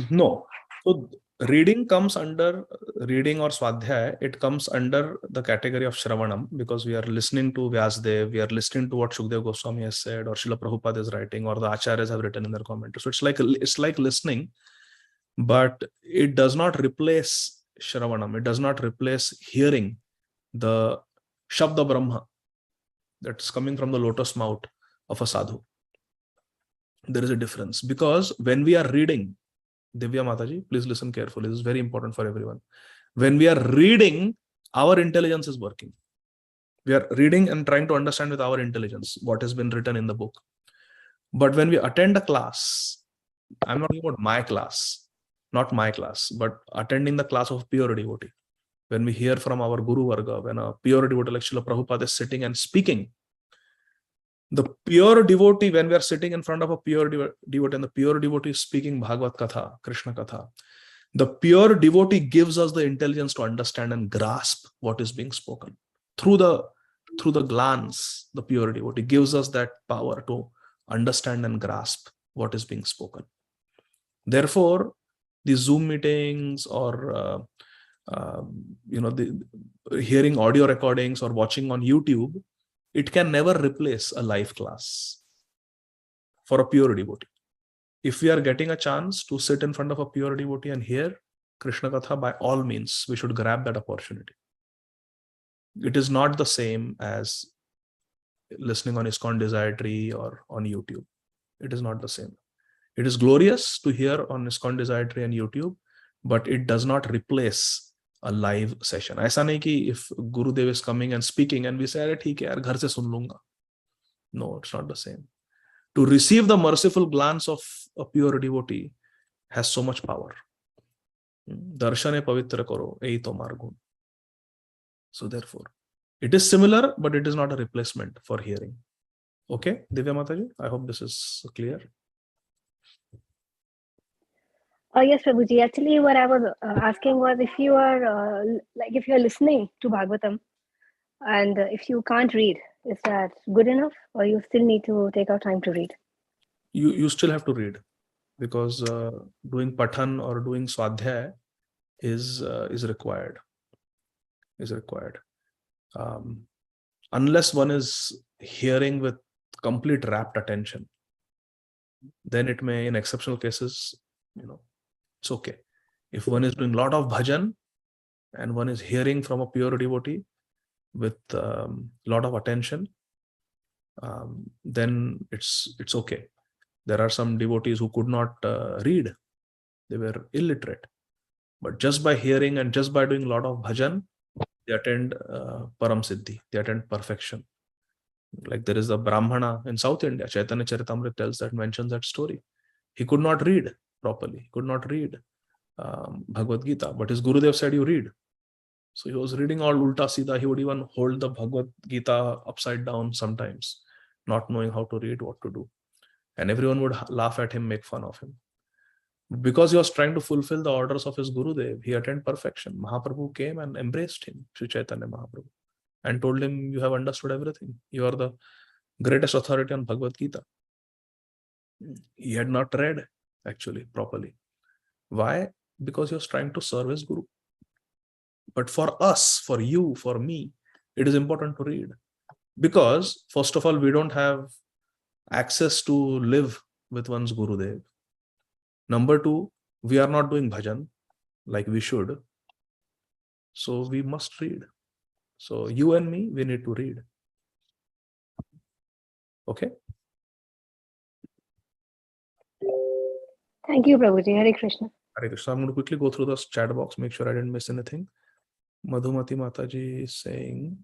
No. So reading comes under reading or swadhyaya. It comes under the category of Shravanam because we are listening to Vyasdev, we are listening to what Shukdev Goswami has said, or Srila Prabhupada is writing, or the acharyas have written in their commentary. So it's like listening, but it does not replace Shravanam. It does not replace hearing the Shabda Brahma that's coming from the lotus mouth of a sadhu. There is a difference because when we are reading, Divya Mataji, please listen carefully. This is very important for everyone. When we are reading, our intelligence is working. We are reading and trying to understand with our intelligence what has been written in the book. But when we attend a class, I'm not talking about my class, not my class, but attending the class of pure devotee. When we hear from our Guru Varga, when a pure devotee like Srila Prabhupada is sitting and speaking, The pure devotee, when we are sitting in front of a pure devotee and the pure devotee is speaking Bhagavad Katha, Krishna Katha, the pure devotee gives us the intelligence to understand and grasp what is being spoken. Through the glance, the pure devotee gives us that power to understand and grasp what is being spoken. Therefore, the Zoom meetings or the hearing audio recordings or watching on YouTube, it can never replace a live class for a pure devotee. If we are getting a chance to sit in front of a pure devotee and hear Krishna Katha, by all means, we should grab that opportunity. It is not the same as listening on ISKCON Desire Tree or on YouTube. It is not the same. It is glorious to hear on ISKCON Desire Tree and YouTube, but it does not replace a live session. ऐसा नहीं कि if Gurudev is coming and speaking and we say, अरे ठीक है यार घर से सुन लूंगा. No, it's not the same. To receive the merciful glance of a pure devotee has so much power. Darshane pavitra karo, ei tomar gun. So therefore, it is similar, but it is not a replacement for hearing. Okay, Divya Mataji, I hope this is clear. Yes, Prabhuji. Actually, what I was asking was if you are if you are listening to Bhagavatam and if you can't read, is that good enough, or you still need to take out time to read? You still have to read, because doing pathan or doing swadhyaya is required. Unless one is hearing with complete rapt attention, then it may, in exceptional cases, it's okay. If one is doing a lot of bhajan and one is hearing from a pure devotee with a lot of attention, then it's okay. There are some devotees who could not read. They were illiterate. But just by hearing and just by doing a lot of bhajan, they attend Param Siddhi. They attend perfection. Like there is a Brahmana in South India, Chaitanya Charitamrita tells that, mentions that story. He could not read properly. He could not read Bhagavad Gita, but his Gurudev said, you read. So he was reading all ulta sida. He would even hold the Bhagavad Gita upside down sometimes, not knowing how to read, what to do. And everyone would laugh at him, make fun of him. Because he was trying to fulfill the orders of his Gurudev, he attained perfection. Mahaprabhu came and embraced him, Sri Chaitanya Mahaprabhu, and told him, you have understood everything. You are the greatest authority on Bhagavad Gita. He had not read actually properly. Why? Because he was trying to serve his Guru. But for us, for you, for me, it is important to read. Because first of all, we don't have access to live with one's Gurudev. Number two, we are not doing bhajan like we should. So we must read. So you and me, we need to read. Okay? Thank you, Prabhuji. Hare Krishna. Hare Krishna. I'm going to quickly go through the chat box, make sure I didn't miss anything. Madhumati Mataji is saying,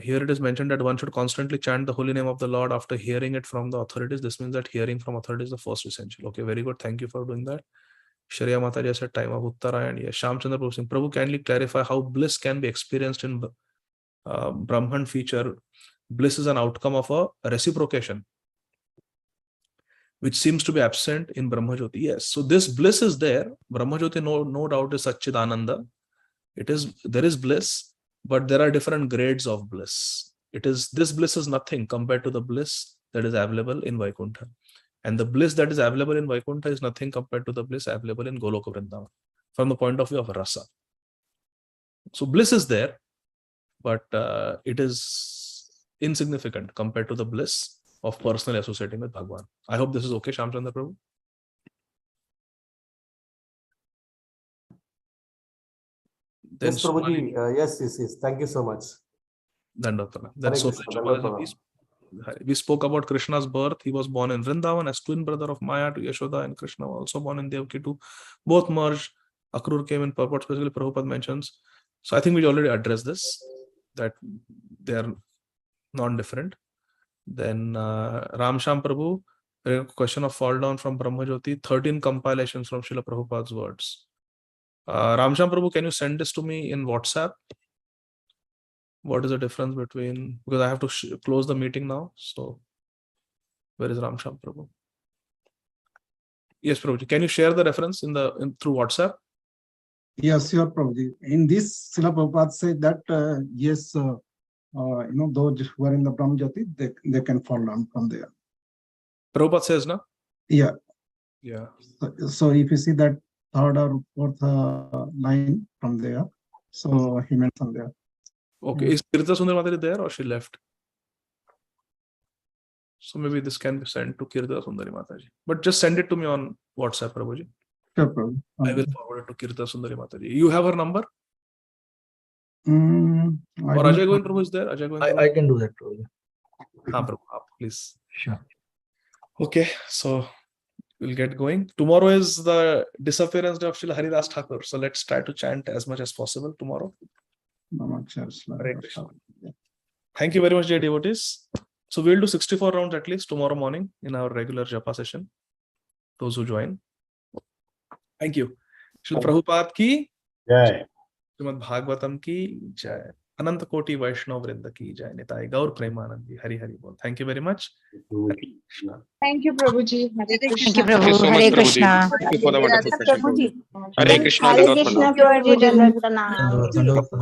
here it is mentioned that one should constantly chant the holy name of the Lord after hearing it from the authorities. This means that hearing from authorities is the first essential. Okay, very good. Thank you for doing that. Shreya Mataji said time of Uttarayan. Yes. Shamchandra Prabhu Singh, Prabhu, kindly clarify how bliss can be experienced in Brahman feature. Bliss is an outcome of a reciprocation, which seems to be absent in Brahmajyoti. Yes. So this bliss is there. Brahmajyoti, no doubt, is Satchidananda. There is bliss. But there are different grades of bliss. This bliss is nothing compared to the bliss that is available in Vaikuntha. And the bliss that is available in Vaikuntha is nothing compared to the bliss available in Goloka Vrindavan from the point of view of rasa. So bliss is there, but it is insignificant compared to the bliss of personally associating with Bhagwan. I hope this is okay, Shamchandra Prabhu. Yes, Prabhuji. Yes. Thank you so much. Then we spoke about Krishna's birth. He was born in Vrindavan as twin brother of Maya to Yashoda, and Krishna was also born in Devaki too. Both merged. Akrur came in purport, specifically Prabhupada mentions. So I think we already addressed this, that they are non-different. Then Ramsham Prabhu, a question of fall down from Brahmajyoti, 13 compilations from Srila Prabhupada's words. Ramsham Prabhu, can you send this to me in WhatsApp? What is the difference between, because I have to close the meeting now. So where is Ramsham Prabhu? Yes, Prabhuji. Can you share the reference through WhatsApp? Yes, sure, Prabhuji. In this, Srila Prabhupada said that yes, those who are in the Brahmajyoti, they can fall down from there. Prabhupada says, no? Yeah. Yeah. So if you see that third or fourth line from there, so he mentioned there. Okay. Is Kirta Sundari Mataji there or she left? So maybe this can be sent to Kirta Sundari Mataji. But just send it to me on WhatsApp, Prabhuji. Sure, Prabhu. I will forward it to Kirta Sundari Mataji. You have her number? Or Ajay Govind Prabhu is there? Ajay Govind Prabhu? I can do that, Prabhuji. Prabhu, please. Sure. Okay, so we'll get going. Tomorrow is the disappearance day of Srila Haridas Thakur. So let's try to chant as much as possible tomorrow. Hare Krishna. Thank you very much, dear devotees. So we'll do 64 rounds at least tomorrow morning in our regular japa session. Those who join. Thank you. Srila Prabhupada ki Jai. Śrīmad Bhāgavatam ki jai. Ananta Koti Vaishnava Vrinda ki jai. Nitai Gaur Premanandi. Hari Hari Bol. Thank you very much. Hare Krishna. Thank you, Prabhuji. Hare Krishna. Thank you, Prabhu. so much, Hare Prabhuji. Krishna. Thank you for the wonderful session, Prabhuji. Hare Hare Krishna. Hare Dandavat Krishna, Pranam. Prabhuji. Dandavat Pranam.